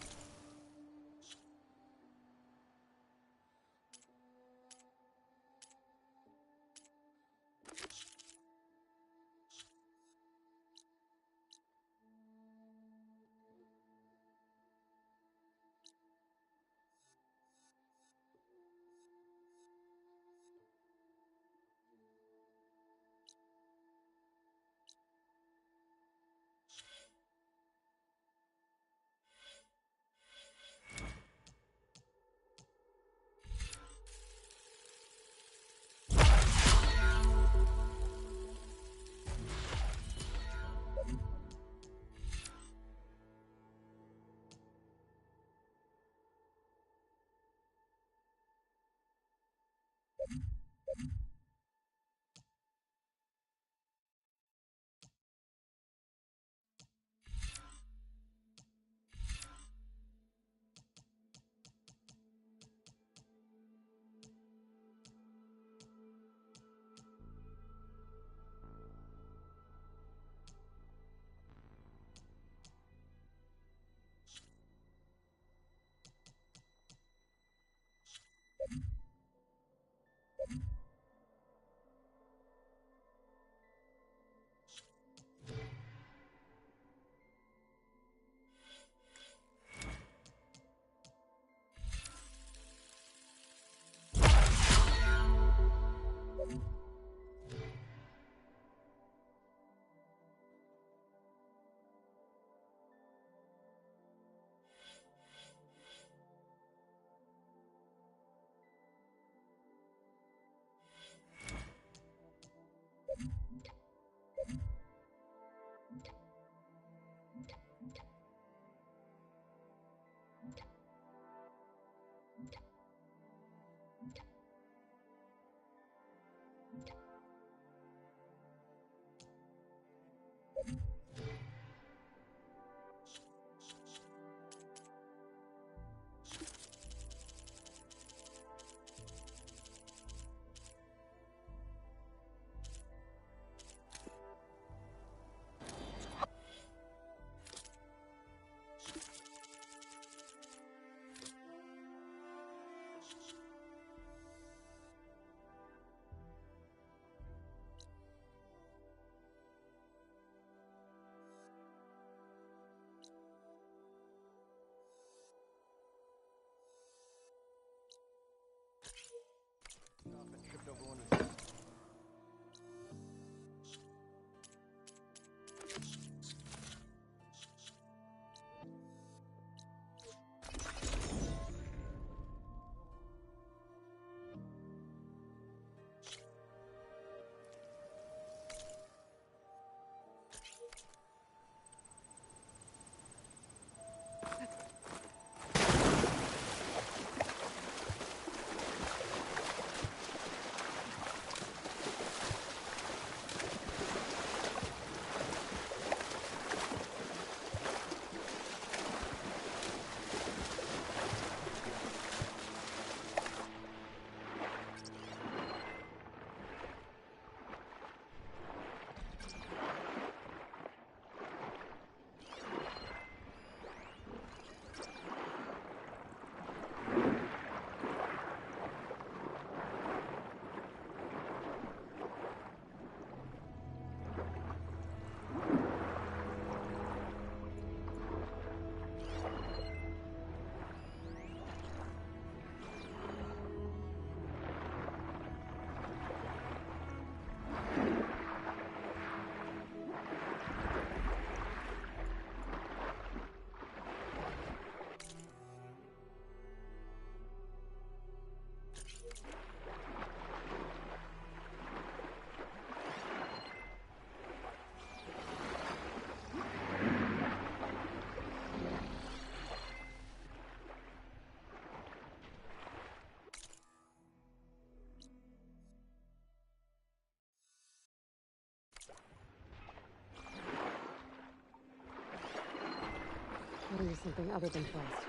Gotta use something other than thrust.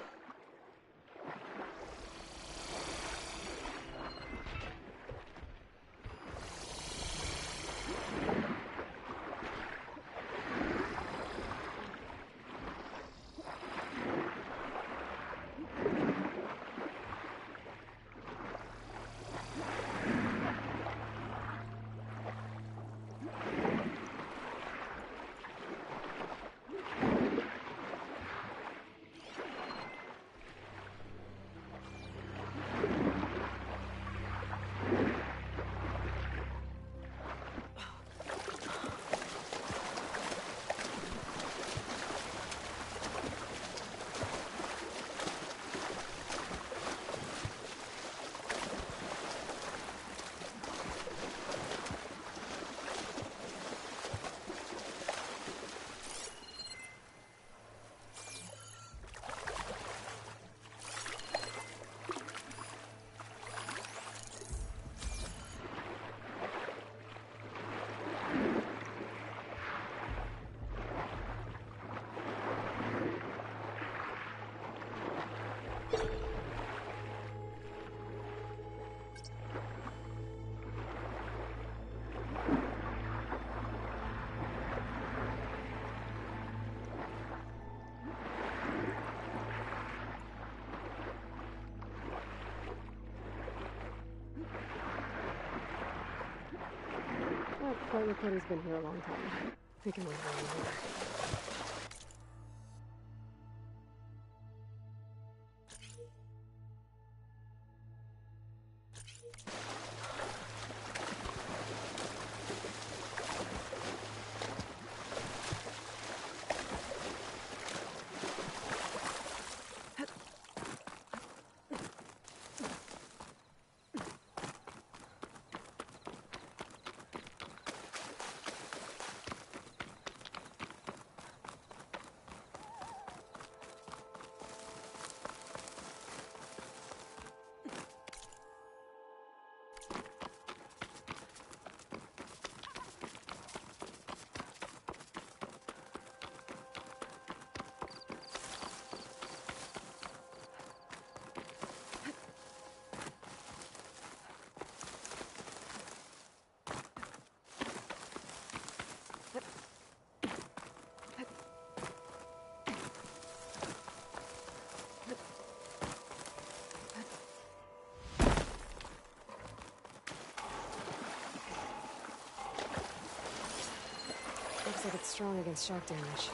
Flight reporter's been here a long time. We can wait around here. Looks like it's strong against shock damage.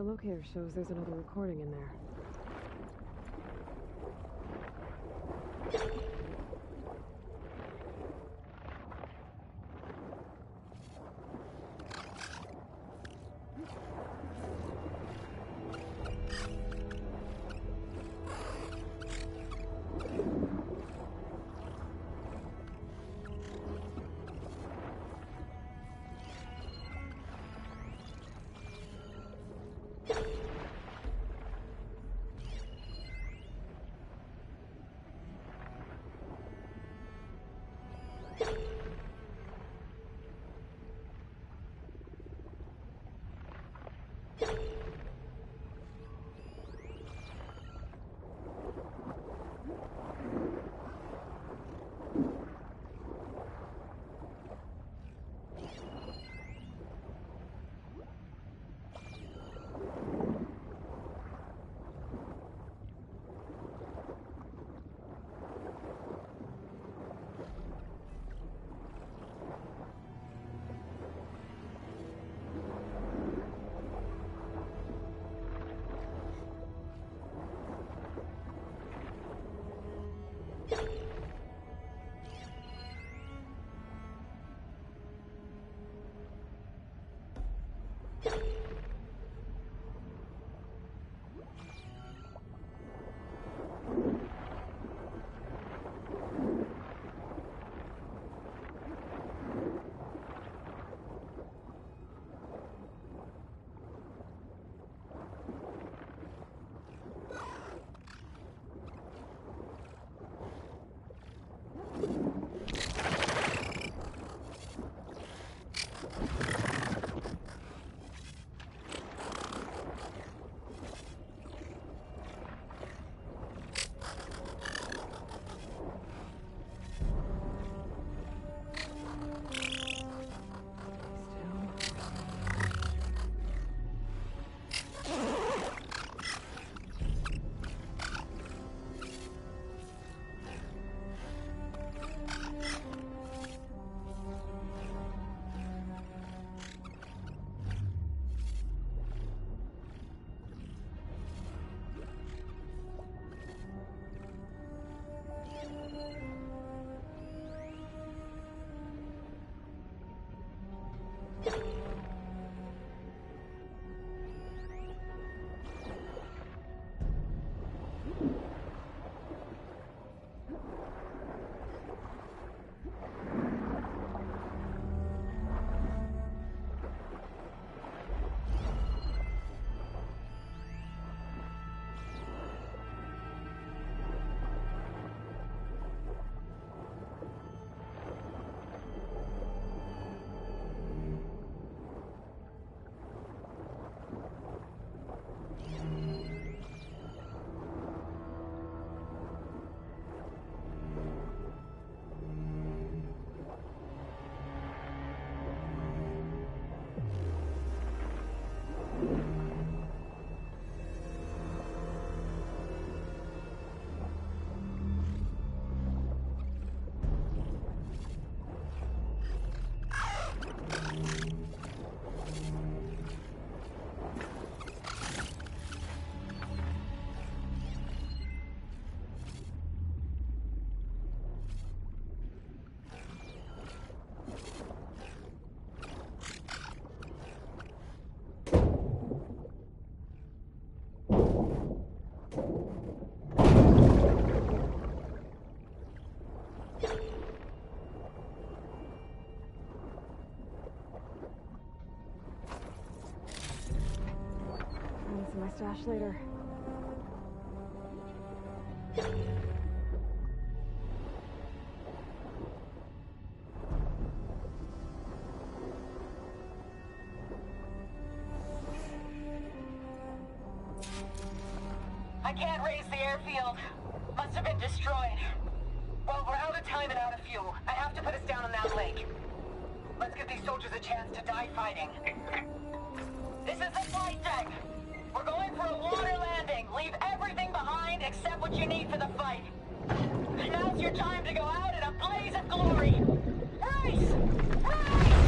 locator shows there's another recording in there. My stash later. I can't raise the airfield. Must have been destroyed. Well, we're out of time and out of fuel. I have to put us down on that lake. Let's give these soldiers a chance to die fighting. This is the flight deck. We're going for a water landing. Leave everything behind except what you need for the fight. Now's your time to go out in a blaze of glory. Race! Race!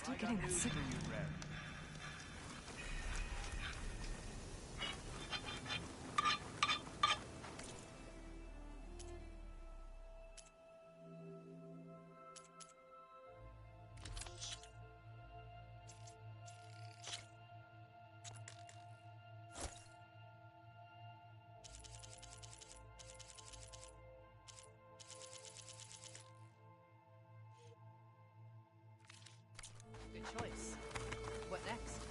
Still getting that signal. Good choice. What next?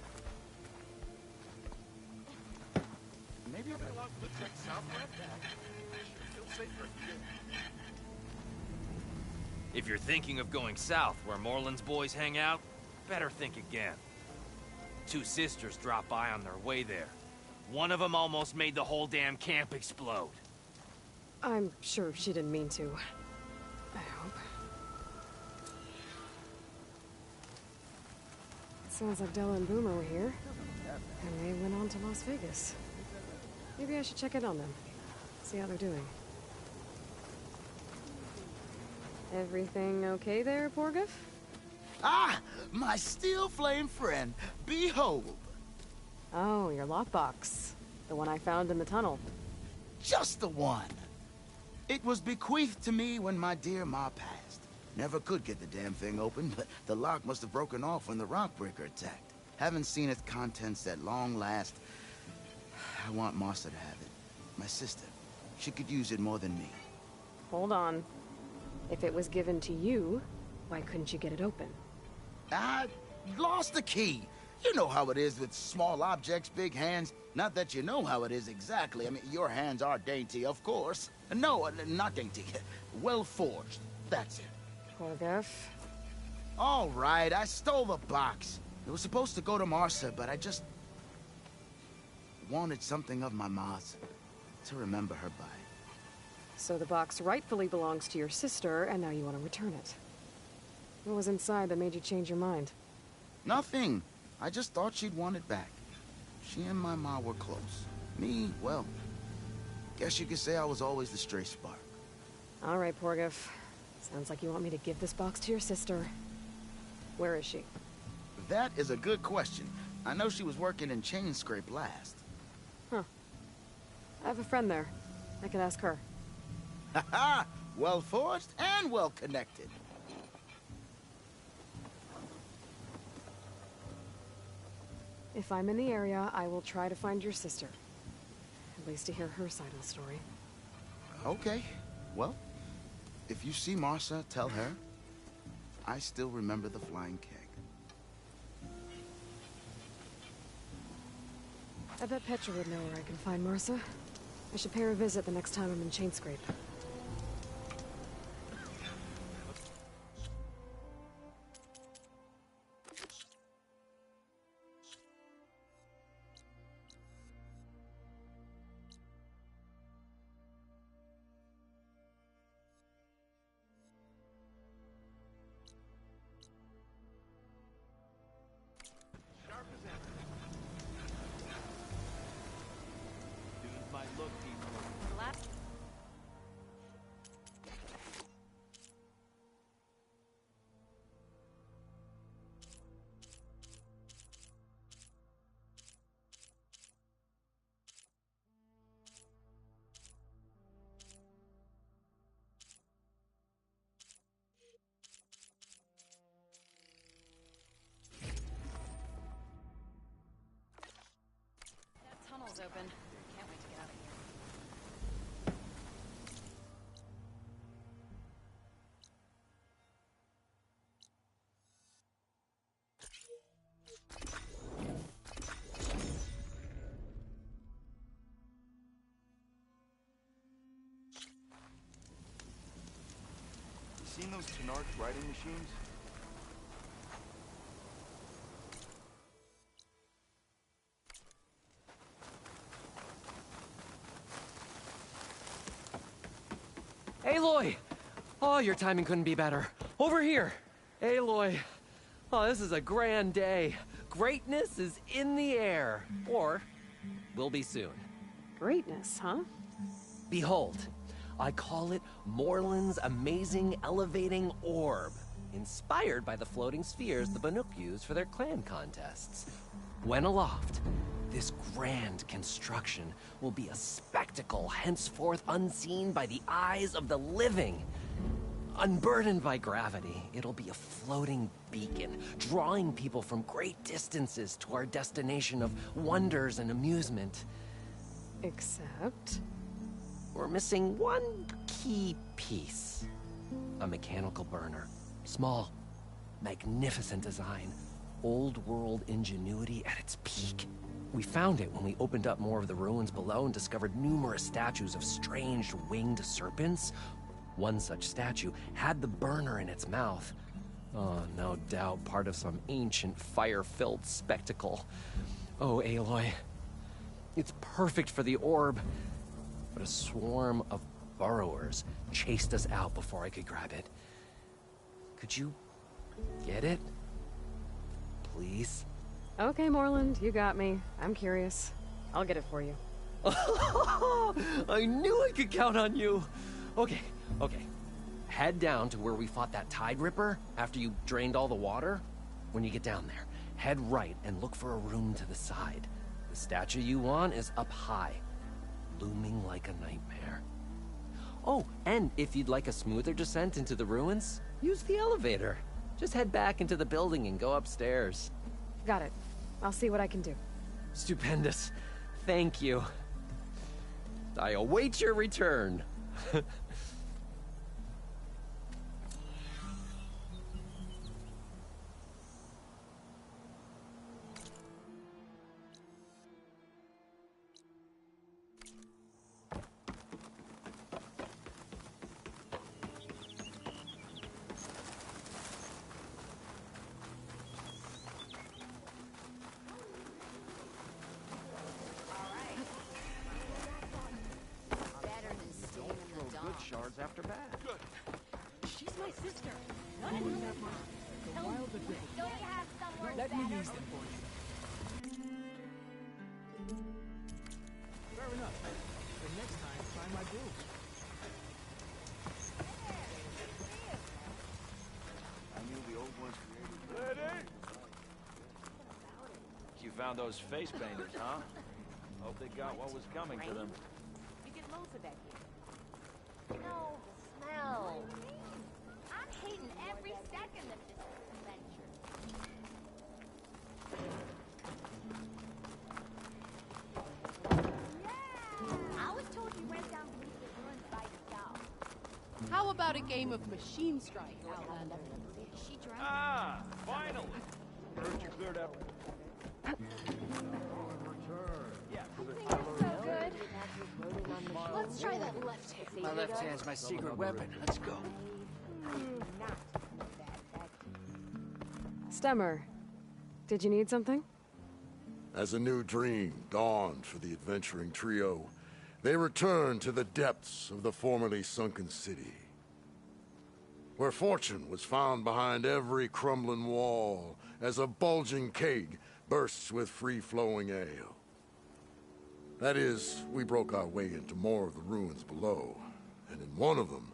Maybe I'll belong to the trek southward. Feel safer. If you're thinking of going south where Moreland's boys hang out, better think again. Two sisters dropped by on their way there. One of them almost made the whole damn camp explode. I'm sure she didn't mean to. I hope. It sounds like Della and Boomer were here. And they went on to Las Vegas. Maybe I should check in on them. See how they're doing. Everything okay there, Porgif? Ah! My steel flame friend, behold! Oh, your lockbox. The one I found in the tunnel. Just the one! It was bequeathed to me when my dear ma passed. Never could get the damn thing open, but the lock must have broken off when the rockbreaker attacked. Haven't seen its contents at long last. I want Martha to have it. My sister. She could use it more than me. Hold on. If it was given to you, why couldn't you get it open? I lost the key. You know how it is with small objects, big hands. Not that you know how it is exactly. I mean, your hands are dainty, of course. No, not dainty. Well forged. That's it. Porgif. All right, I stole the box. It was supposed to go to Martha, but I just wanted something of my ma's to remember her by. So the box rightfully belongs to your sister, and now you want to return it. What was inside that made you change your mind? Nothing. I just thought she'd want it back. She and my ma were close. Me, well, guess you could say I was always the stray spark. All right, Porgif. Sounds like you want me to give this box to your sister. Where is she? That is a good question. I know she was working in Chain Scrape last. Huh. I have a friend there. I could ask her. Ha-ha! Well forged and well connected. If I'm in the area, I will try to find your sister. At least to hear her side of the story. Okay. Well, if you see Martha, tell her I still remember the Flying Keg. I bet Petra would know where I can find Martha. I should pay her a visit the next time I'm in Chain Scrape. Tunnel's open. Can't wait to get out of here. Seen those Tenarch riding machines? Aloy! Oh, your timing couldn't be better. Over here! Aloy! Oh, this is a grand day. Greatness is in the air. Or, will be soon. Greatness, huh? Behold, I call it Moreland's amazing elevating orb. inspired by the floating spheres the Banuk used for their clan contests. When aloft, this grand construction will be a spectacle henceforth unseen by the eyes of the living. Unburdened by gravity, it'll be a floating beacon, drawing people from great distances to our destination of wonders and amusement. Except? We're missing one key piece. A mechanical burner. Small, magnificent design. Old-world ingenuity at its peak. We found it when we opened up more of the ruins below and discovered numerous statues of strange winged serpents. One such statue had the burner in its mouth. Oh, no doubt part of some ancient fire-filled spectacle. Oh, Aloy. It's perfect for the orb. But a swarm of burrowers chased us out before I could grab it. Could you get it? Please? Okay, Moreland, you got me. I'm curious. I'll get it for you. I knew I could count on you. Okay. Head down to where we fought that Tide Ripper after you drained all the water. When you get down there, head right and look for a room to the side. The statue you want is up high, looming like a nightmare. Oh, and if you'd like a smoother descent into the ruins, use the elevator. Just head back into the building and go upstairs. Got it. I'll see what I can do. Stupendous. Thank you. I await your return. Shards after bad. Good. She's my sister. Not another one. Don't you have somewhere Let me better? use them for you. Fair enough. The next time, try my brew. I knew the old ones created. Ready? You found those face painters, huh? Hope they got what was coming to them. You get loads of that here. No, the smell. I'm hating every second of this adventure. Yeah! I was told you went down beneath the ruins by yourself. How about a game of Machine Strike, Outlander? She drank. Ah, finally! Heard you cleared up. Let's try that left hand. My left hand's my secret weapon. Let's go. Stemmer, did you need something? As a new dream dawned for the adventuring trio, they returned to the depths of the formerly sunken city, where fortune was found behind every crumbling wall as a bulging keg bursts with free-flowing ale. That is, we broke our way into more of the ruins below, and in one of them,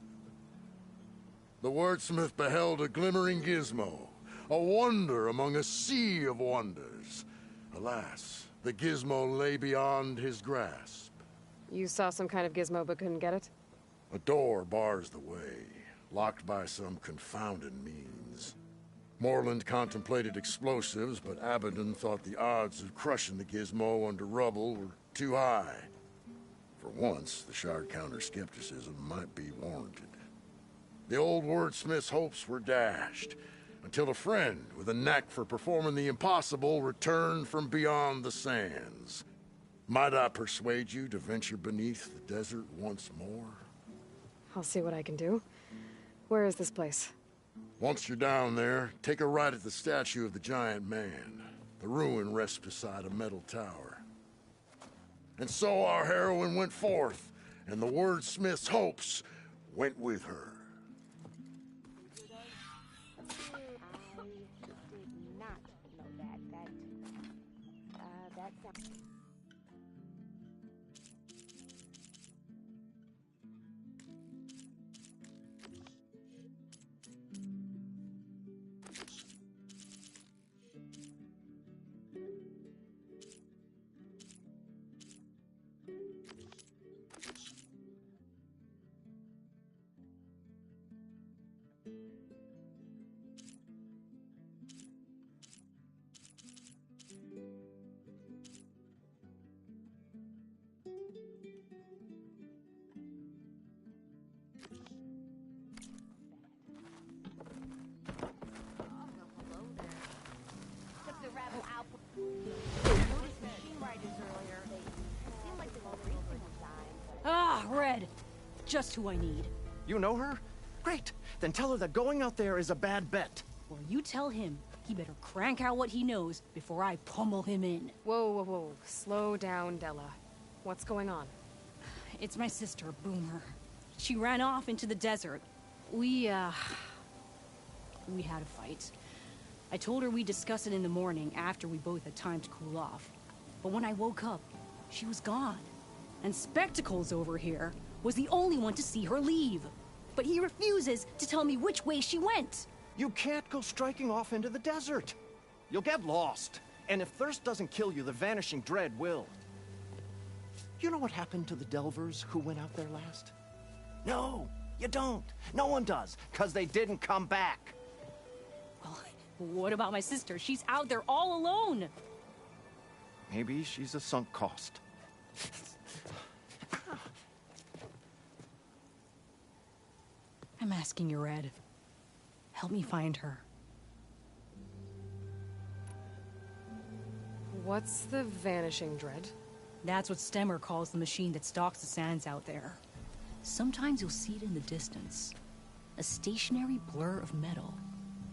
the wordsmith beheld a glimmering gizmo, a wonder among a sea of wonders. Alas, the gizmo lay beyond his grasp. You saw some kind of gizmo but couldn't get it? A door bars the way, locked by some confounded means. Moreland contemplated explosives, but Abaddon thought the odds of crushing the gizmo under rubble were too high. For once, the Shard counter's skepticism might be warranted. The old wordsmith's hopes were dashed, until a friend with a knack for performing the impossible returned from beyond the sands. Might I persuade you to venture beneath the desert once more? I'll see what I can do. Where is this place? Once you're down there, take a right at the statue of the giant man. The ruin rests beside a metal tower. And so our heroine went forth, and the wordsmith's hopes went with her. just who I need. You know her? Great. Then tell her that going out there is a bad bet. Well, you tell him he better crank out what he knows before I pummel him in. Whoa, whoa, whoa. Slow down, Della. What's going on? It's my sister, Boomer. She ran off into the desert. We had a fight. I told her we'd discuss it in the morning after we both had time to cool off. But when I woke up, she was gone. And Spectacles over here was the only one to see her leave. But he refuses to tell me which way she went. You can't go striking off into the desert. You'll get lost. And if thirst doesn't kill you, the Vanishing Dread will. You know what happened to the Delvers who went out there last? No, you don't. No one does, because they didn't come back. Well, what about my sister? She's out there all alone. Maybe she's a sunk cost. I'm asking you, Red. Help me find her. What's the Vanishing Dread? That's what Stemmer calls the machine that stalks the sands out there. Sometimes you'll see it in the distance. A stationary blur of metal.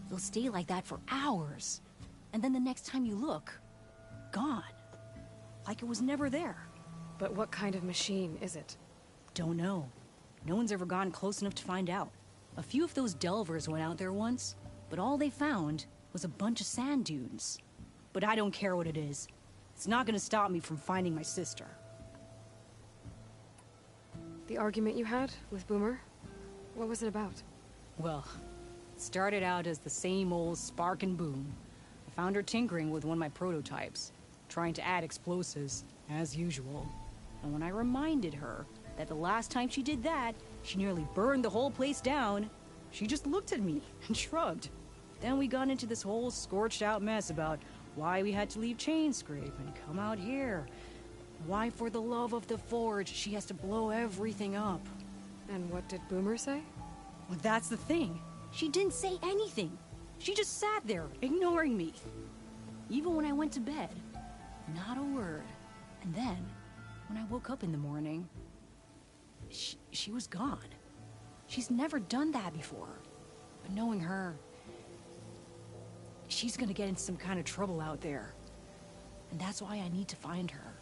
It'll stay like that for hours. And then the next time you look, gone. Like it was never there. But what kind of machine is it? Don't know. No one's ever gotten close enough to find out. A few of those delvers went out there once, but all they found was a bunch of sand dunes. But I don't care what it is. It's not gonna stop me from finding my sister. The argument you had with Boomer? What was it about? Well, it started out as the same old spark and boom. I found her tinkering with one of my prototypes, trying to add explosives, as usual. And when I reminded her that the last time she did that, she nearly burned the whole place down, she just looked at me and shrugged. Then we got into this whole scorched out mess about why we had to leave Chainscrape and come out here. Why, for the love of the Forge, she has to blow everything up. And what did Boomer say? Well, that's the thing. She didn't say anything. She just sat there, ignoring me. Even when I went to bed, not a word. And then, when I woke up in the morning, she was gone. She's never done that before. But knowing her, she's gonna get in some kind of trouble out there. And that's why I need to find her.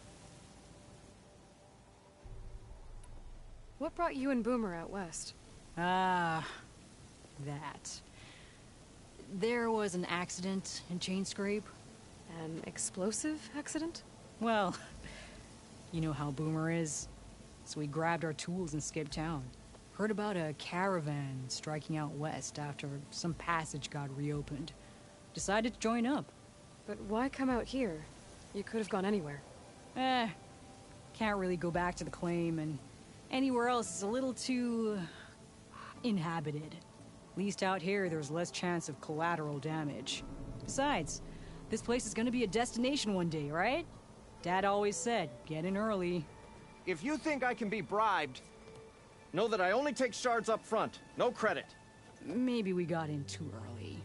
What brought you and Boomer out west? Ah, that. There was an accident in Chainscrape. An explosive accident? Well, you know how Boomer is. So we grabbed our tools and skipped town. Heard about a caravan striking out west after some passage got reopened. Decided to join up. But why come out here? You could have gone anywhere. Can't really go back to the claim, and anywhere else is a little too inhabited. At least out here, there's less chance of collateral damage. Besides, this place is gonna be a destination one day, right? Dad always said, get in early. If you think I can be bribed, know that I only take shards up front, no credit. Maybe we got in too early.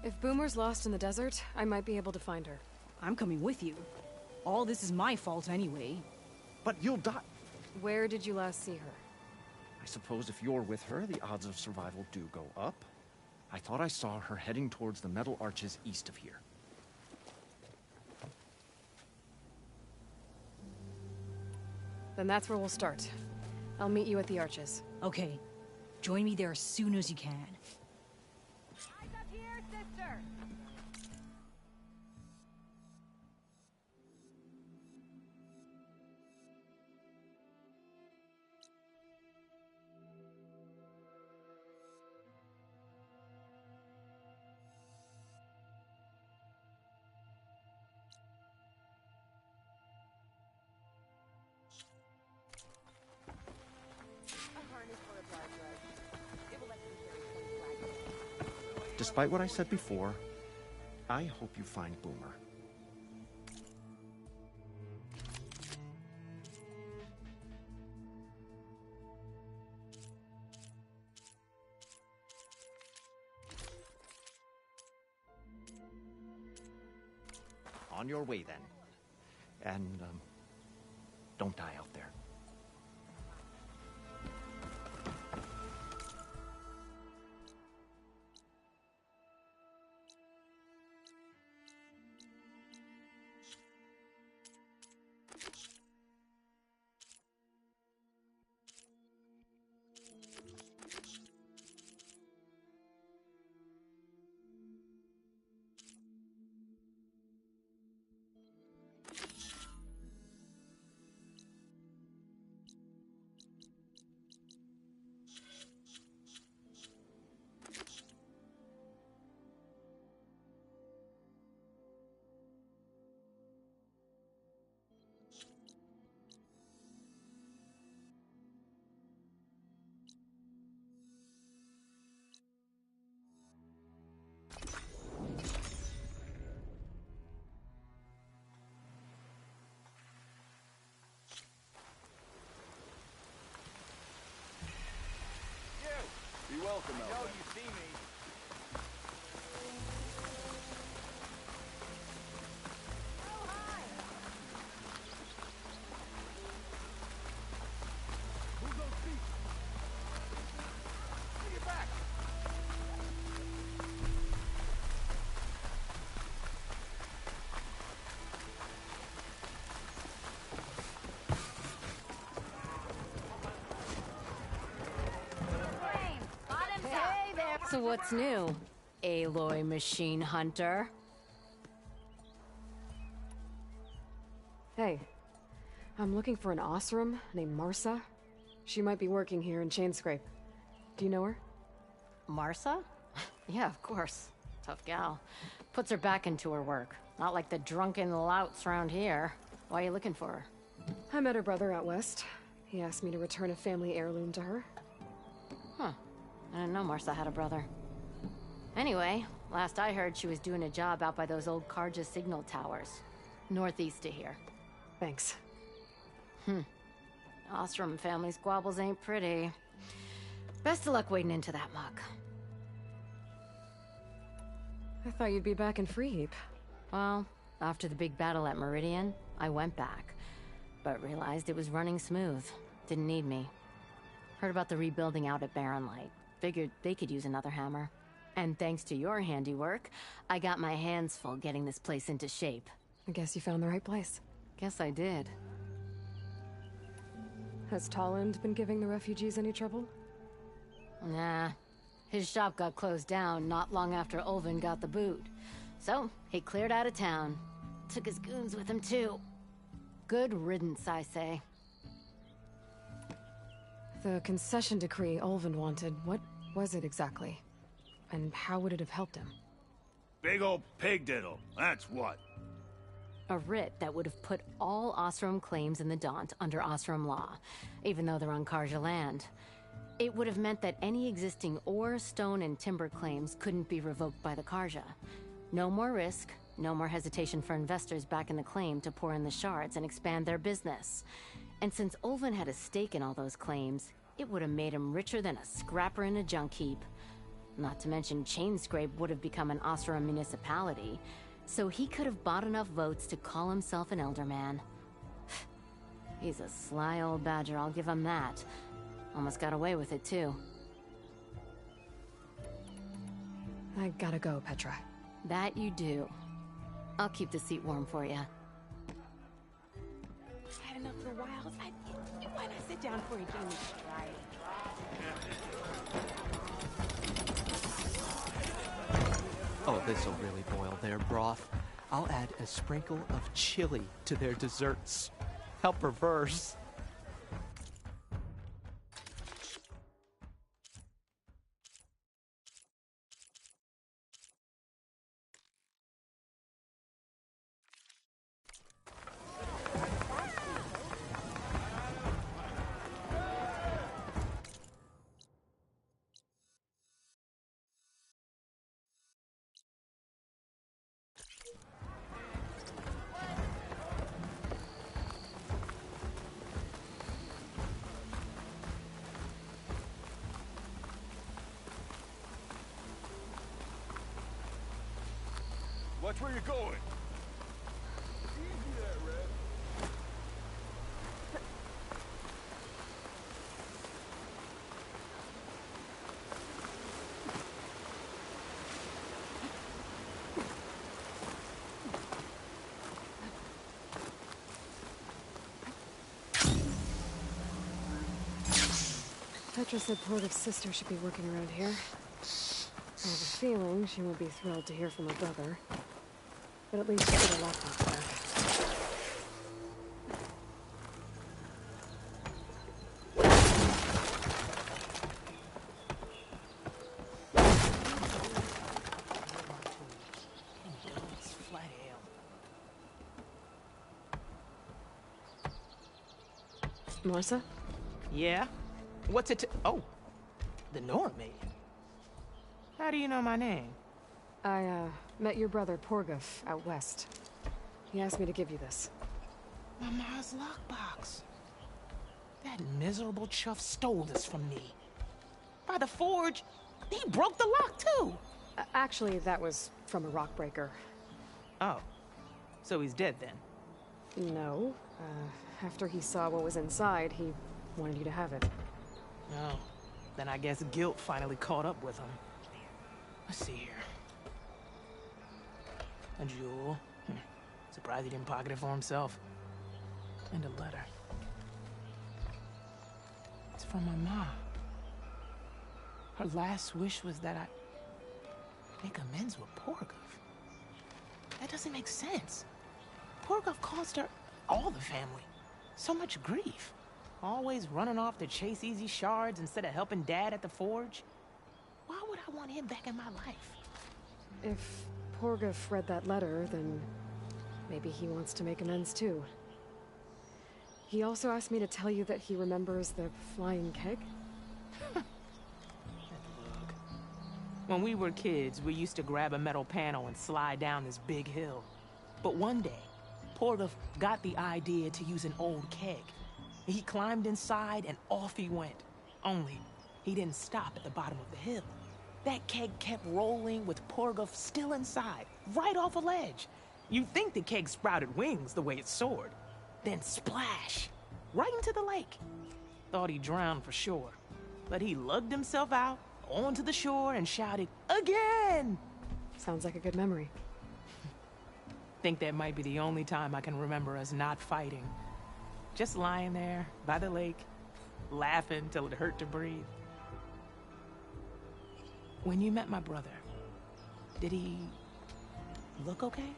If Boomer's lost in the desert, I might be able to find her. I'm coming with you. All this is my fault anyway. But you'll die. Where did you last see her? I suppose if you're with her, the odds of survival do go up. I thought I saw her heading towards the metal arches east of here. Then that's where we'll start. I'll meet you at the arches. Okay. Join me there as soon as you can. Eyes up here, sister! Despite what I said before, I hope you find Boomer. On your way, then. And, don't die out there. Be welcome, I know you see me. Move those feet. Bring it back. Hey there! So what's new, Aloy Machine Hunter? Hey, I'm looking for an Osram named Marsa. She might be working here in Chainscrape. Do you know her? Marsa? Yeah, of course. Tough gal. Puts her back into her work. Not like the drunken louts around here. Why are you looking for her? I met her brother out west. He asked me to return a family heirloom to her. Huh. I didn't know Marsa had a brother. Anyway, last I heard she was doing a job out by those old Karja signal towers. Northeast of here. Thanks. Ostrom family squabbles ain't pretty. Best of luck wading into that muck. I thought you'd be back in Freeheap. Well, after the big battle at Meridian, I went back. But realized it was running smooth. Didn't need me. Heard about the rebuilding out at Barren Light. Figured they could use another hammer. And thanks to your handiwork, I got my hands full getting this place into shape. I guess you found the right place. Guess I did. Has Tolland been giving the refugees any trouble? Nah. His shop got closed down not long after Ulvin got the boot. So, he cleared out of town. Took his goons with him, too. Good riddance, I say. The concession decree Ulvin wanted, what was it exactly? And how would it have helped him? Big old pig diddle, that's what. A writ that would have put all Osram claims in the Daunt under Osram law, even though they're on Karja land. It would have meant that any existing ore, stone, and timber claims couldn't be revoked by the Karja. No more risk, no more hesitation for investors backing the claim to pour in the shards and expand their business. And since Ulvin had a stake in all those claims, it would have made him richer than a scrapper in a junk heap. Not to mention Chainscrape would have become an Osram municipality, so he could have bought enough votes to call himself an Elderman. He's a sly old badger, I'll give him that. Almost got away with it, too. I gotta go, Petra. That you do. I'll keep the seat warm for you. Had enough of the wilds. Why not sit down for a game of stride? Oh, this'll really boil their broth. I'll add a sprinkle of chili to their desserts. How perverse. Watch where you're going. Easy there, Red. Petra said Portive's sister should be working around here. I have a feeling she won't be thrilled to hear from her brother. But at least she'll get her laptop back. Marsa? Yeah? What's it to— oh, the Nora maid. How do you know my name? I, met your brother Porguf out west. He asked me to give you this. My Ma's lockbox. That miserable chuff stole this from me. by the forge, he broke the lock too. Actually, that was from a rock breaker. Oh, so he's dead then? No. After he saw what was inside, he wanted you to have it. Oh, then I guess guilt finally caught up with him. Let's see here. A jewel. Surprised he didn't pocket it for himself. And a letter. It's from my mom. Her last wish was that I make amends with Porgov. That doesn't make sense. Porgov caused her, all the family, so much grief. Always running off to chase easy shards instead of helping Dad at the forge. Why would I want him back in my life? If Porgov read that letter, then maybe he wants to make amends too. He also asked me to tell you that he remembers the Flying Keg. When we were kids, we used to grab a metal panel and slide down this big hill. But one day, Porgov got the idea to use an old keg. He climbed inside and off he went. Only, he didn't stop at the bottom of the hill. That keg kept rolling with Porgov still inside, right off a ledge. You'd think the keg sprouted wings the way it soared. Then splash! Right into the lake. Thought he drowned for sure. But he lugged himself out, onto the shore, and shouted, "Again!" Sounds like a good memory. Think that might be the only time I can remember us not fighting. Just lying there, by the lake, laughing till it hurt to breathe. When you met my brother, did he look okay?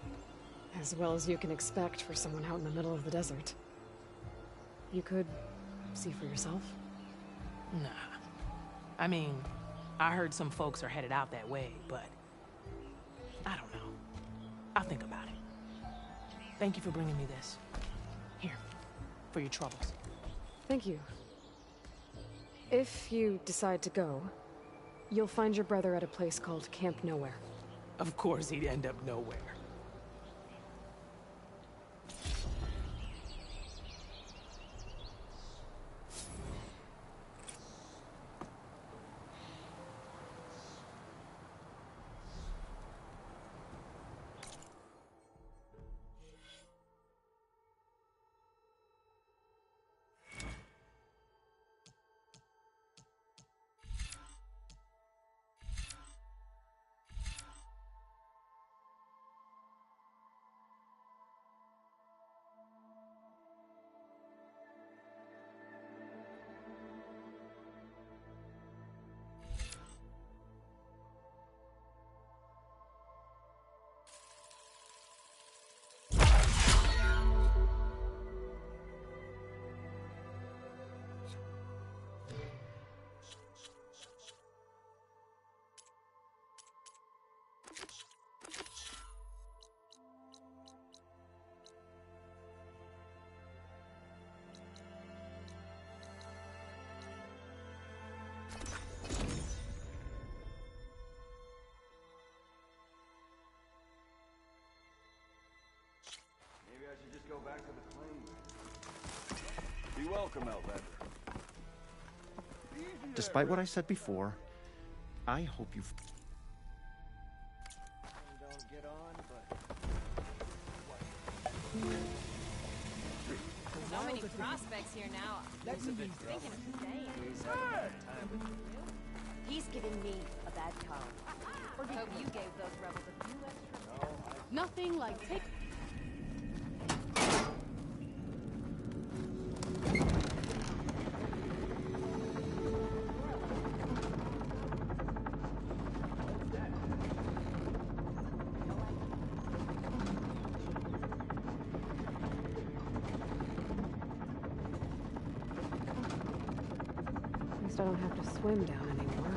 As well as you can expect for someone out in the middle of the desert. You could see for yourself. Nah. I mean, I heard some folks are headed out that way, but I don't know. I'll think about it. Thank you for bringing me this. Here, for your troubles. Thank you. If you decide to go, you'll find your brother at a place called Camp Nowhere. Of course he'd end up nowhere. Maybe I should just go back to the claim. Be welcome, Outlander. Despite what I said before, I hope you've... Don't get on, but... So many prospects here now. That's a big Thinking of staying. He's giving me a bad time. Or hope you gave those rebels a few extra. Nothing like take. At least I don't have to swim down anymore.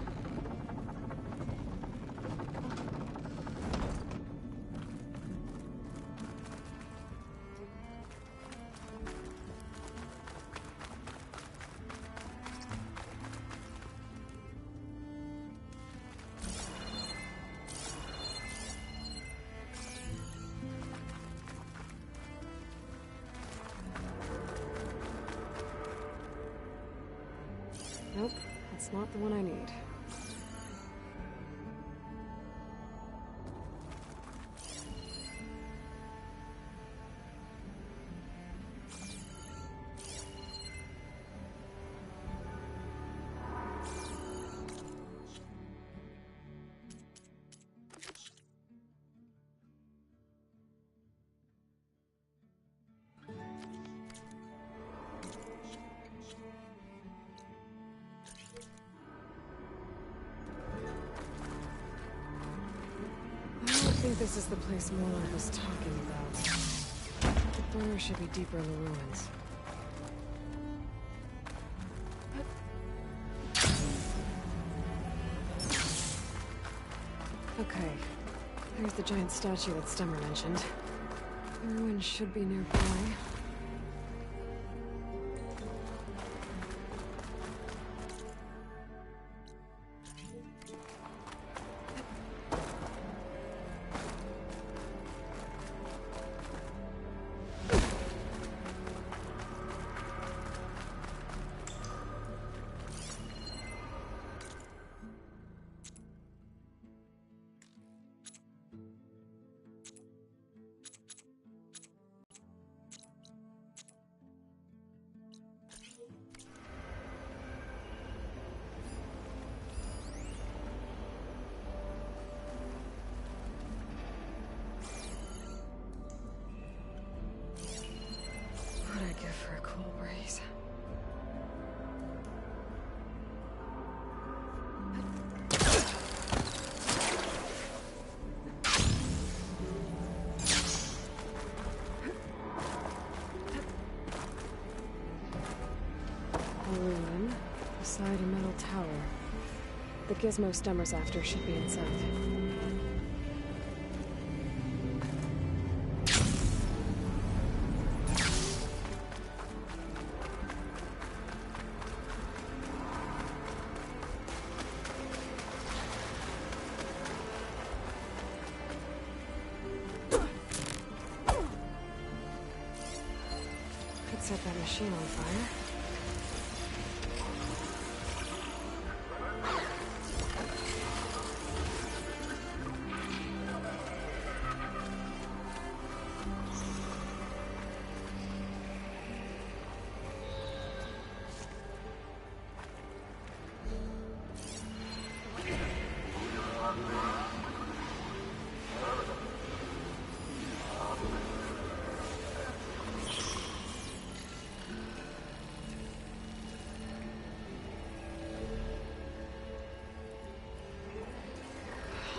Nope, that's That's not the one I need. I think this is the place Moreland was talking about. The burner should be deeper in the ruins. Okay, there's the giant statue that Stemmer mentioned. The ruins should be nearby. What'd I give for a cool breeze? A ruin beside a metal tower. The gizmo Stemmer's after should be inside. Could set that machine on fire.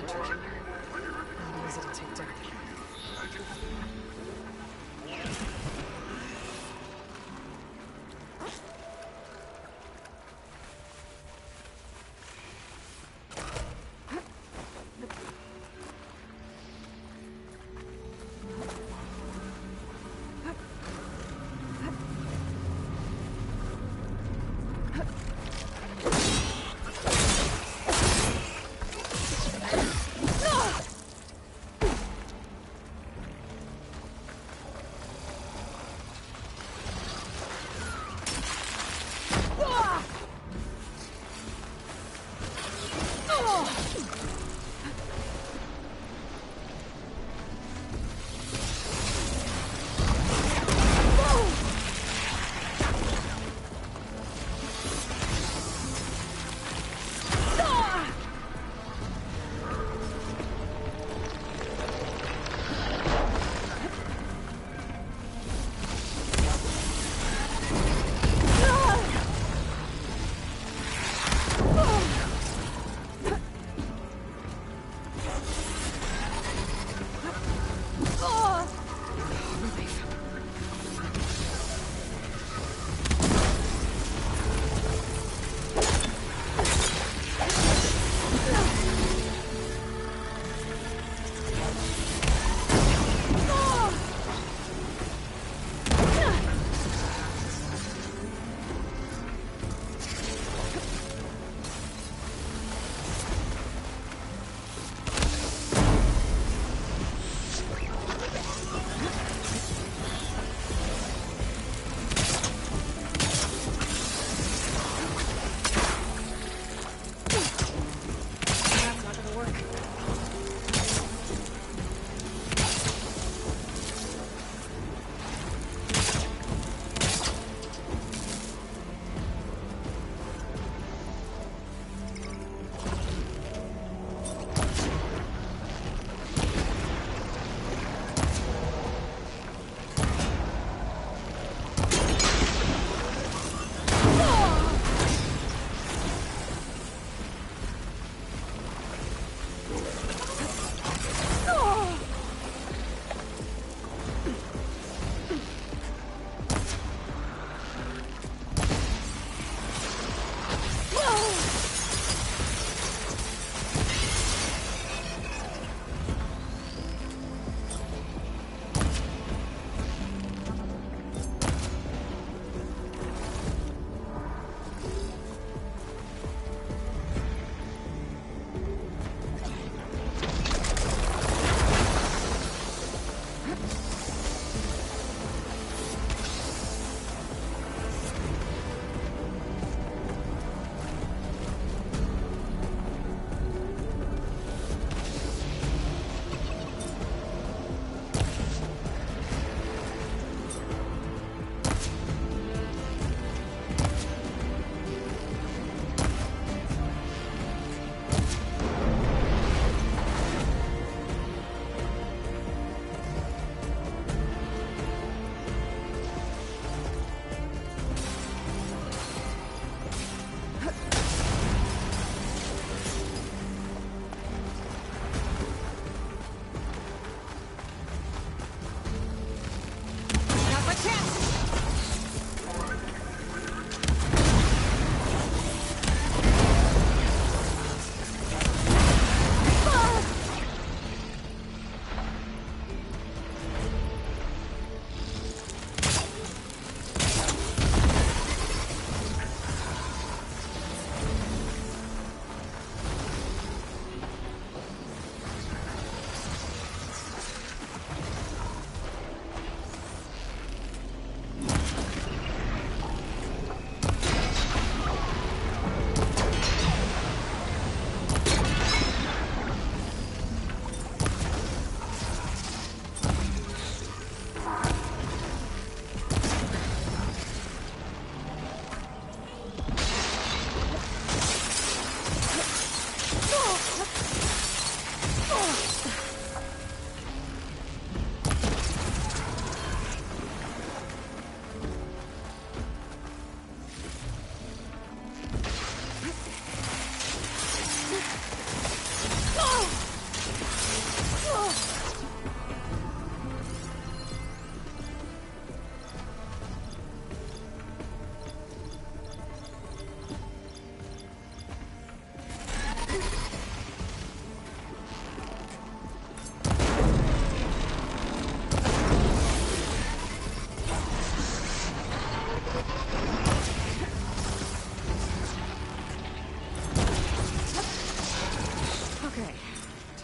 Not easy to take down.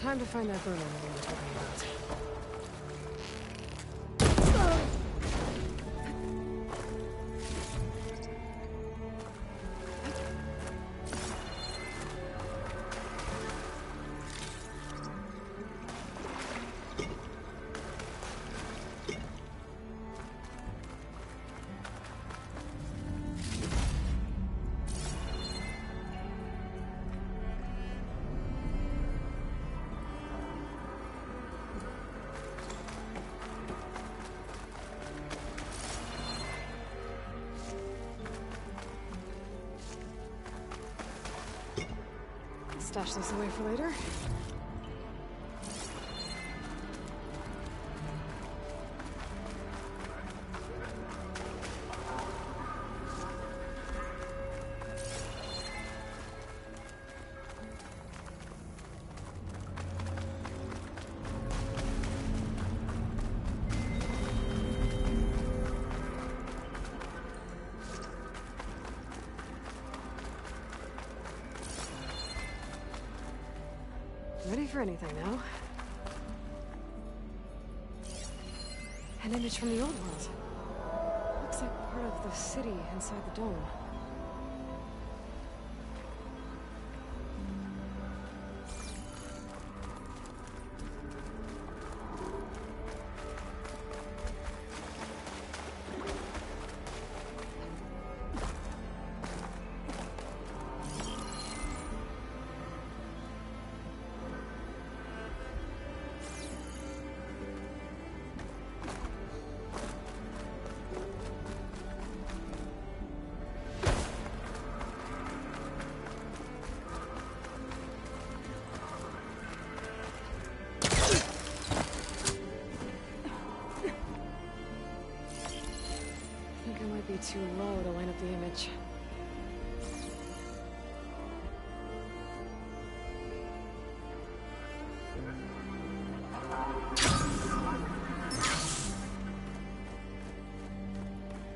Time to find that burner we were talking about. Stash this away for later. Ready for anything now. An image from the old world. Looks like part of the city inside the dome. Too low to line up the image.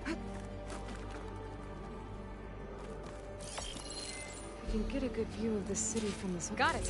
I can get a good view of the city from this. Got it.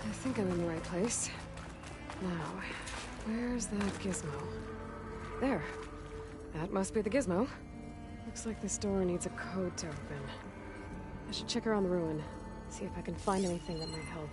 I think I'm in the right place. Now, where's that gizmo? There. That must be the gizmo. Looks like this door needs a code to open. I should check around the ruin, see if I can find anything that might help.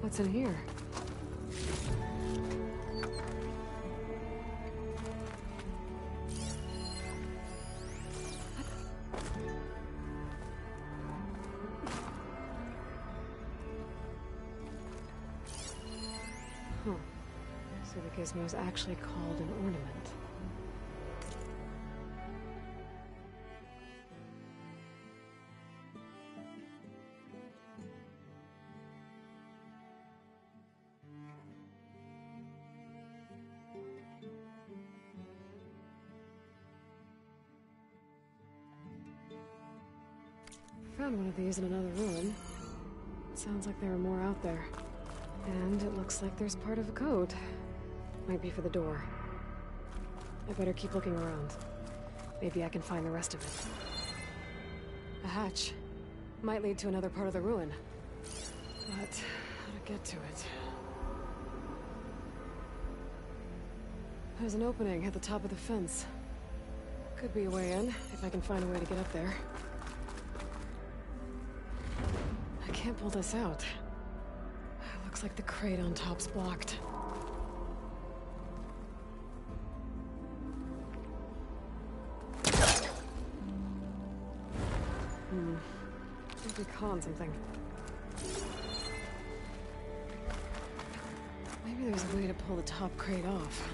What's in here? Huh. So the gizmo's actually called an ornament. Found one of these in another ruin. It sounds like there are more out there. And it looks like there's part of a code. Might be for the door. I better keep looking around. Maybe I can find the rest of it. A hatch. Might lead to another part of the ruin. But how to get to it? There's an opening at the top of the fence. Could be a way in, if I can find a way to get up there. I can't pull this out. Looks like the crate on top's blocked. Maybe con something. Maybe there's a way to pull the top crate off.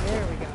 There we go.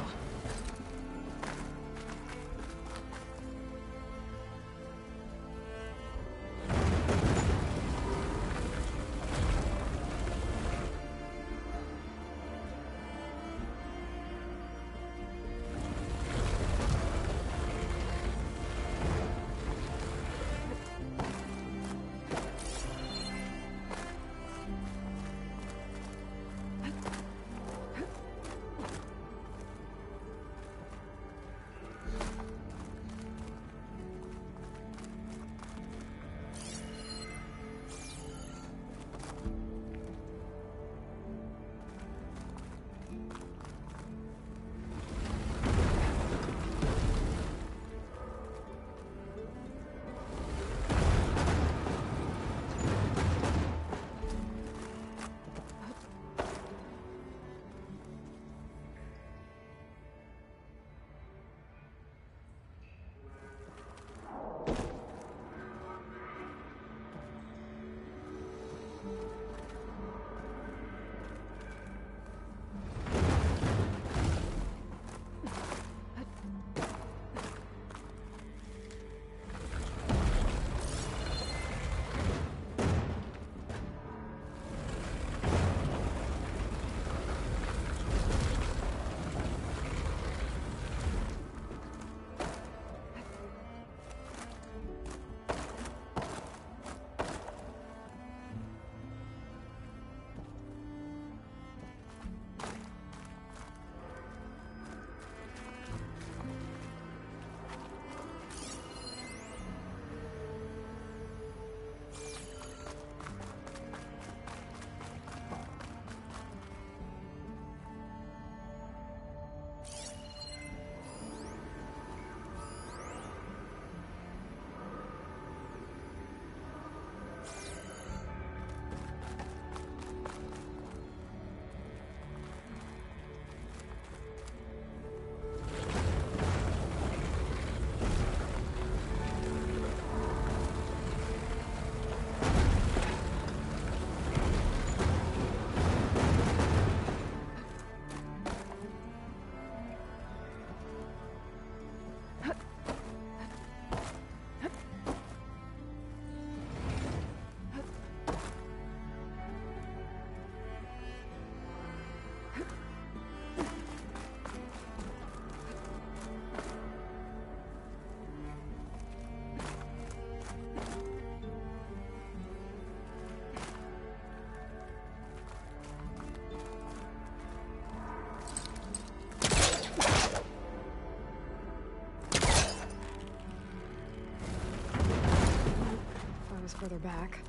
Further back.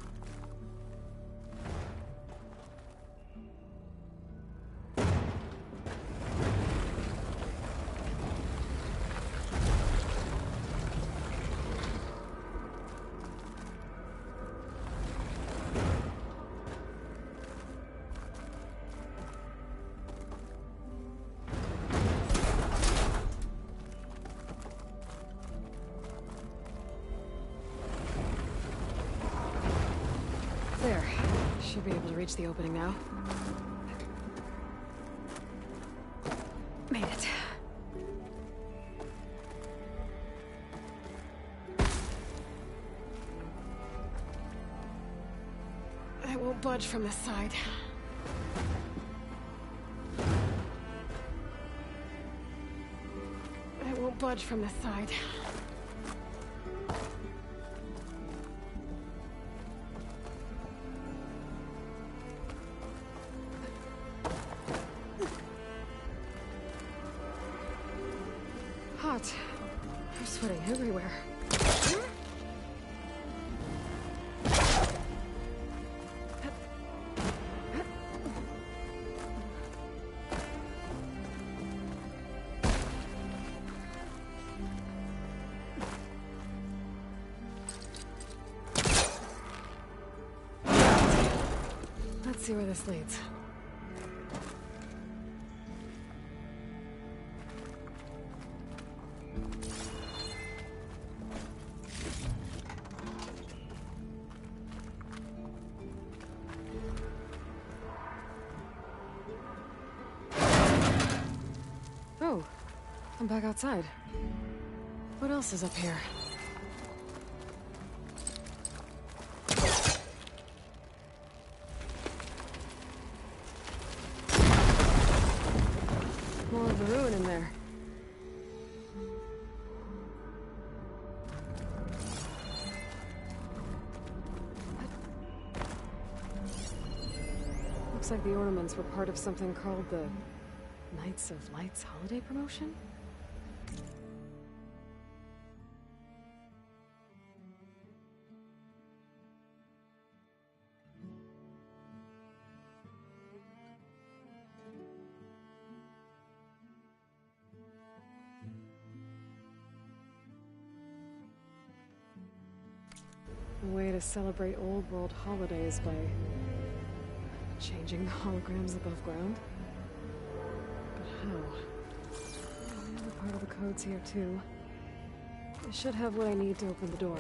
There. Should be able to reach the opening now. Made it. I won't budge from this side. budge from this side. Hot. I'm sweating everywhere. Let's see where this leads. Oh, I'm back outside. What else is up here? More of the ruin in there. Looks like the ornaments were part of something called the Knights of Lights holiday promotion? A way to celebrate old world holidays by changing the holograms above ground? But how? Another part of the code's here too. I should have what I need to open the door.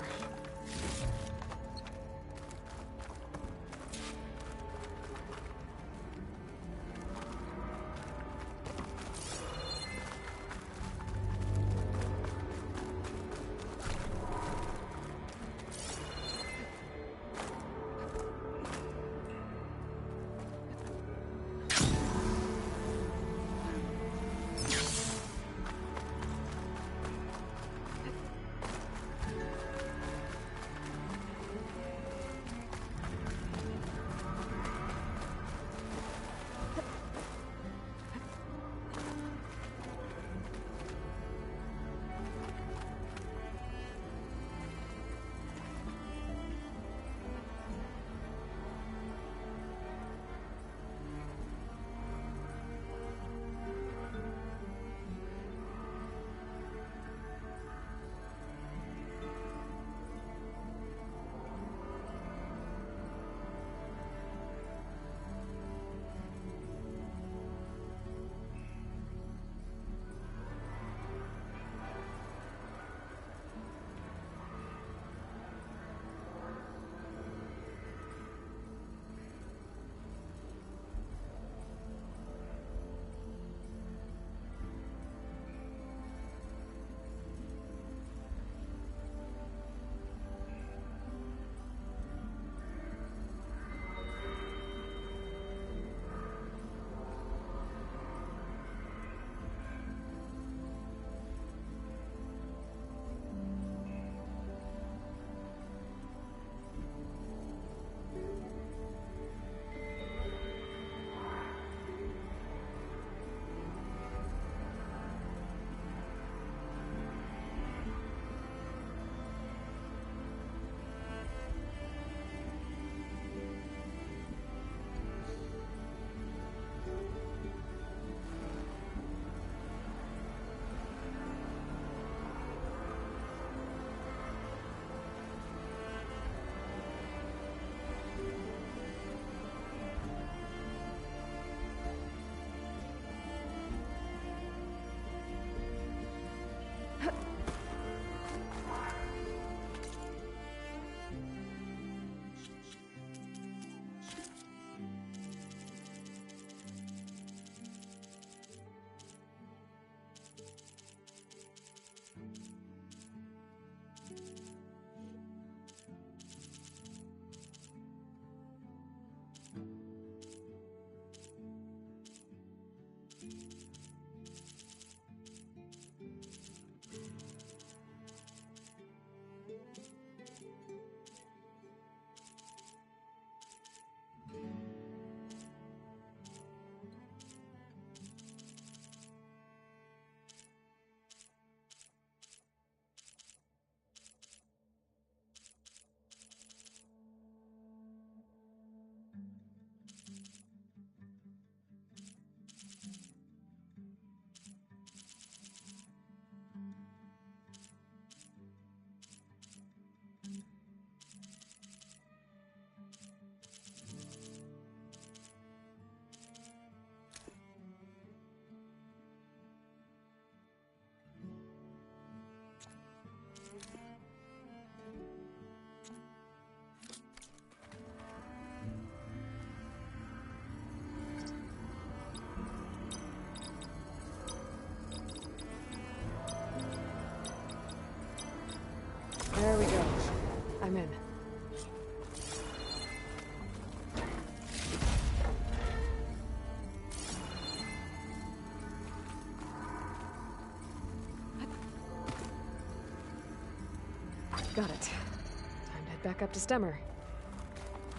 Got it. Time to head back up to Stemmer.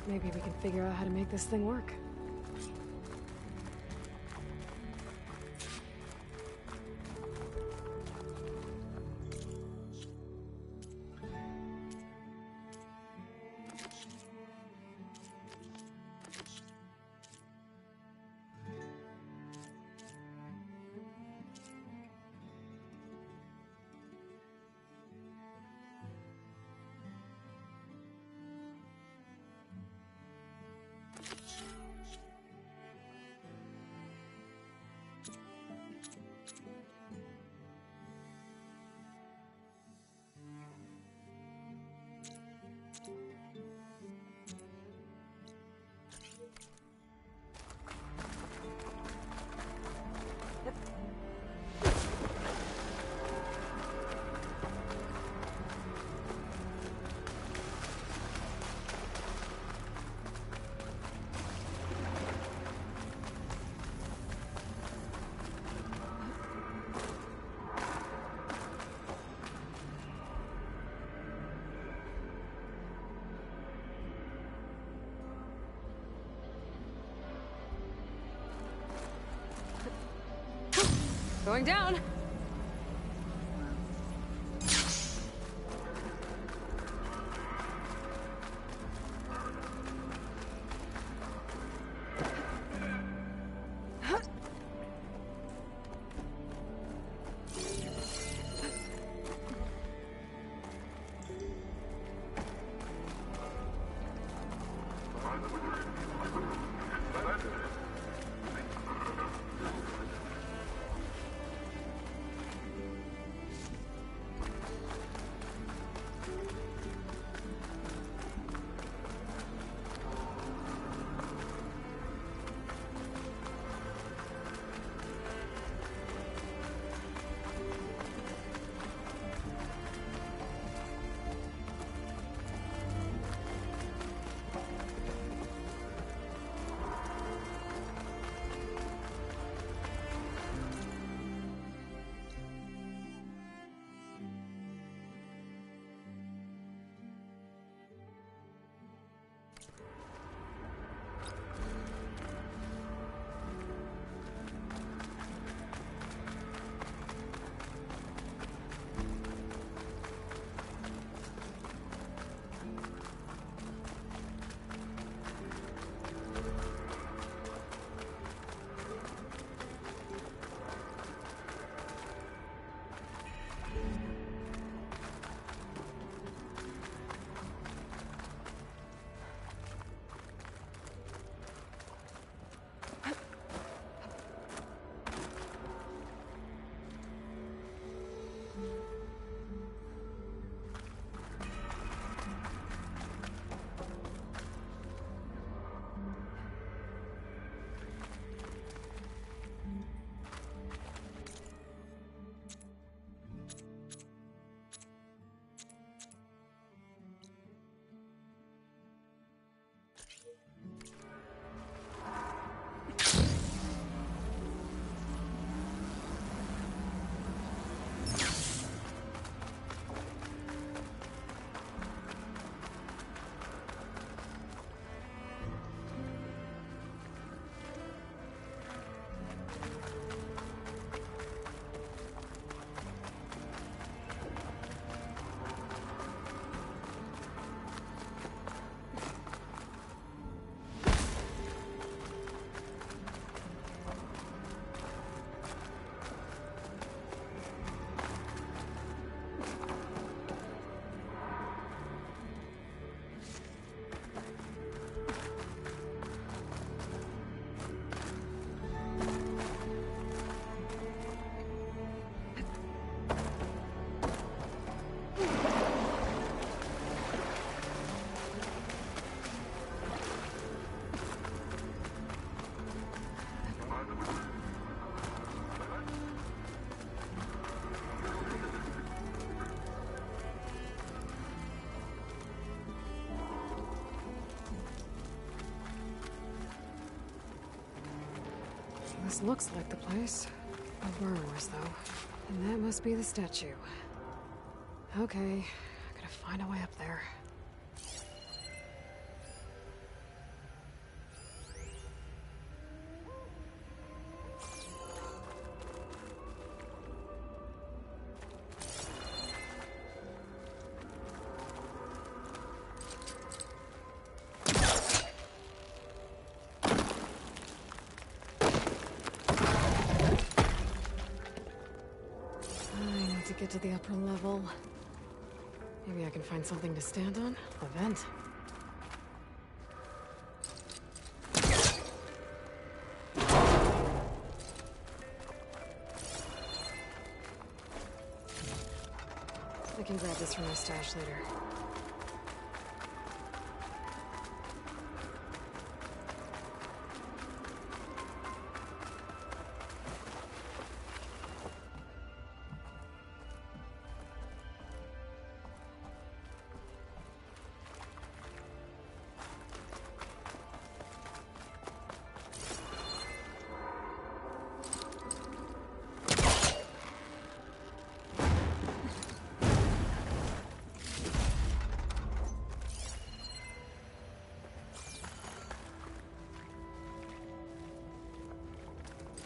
Maybe we can figure out how to make this thing work. Going down. This looks like the place. A burrows, though. And that must be the statue. Okay, I gotta find a way up there. I need to get to the upper level. Maybe I can find something to stand on? A vent. I can grab this from my stash later.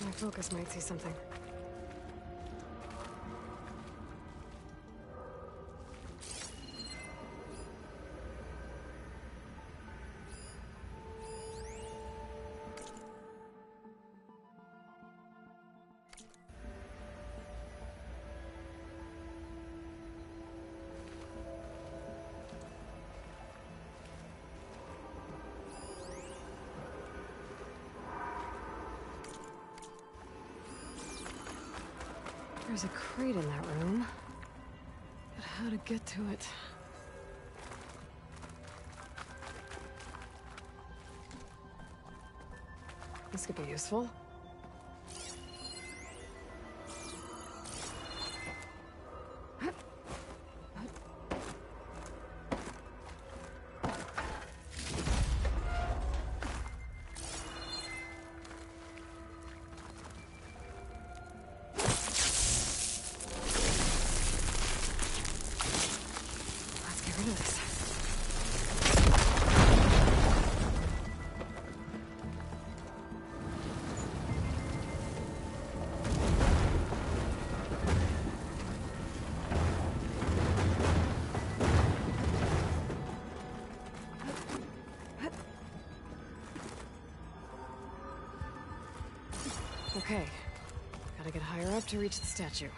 My focus might see something. There's a crate in that room. But how to get to it? This could be useful. Okay. Gotta get higher up to reach the statue.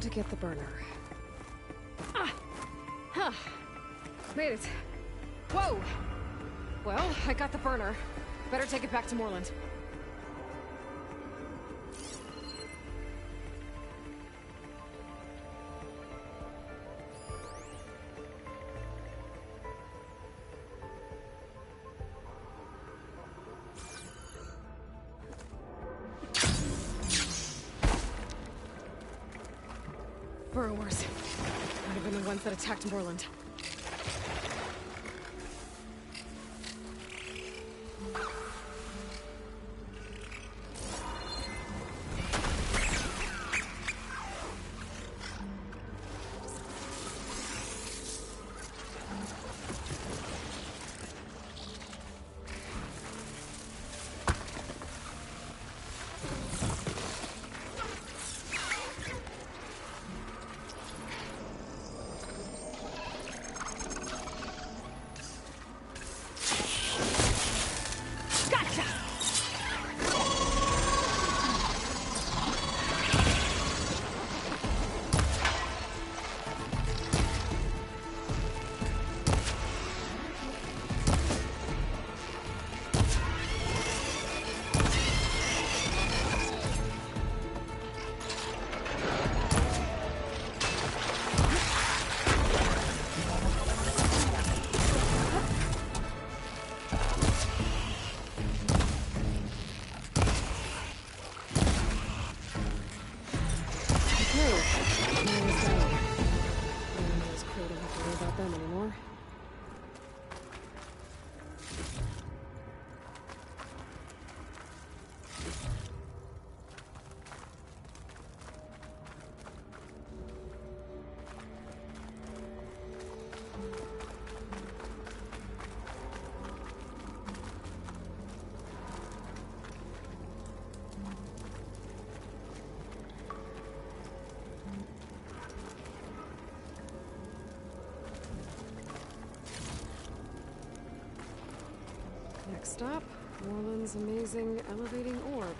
Time to get the burner. Ah! Huh. Made it. Whoa! Well, I got the burner. Better take it back to Moreland. Burrowers. Might have been the ones that attacked Moreland. Next stop, Moreland's amazing elevating orb.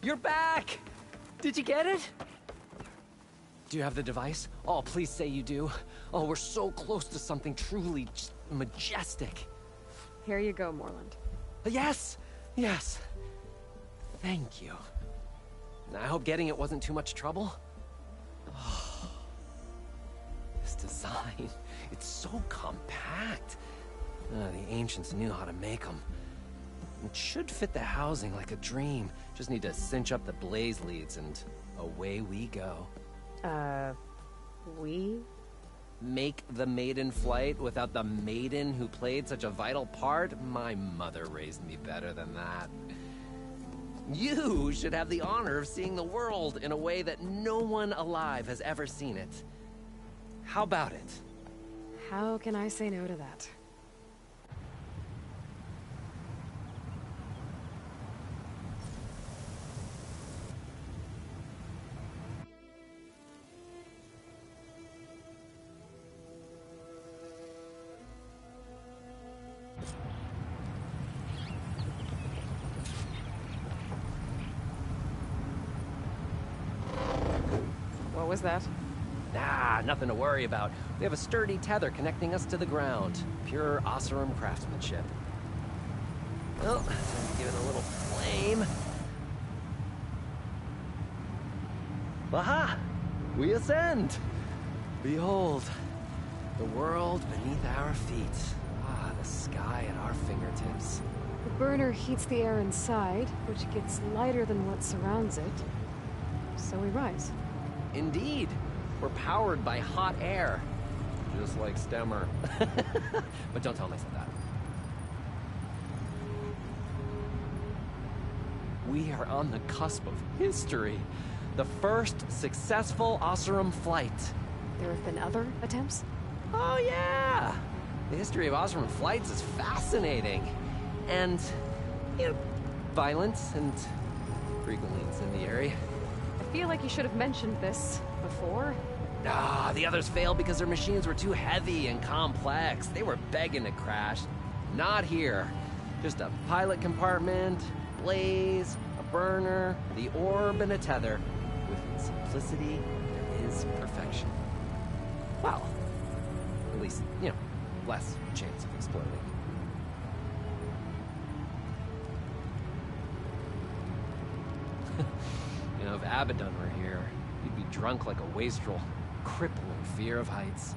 You're back! Did you get it? Do you have the device? Oh, please say you do. Oh, we're so close to something truly majestic. Here you go, Morland. Yes! Yes. Thank you. I hope getting it wasn't too much trouble. Oh, this design, it's so compact. The ancients knew how to make them. It should fit the housing like a dream. Just need to cinch up the blaze leads and away we go. We? Make the Maiden Flight without the maiden who played such a vital part? My mother raised me better than that. You should have the honor of seeing the world in a way that no one alive has ever seen it. How about it? How can I say no to that? What was that? Ah, nothing to worry about. We have a sturdy tether connecting us to the ground. Pure Oseram craftsmanship. Well, give it a little flame. Aha! We ascend! Behold, the world beneath our feet. Ah, the sky at our fingertips. The burner heats the air inside, which gets lighter than what surrounds it. So we rise. Indeed. We're powered by hot air. Just like Stemmer. But don't tell him I said that. We are on the cusp of history. The first successful Oseram flight. There have been other attempts? Oh, yeah! The history of Oseram flights is fascinating. And, you know, violent and frequently incendiary. I feel like you should have mentioned this before. Ah, the others failed because their machines were too heavy and complex. They were begging to crash. Not here. Just a pilot compartment, blaze, a burner, the orb, and a tether. With simplicity, there is perfection. Well, at least, you know, less chance of exploding. You know, if Abaddon were here, he'd be drunk like a wastrel, crippling fear of heights.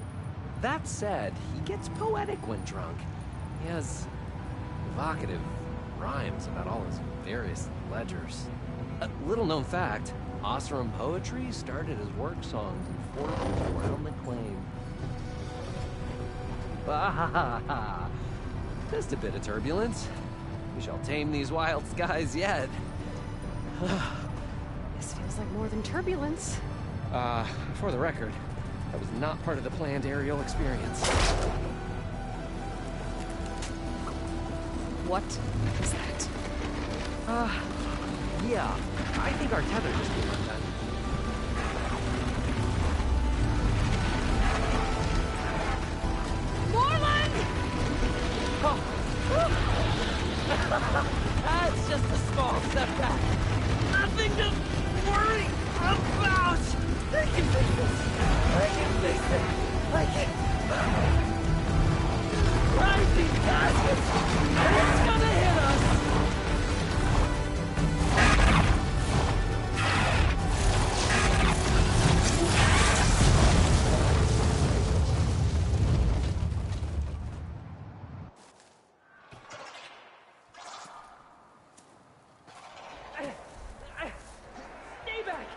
That said, he gets poetic when drunk. He has evocative rhymes about all his various ledgers. A little-known fact, Oseram poetry started as work songs in forges around the claim. Bah! Just a bit of turbulence. We shall tame these wild skies yet. This feels like more than turbulence. For the record, that was not part of the planned aerial experience. What is that? Yeah. I think our tether just came undone. Morland! Oh. That's just a small setback. Nothing to worry about. I can fix this. I can fix it. I can. Rising gaskets. It's gonna hit us. Stay back.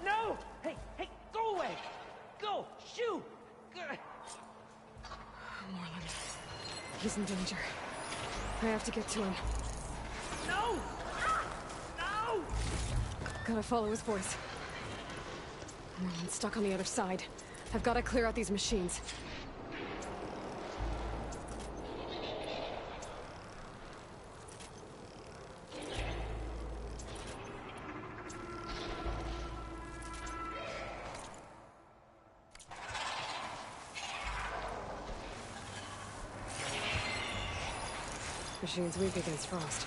No. Hey, go away. Go. Shoo. Morland. He's in danger. I have to get to him. No! No! Gotta follow his voice. Morland's stuck on the other side. I've gotta clear out these machines. Machine's weak against frost.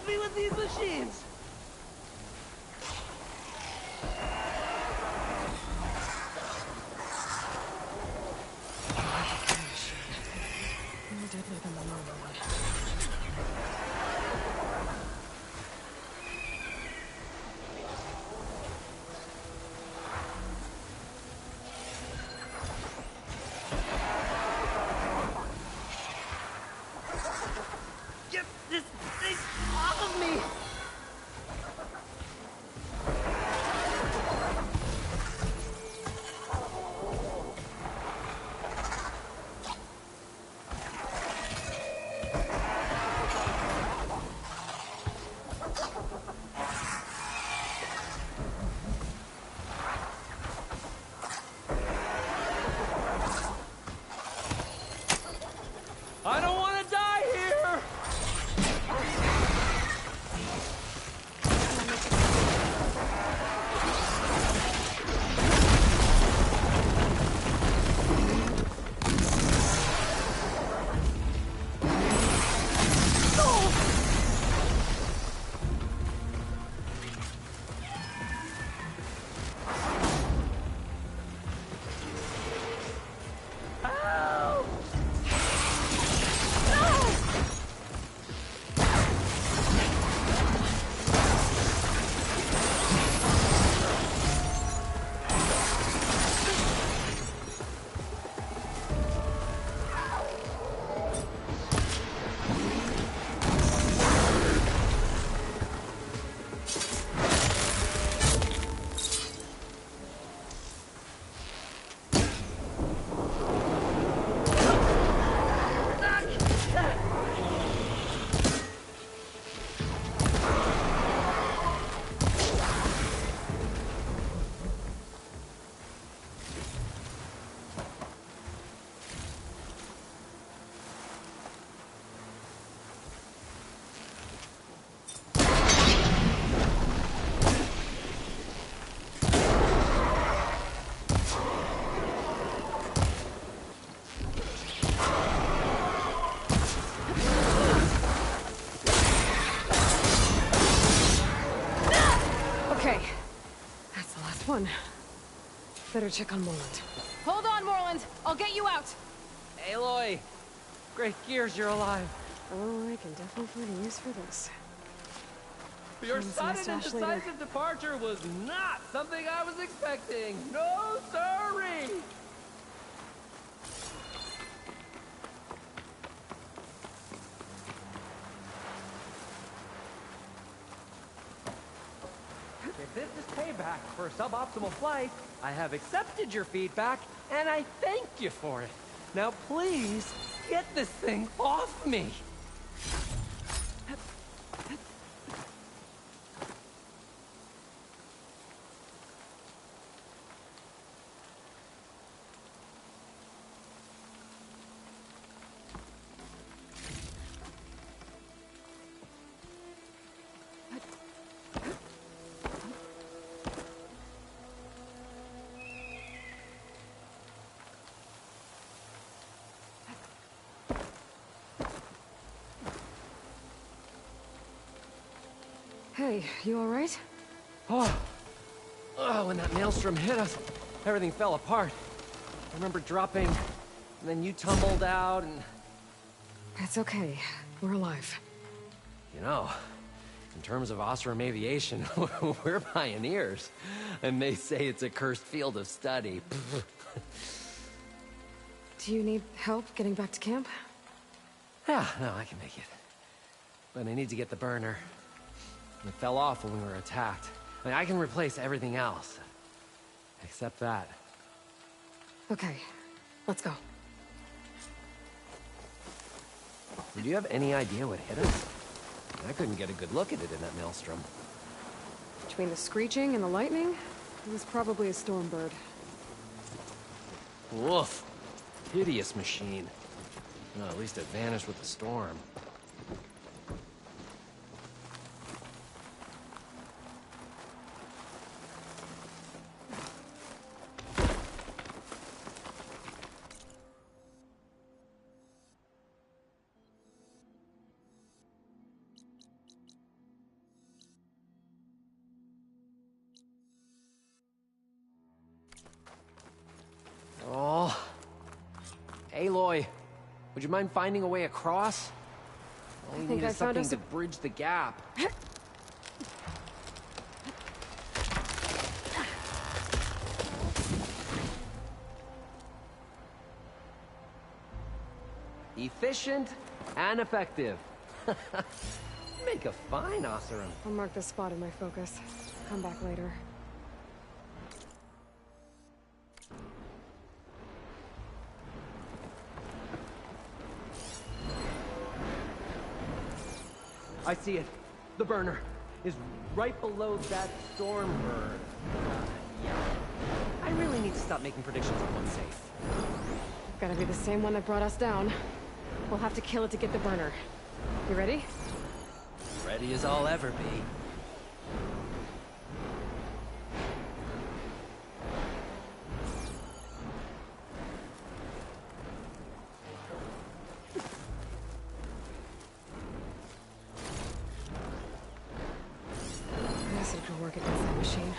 me with these machines! More deadly than the normal one. Get this thing off of me! I don't want to die here! Okay. That's the last one. Better check on Moreland. Hold on, Moreland. I'll get you out. Aloy! Great gears, you're alive. Oh, I can definitely find a use for this. Your Promise sudden and mustache later. decisive departure was not something I was expecting. No, sirree! If this is payback for a suboptimal flight, I have accepted your feedback, and I thank you for it. Now please, get this thing off me! Hey, you alright? Oh, when that maelstrom hit us, everything fell apart. I remember dropping, and then you tumbled out, and... It's okay. We're alive. You know, in terms of Osram aviation, we're pioneers. And they say it's a cursed field of study. Do you need help getting back to camp? Yeah, no, I can make it. But I need to get the burner. It fell off when we were attacked. I mean, I can replace everything else. Except that. Okay, let's go. Do you have any idea what hit us? I couldn't get a good look at it in that maelstrom. Between the screeching and the lightning, it was probably a storm bird. Woof. Hideous machine. Well, at least it vanished with the storm. boy. Would you mind finding a way across? All we think need I is found something us to bridge the gap. Efficient and effective. Make a fine Oseram. I'll mark this spot in my focus. Come back later. I see it. The burner is right below that storm bird. Yeah. I really need to stop making predictions on what's safe. Gotta be the same one that brought us down. We'll have to kill it to get the burner. You ready? Ready as I'll ever be. Acid could work against that machine.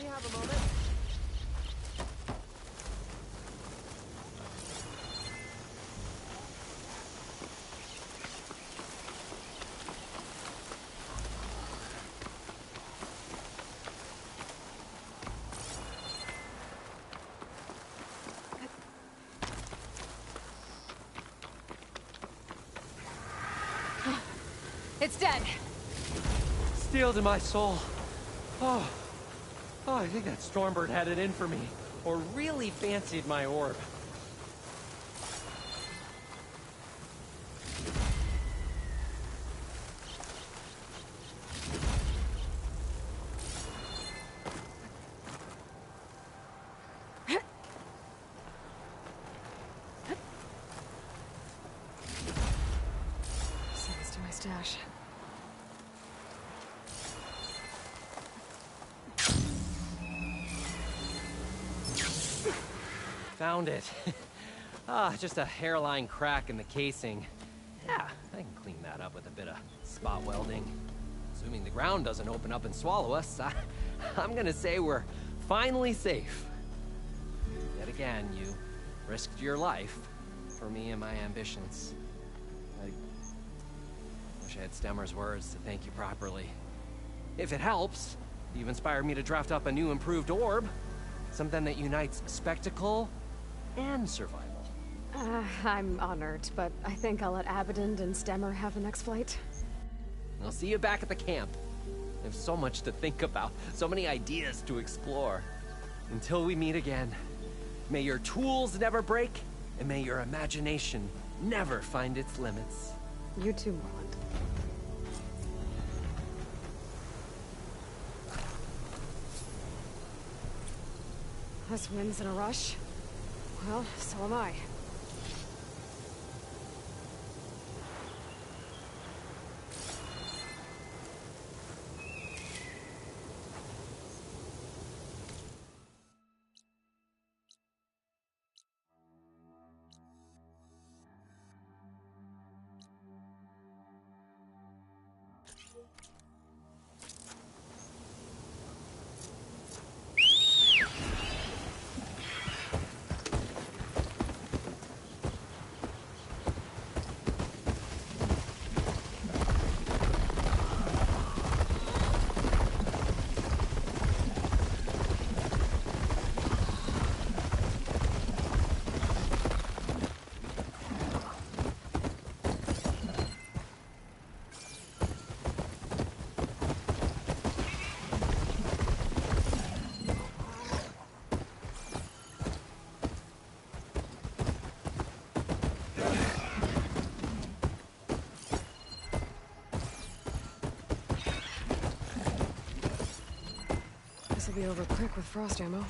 you have a moment? It's dead. Steel to my soul. Oh, I think that Stormbird had it in for me, or really fancied my orb. Sends to my stash. Found it. Just a hairline crack in the casing. Yeah, I can clean that up with a bit of spot welding. Assuming the ground doesn't open up and swallow us, I'm gonna say we're finally safe. Yet again, you risked your life for me and my ambitions. I wish I had Stemmer's words to thank you properly. If it helps, you've inspired me to draft up a new improved orb. Something that unites spectacle and survival. I'm honored, but I think I'll let Abaddon and Stemmer have the next flight. I'll see you back at the camp. I have so much to think about, so many ideas to explore. Until we meet again, may your tools never break, and may your imagination never find its limits. You too, Morland. This wind's in a rush. Well, so am I. This'll be over quick with frost ammo.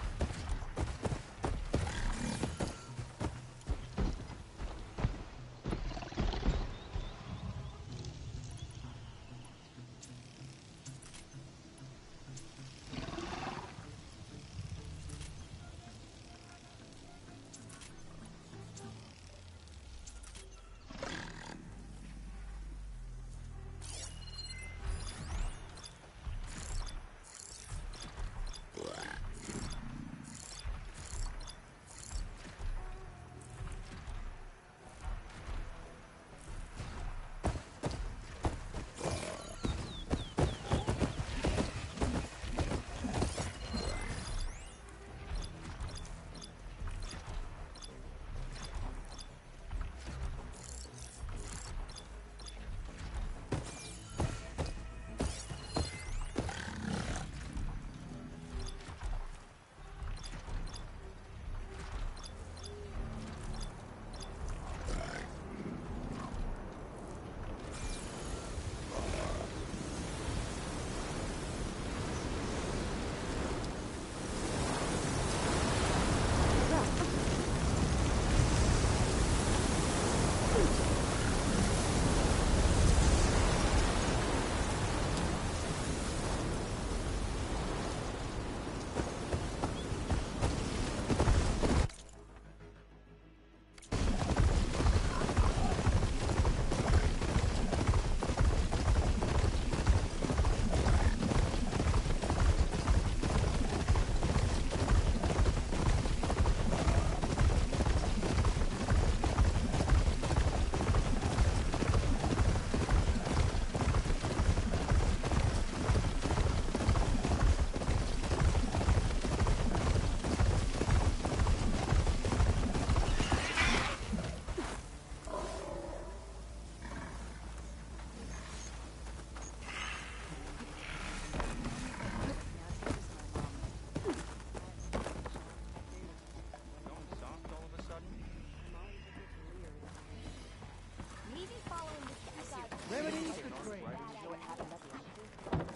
happened at the office?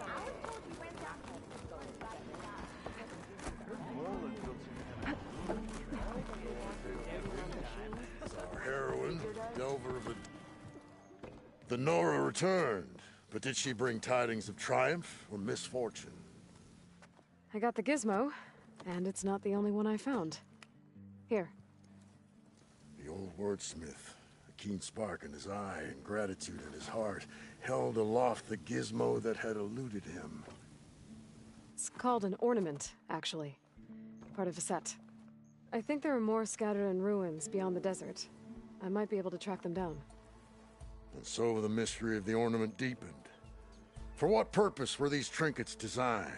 I was told you went down to Our heroine, Delver of the Nora returned, but did she bring tidings of triumph or misfortune? I got the gizmo, and it's not the only one I found. Here. The old wordsmith, a keen spark in his eye and gratitude in his heart, held aloft the gizmo that had eluded him. It's called an ornament, actually. Part of a set. I think there are more scattered in ruins beyond the desert. I might be able to track them down. And so the mystery of the ornament deepened. For what purpose were these trinkets designed?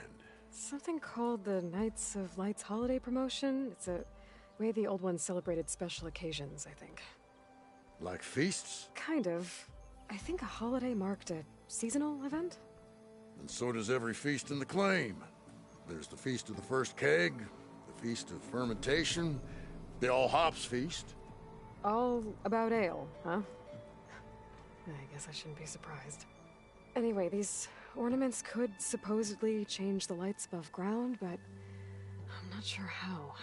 Something called the Knights of Light's holiday promotion. It's a way the old ones celebrated special occasions, I think. Like feasts? Kind of. I think a holiday marked a seasonal event? And so does every feast in the claim. There's the Feast of the First Keg, the Feast of Fermentation, the All Hops Feast. All about ale, huh? I guess I shouldn't be surprised. Anyway, these ornaments could supposedly change the lights above ground, but I'm not sure how.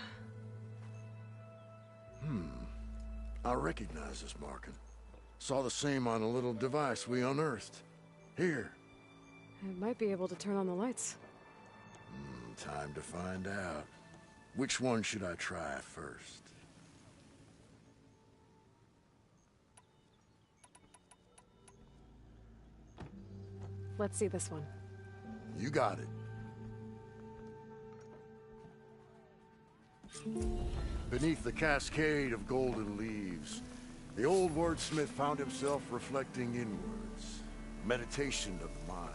I recognize this marking. Saw the same on a little device we unearthed. Here. It might be able to turn on the lights. Time to find out. Which one should I try first? Let's see this one. You got it. Beneath the cascade of golden leaves, the old wordsmith found himself reflecting inwards, meditation of the mind,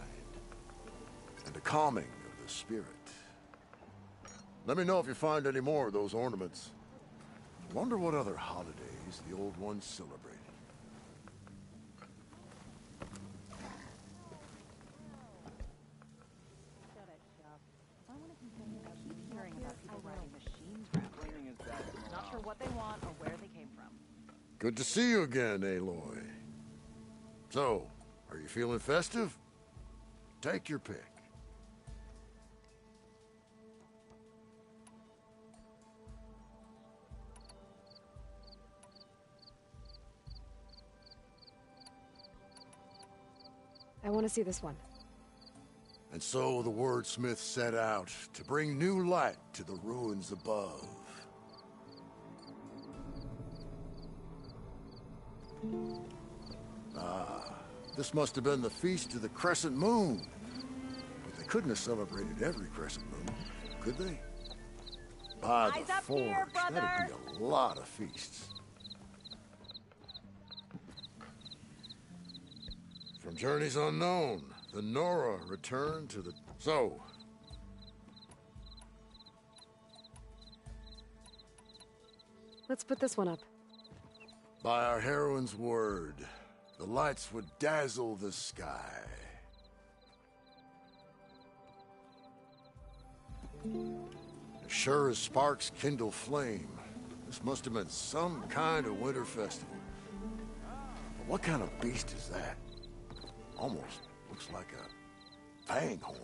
and a calming of the spirit. Let me know if you find any more of those ornaments. Wonder what other holidays the old ones celebrated. Not sure what they want or where they came from. Good to see you again, Aloy. So, are you feeling festive? Take your pick. I want to see this one. And so the wordsmith set out to bring new light to the ruins above. This must have been the Feast of the Crescent Moon. But they couldn't have celebrated every crescent moon, could they? By Eyes the up forge, here, brother. that'd be a lot of feasts. From journeys unknown, the Nora returned to the... So... Let's put this one up. By our heroine's word, the lights would dazzle the sky. As sure as sparks kindle flame, this must have been some kind of winter festival. But what kind of beast is that? Almost looks like a fang horn.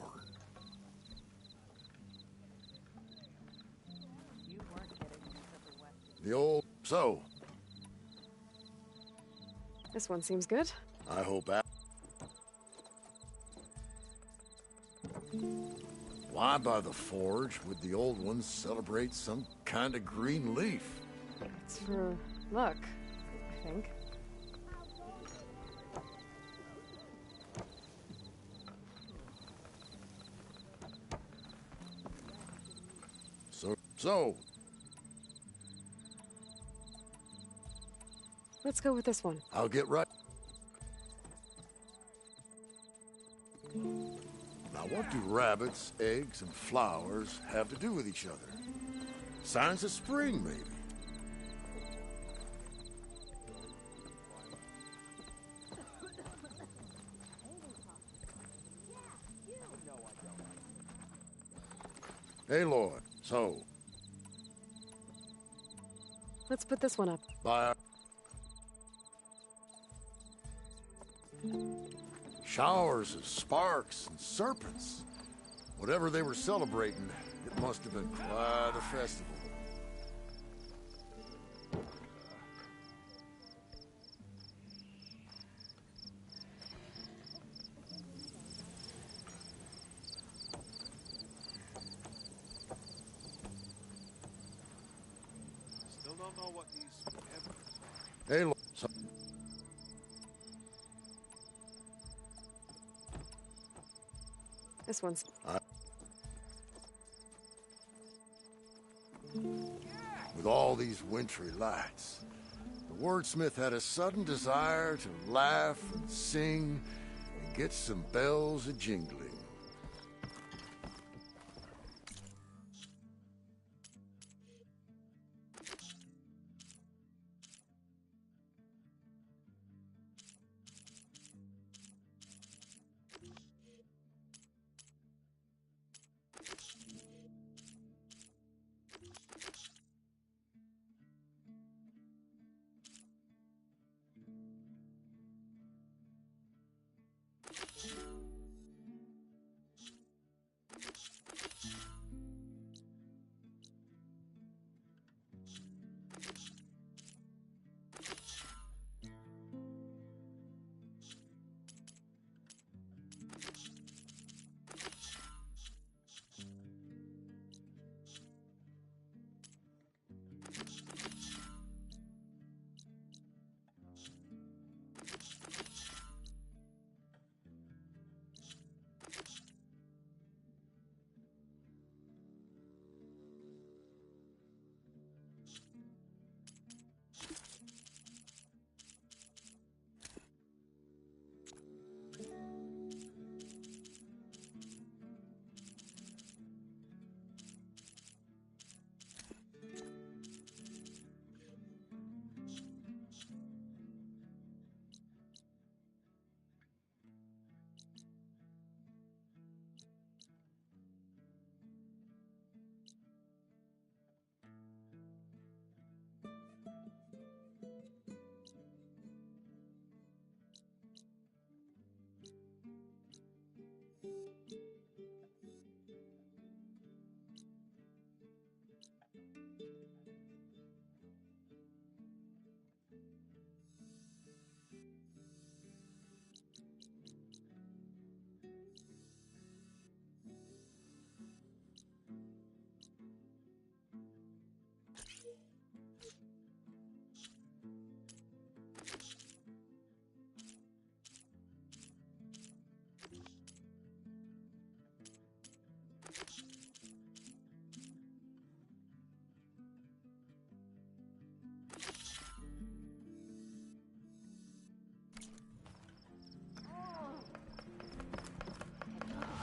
The old... So, This one seems good. I hope... Why by the forge would the old ones celebrate some kind of green leaf? It's for luck, I think. So... Let's go with this one. I'll get right... Now, what do rabbits, eggs, and flowers have to do with each other? Signs of spring, maybe. Hey, Lord. So, Let's put this one up. by... Showers of sparks and serpents. Whatever they were celebrating, it must have been quite a festival. Still don't know what these... Hey, look. This one's... With all these wintry lights, the wordsmith had a sudden desire to laugh and sing and get some bells a-jingling.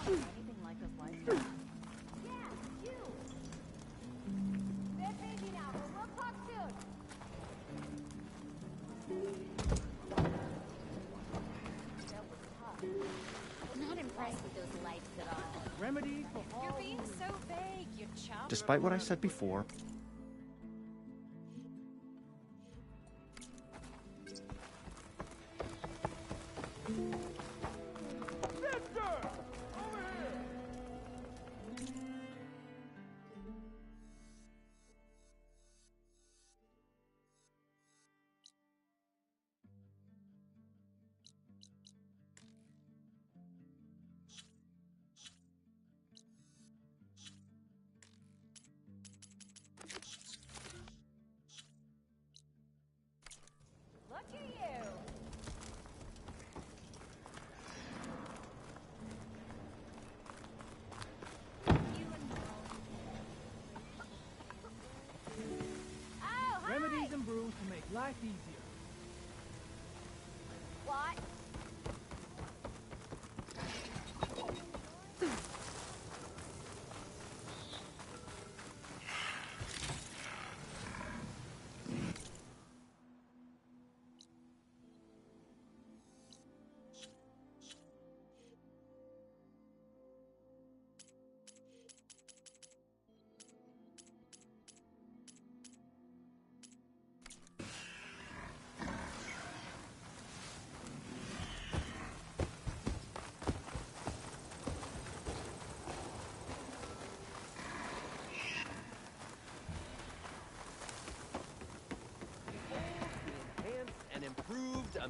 Anything like this lifestyle? Yeah, you! They're busy now, but we'll talk soon. That was tough. Not impressed with those lights at all. Remedy for all... You're being so vague, you chump. Despite what I said before, Look at you!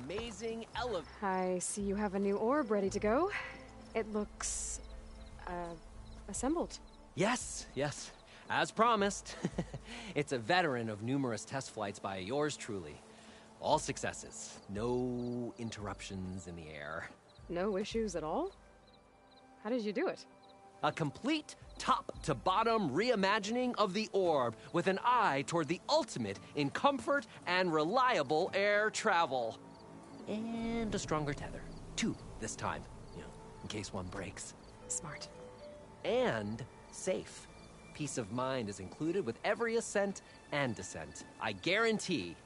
amazing elevator. I see you have a new orb ready to go. It looks... assembled. Yes, yes. As promised. It's a veteran of numerous test flights by yours truly. All successes. No interruptions in the air. No issues at all? How did you do it? A complete top-to-bottom reimagining of the orb with an eye toward the ultimate in comfort and reliable air travel. And a stronger tether. 2 this time, in case one breaks. Smart. And safe. Peace of mind is included with every ascent and descent. I guarantee.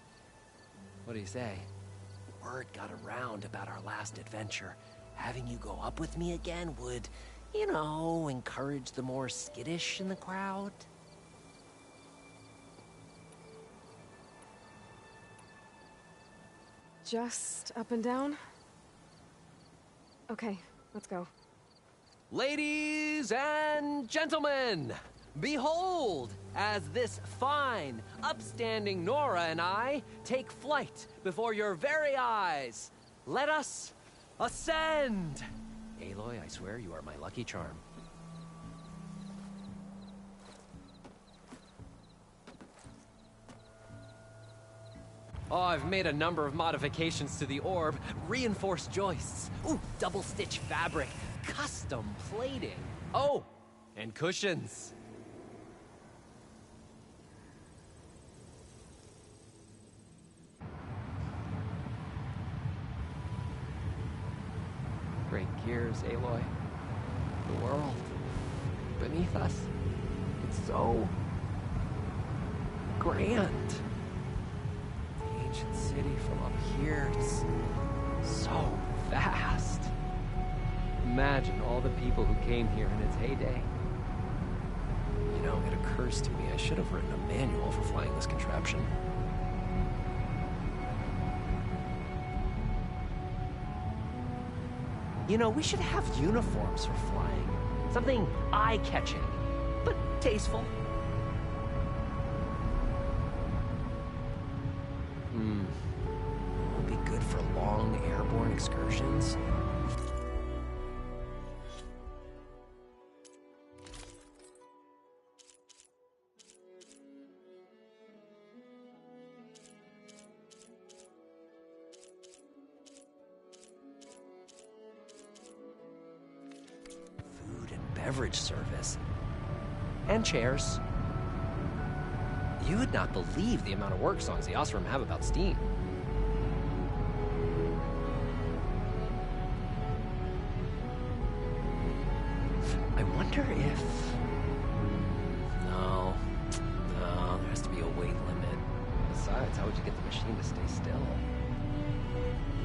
What do you say? Word got around about our last adventure. Having you go up with me again would, encourage the more skittish in the crowd. Just up and down? Okay, let's go. Ladies and gentlemen, behold, as this fine, upstanding Nora and I take flight before your very eyes. Let us ascend! Aloy, I swear you are my lucky charm. Oh, I've made a number of modifications to the orb. Reinforced joists. Ooh, double-stitch fabric. Custom plating. Oh, and cushions. Great gears, Aloy. The world beneath us. It's so grand. The ancient city from up here, it's so vast. Imagine all the people who came here in its heyday. It occurs to me I should have written a manual for flying this contraption. We should have uniforms for flying. Something eye-catching, but tasteful. Would be good for long airborne excursions. Beverage service. And chairs. You would not believe the amount of work songs the Osram have about steam. I wonder if... No, there has to be a weight limit. Besides, how would you get the machine to stay still?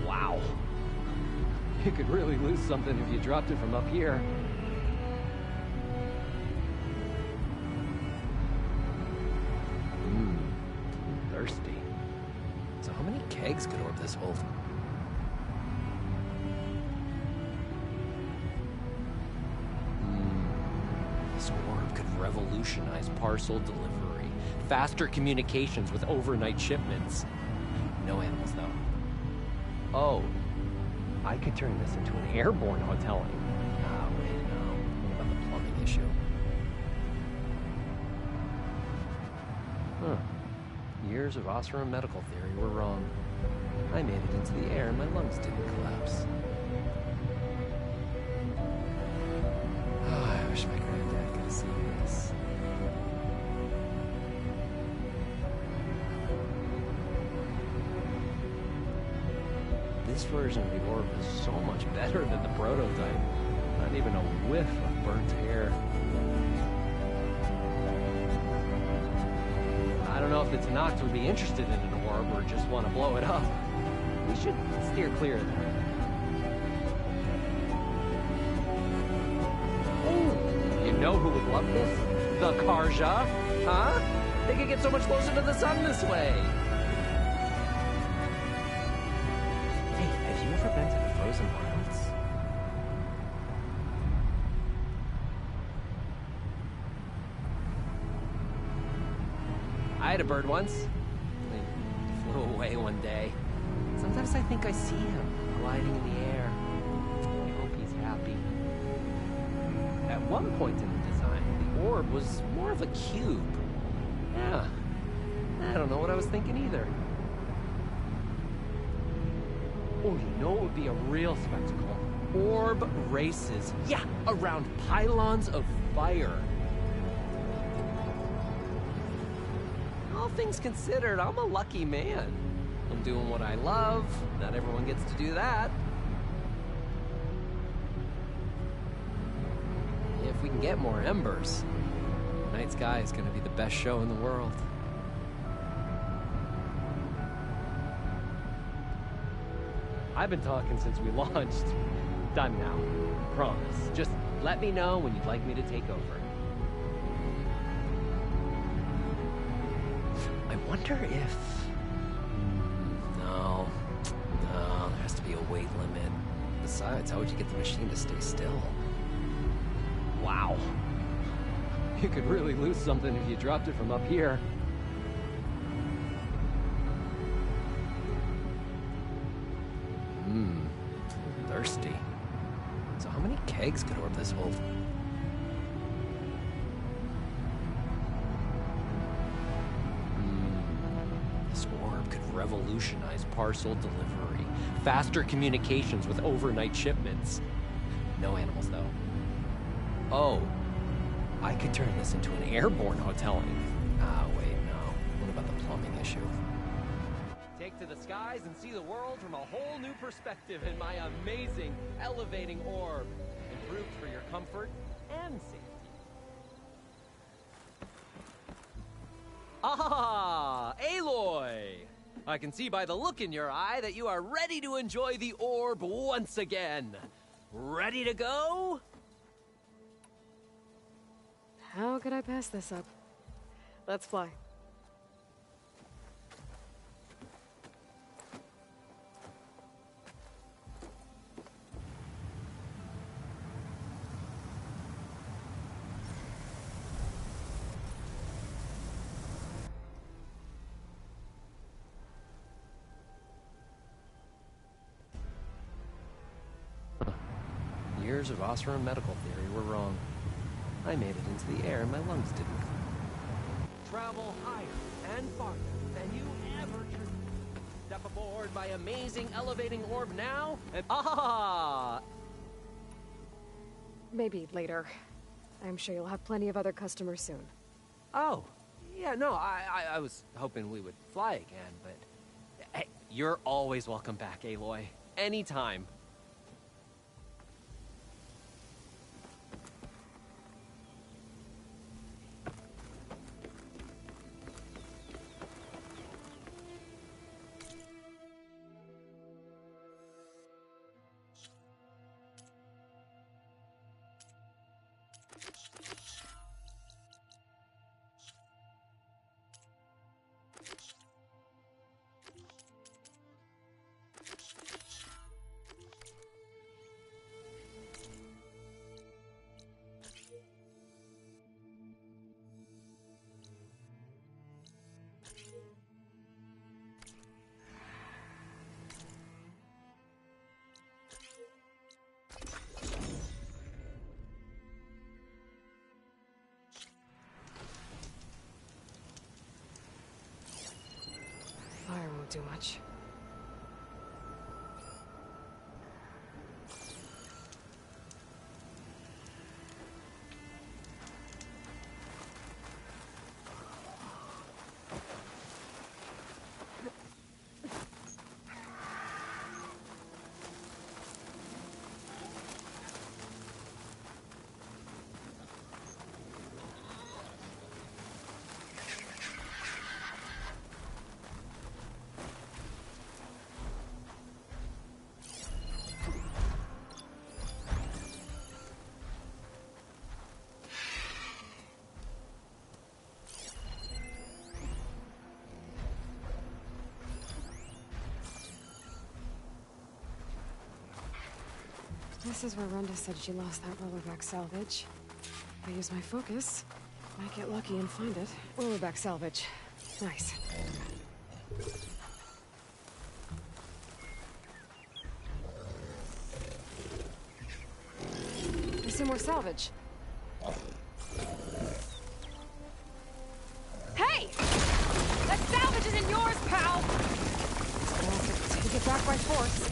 Wow. You could really lose something if you dropped it from up here. Thirsty. So how many kegs could orb this hold? This orb could revolutionize parcel delivery. Faster communications with overnight shipments. No animals, though. Oh, I could turn this into an airborne hoteling. Ah, wait, no. What about the plumbing issue? Huh. Years of Osram medical theory were wrong. I made it into the air and my lungs didn't collapse. Oh, I wish my granddad could have seen this. This version of the orb is so much better than the prototype. Not even a whiff of burnt air. I don't know if the Tanakhs would be interested in an orb or just want to blow it up. We should steer clear of that. Oh, you know who would love this? The Karja, huh? They could get so much closer to the sun this way. Hey, have you ever been to the Frozen Wilds? I had a bird once. They flew away one day. It's Sometimes I think I see him gliding in the air. I hope he's happy. At one point in the design, the orb was more of a cube. Yeah, I don't know what I was thinking either. Oh, you know what would be a real spectacle? Orb races. Yeah, around pylons of fire. All things considered, I'm a lucky man. I'm doing what I love. Not everyone gets to do that. If we can get more embers, Night Sky is going to be the best show in the world. I've been talking since we launched. Done now. Promise. Just let me know when you'd like me to take over. I wonder if... No, there has to be a weight limit. Besides, how would you get the machine to stay still? Wow. You could really lose something if you dropped it from up here. Thirsty. So how many kegs could orb this whole... This orb could revolutionize parcel delivery. Faster communications with overnight shipments. No animals, though. Oh. I could turn this into an airborne hoteling. Ah, wait, no. What about the plumbing issue? Take to the skies and see the world from a whole new perspective in my amazing, elevating orb. Improved for your comfort and safety. Ah, Aloy! I can see by the look in your eye that you are ready to enjoy the orb once again. Ready to go? How could I pass this up? Let's fly. Years of Osram medical theory were wrong. I made it into the air and my lungs didn't. Travel higher and farther than you ever dreamed. Step aboard my amazing elevating orb now and Maybe later. I'm sure you'll have plenty of other customers soon. Oh, yeah, no, I was hoping we would fly again, but... Hey, you're always welcome back, Aloy. Anytime. Fire won't do much. This is where Rhonda said she lost that rollerback salvage. If I use my focus, might get lucky and find it. Rollerback salvage. Nice. some more salvage. Hey! That salvage isn't yours, pal! I'll have to take it back by force.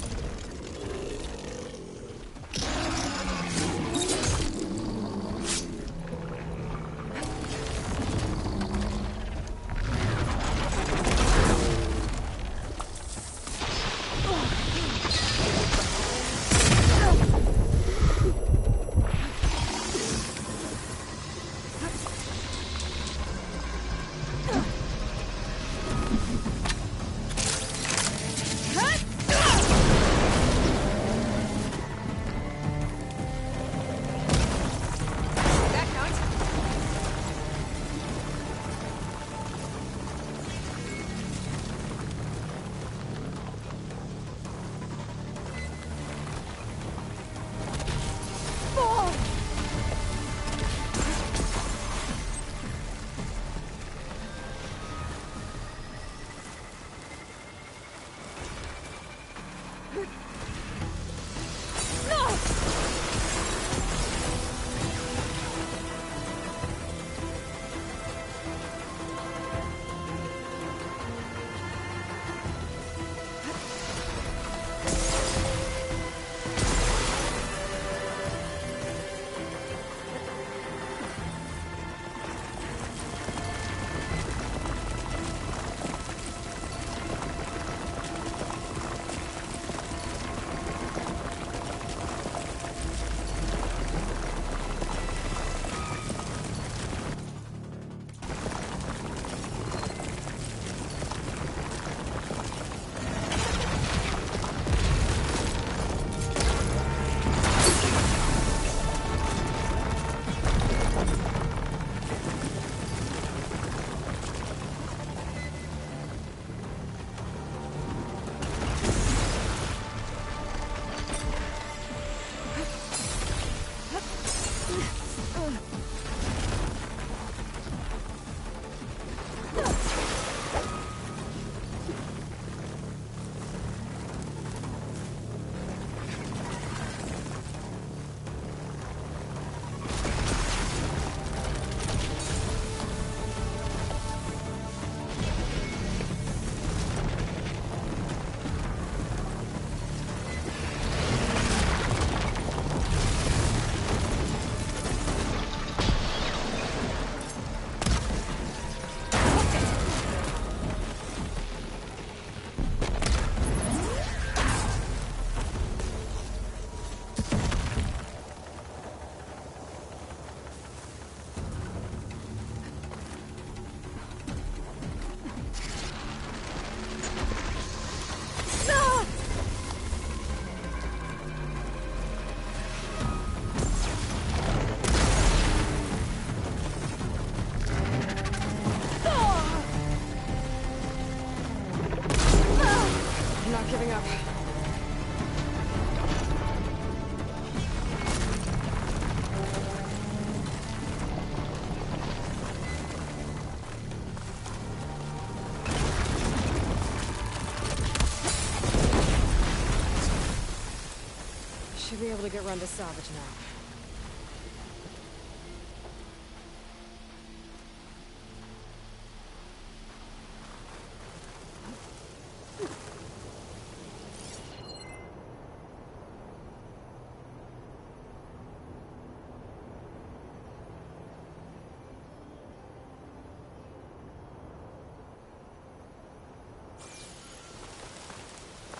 Should be able to get run to salvage now.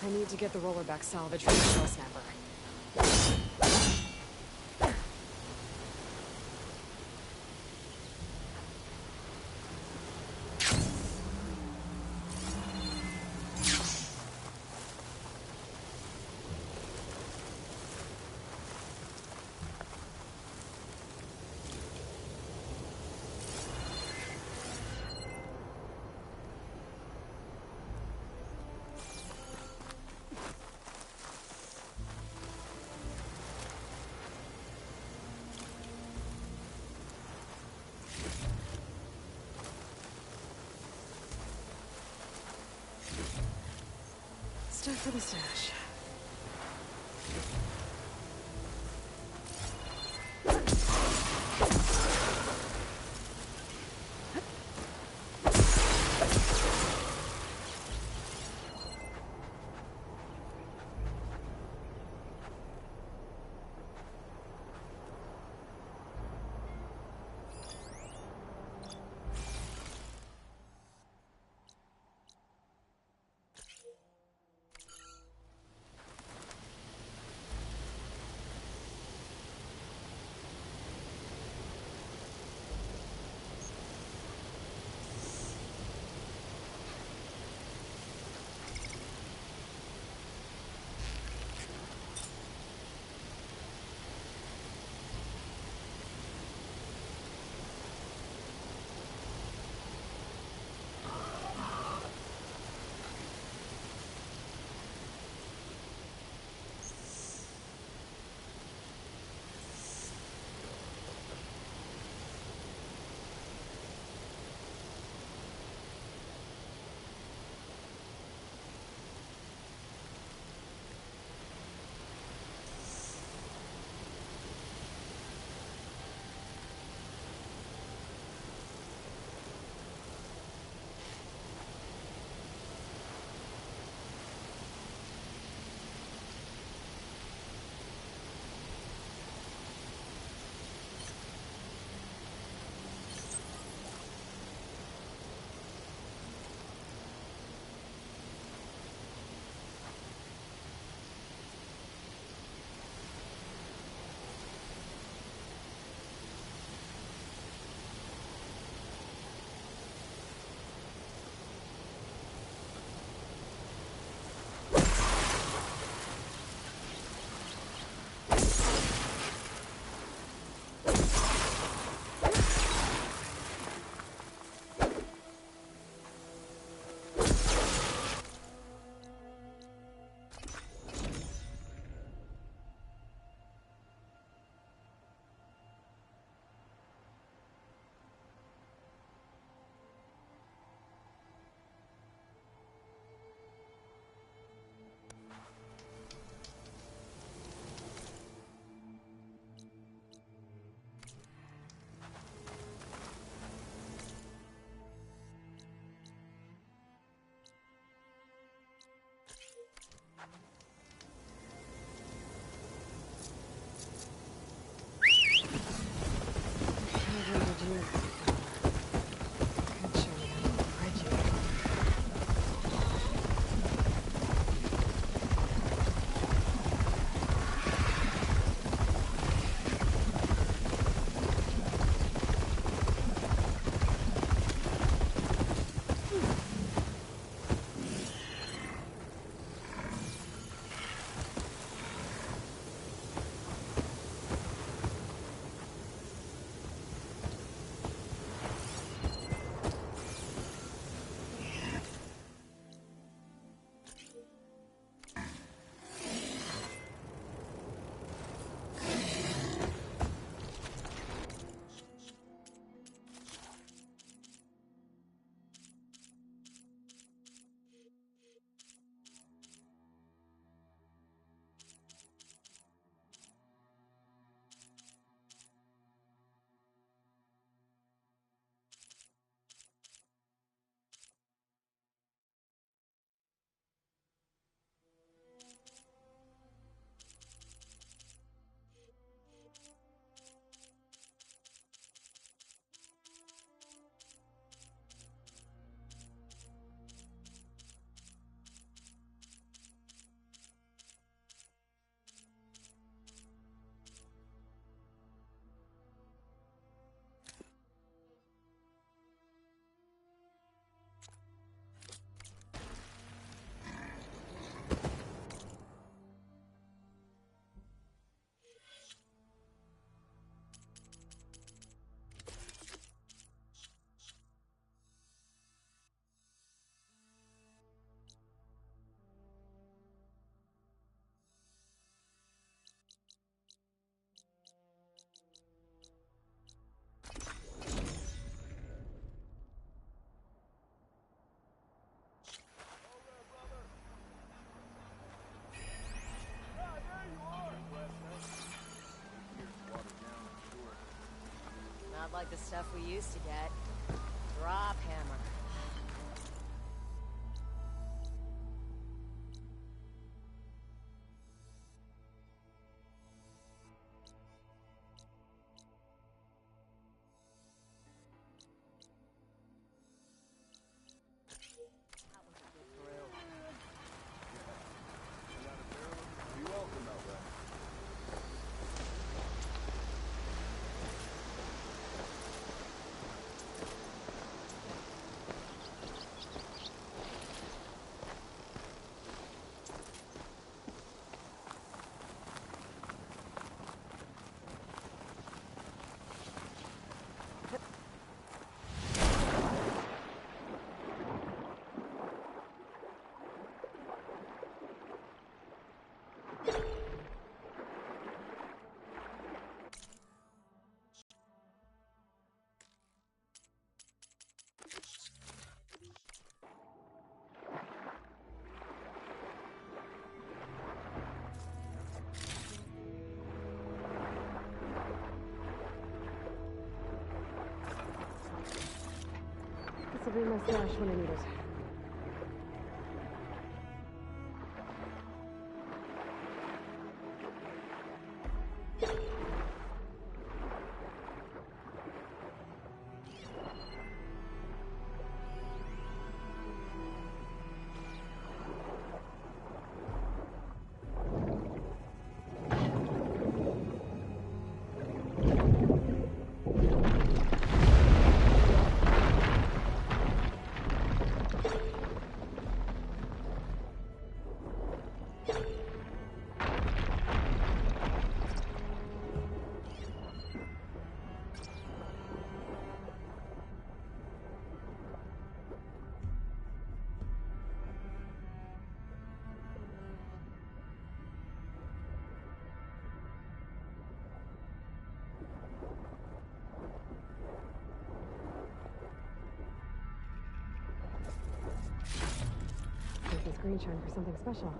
I need to get the rollerback salvage from the shell snapper. Time for the stash. like the stuff we used to get. Drop hammer. This will be my stash when I need it. This green shine for something special.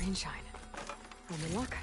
Green shine. I'm in luck.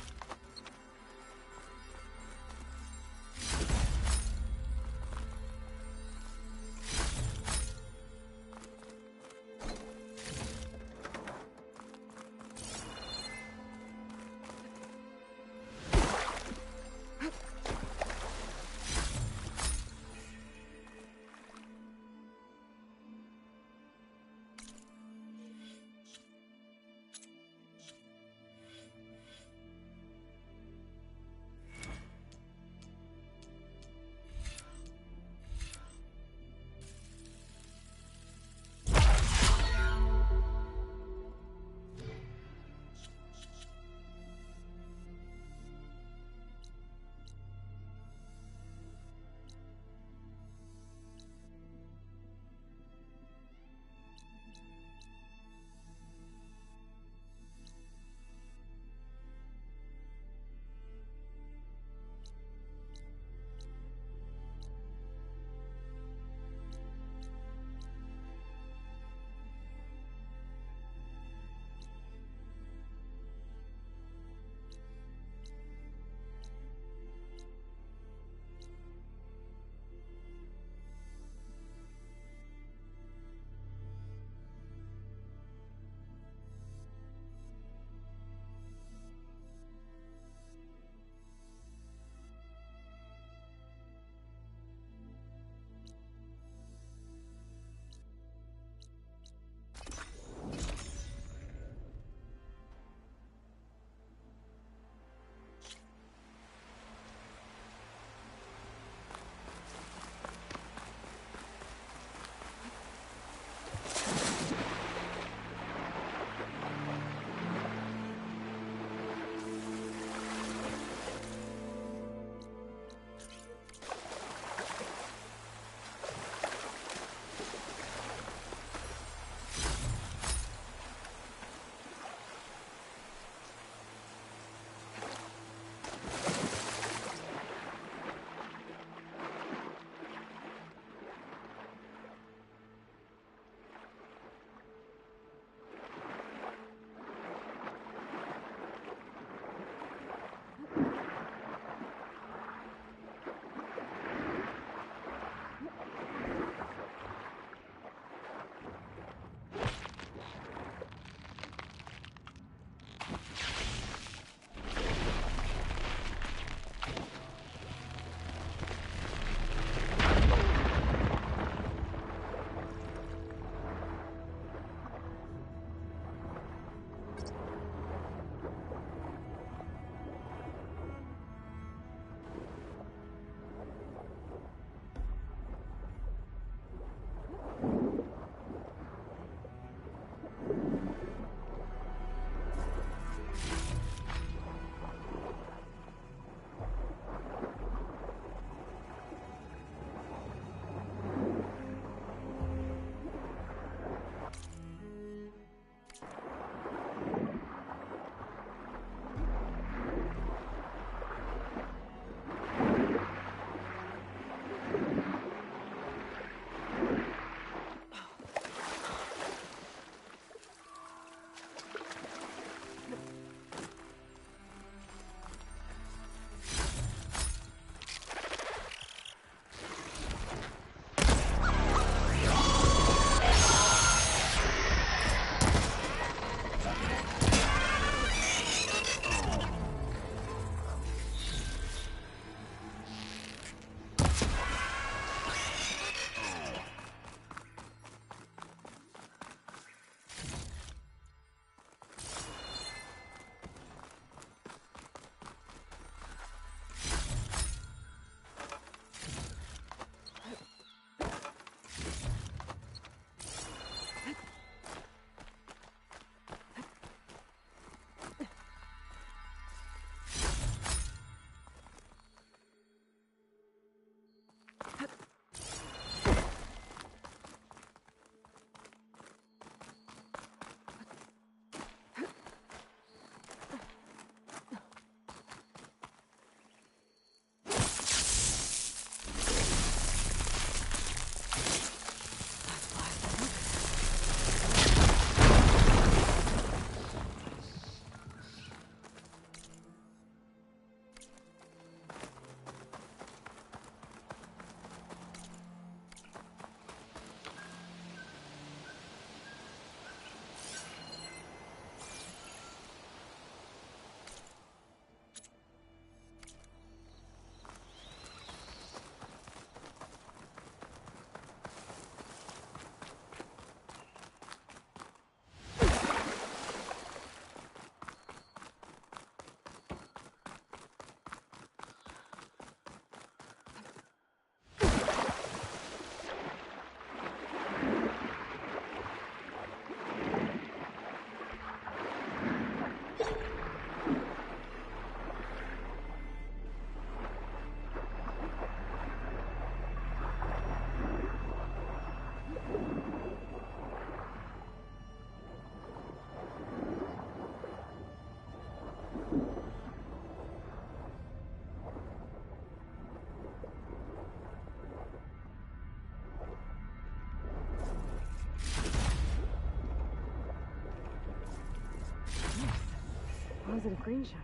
positive green shine.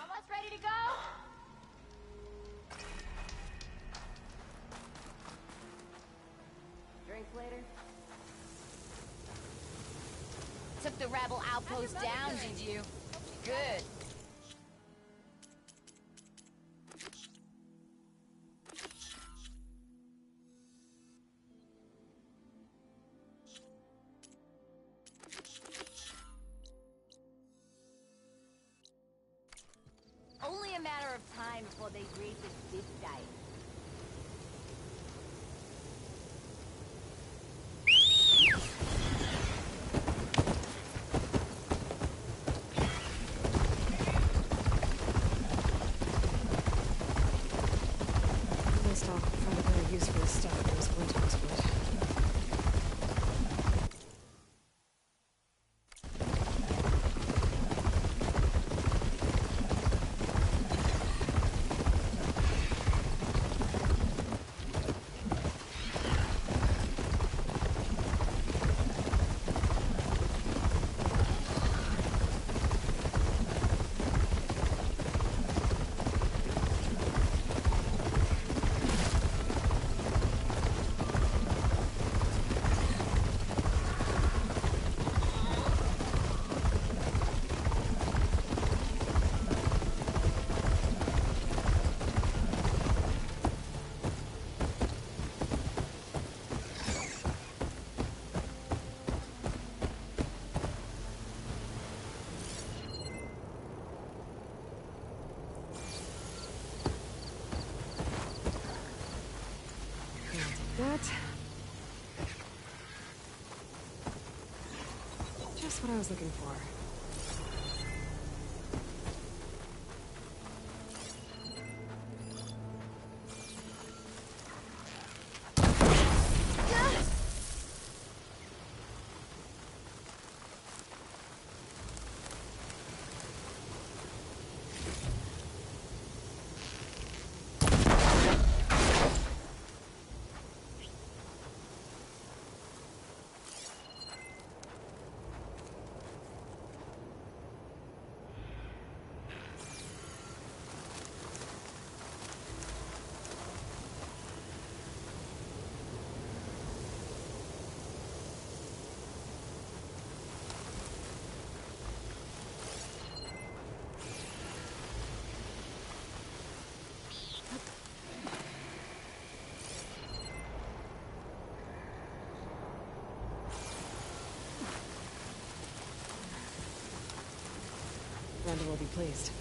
Almost ready to go? Drinks later? Took the rebel outpost down, did you? Good. Only a matter of time before they raise this big dice. Missed off find a better use for this stuff than was going to exploit. That. Just what I was looking for. Randall will be pleased.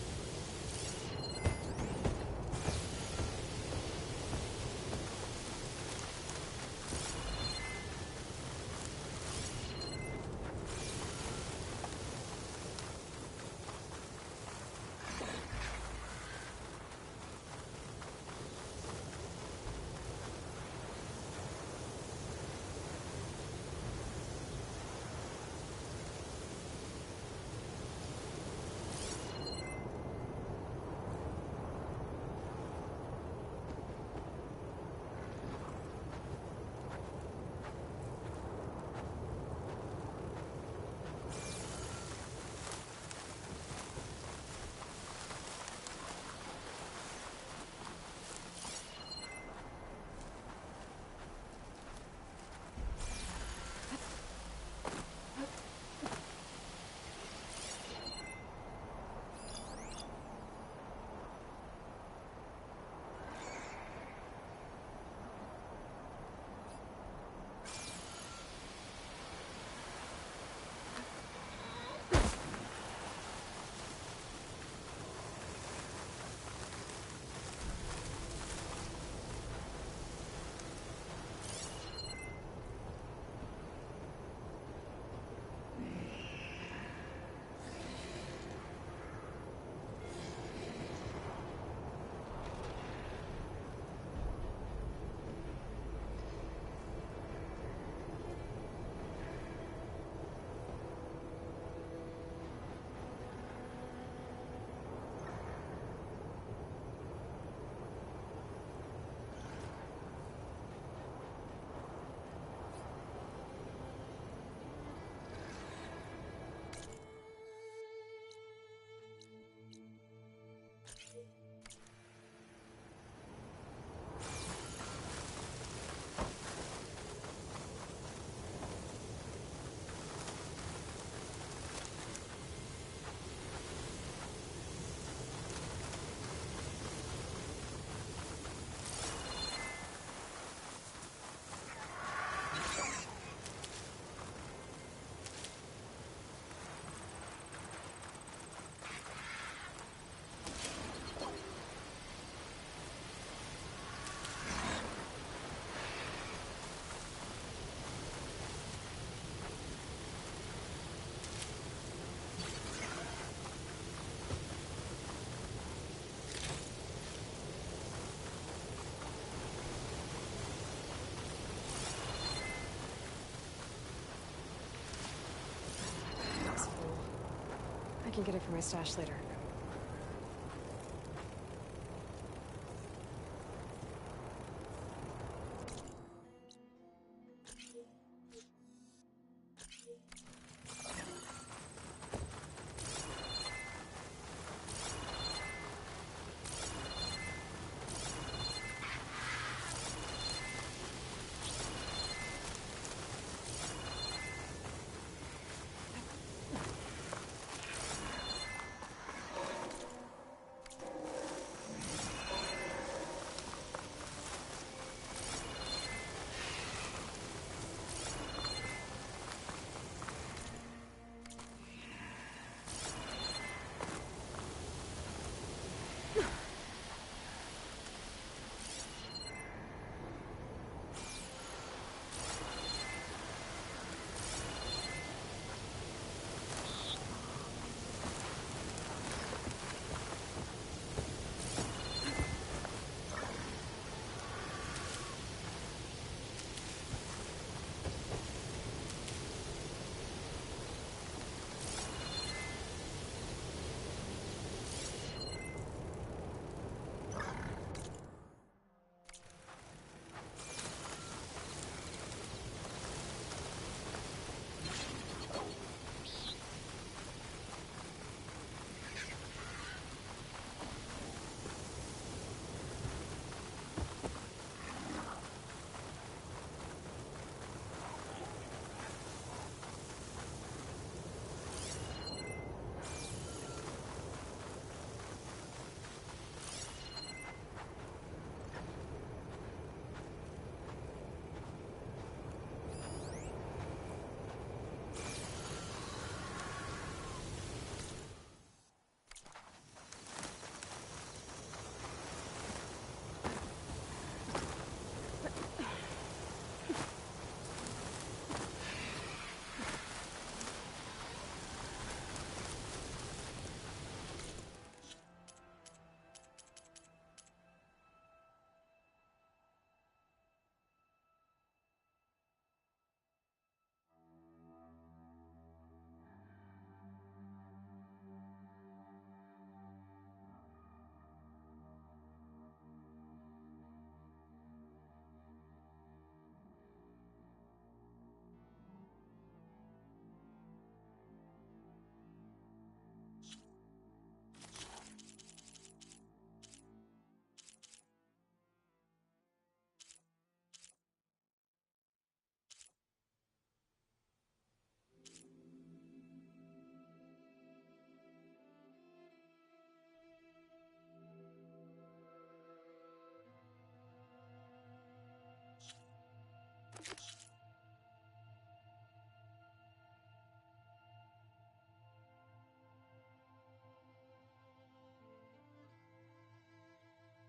can get it from my stash later.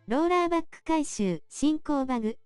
ローラーバック回収、進行バグ。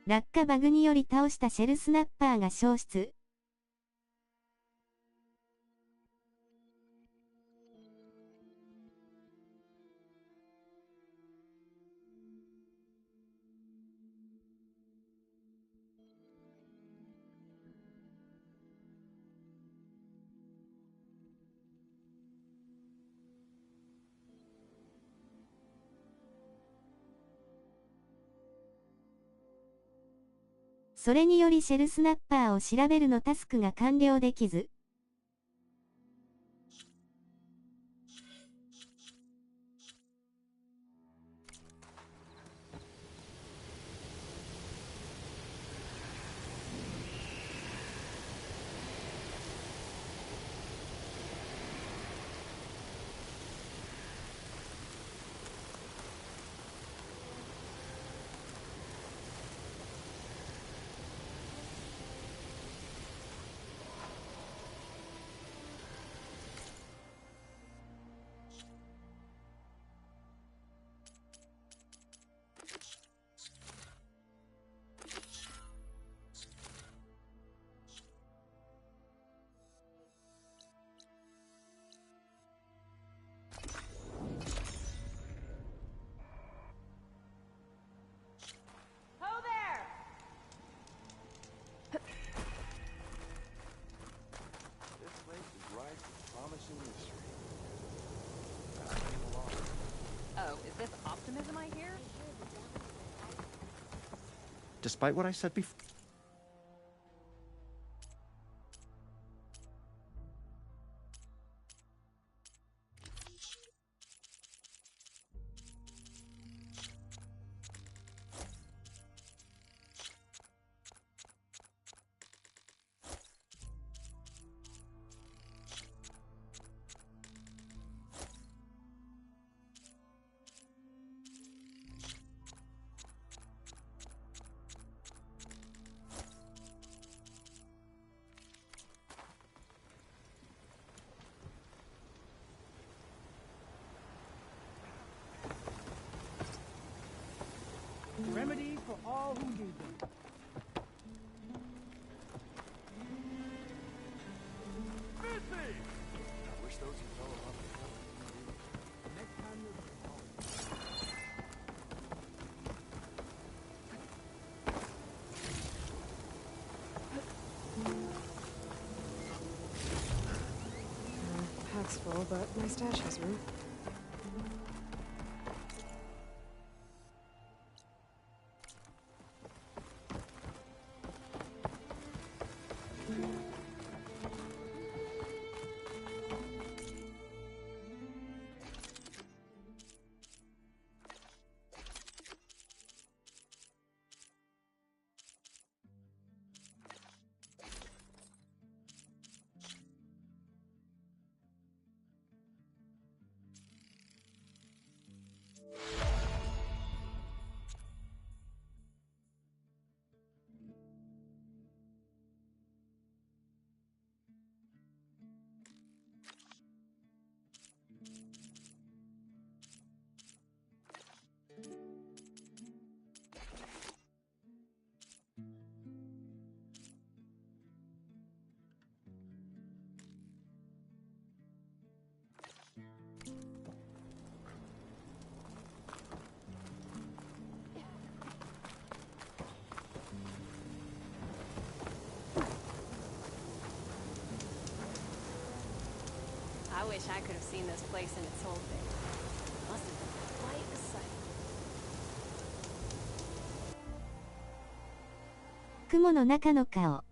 落下バグにより倒したシェルスナッパーが消失。それによりシェルスナッパーを調べるのタスクが完了できず。despite what I said before. Remedy for all who need them. Missy! I wish those who fell off next time Pack's full, but my stash has room. I wish I could have seen this place in its whole thing. Must have been quite a sight. 雲の中の顔。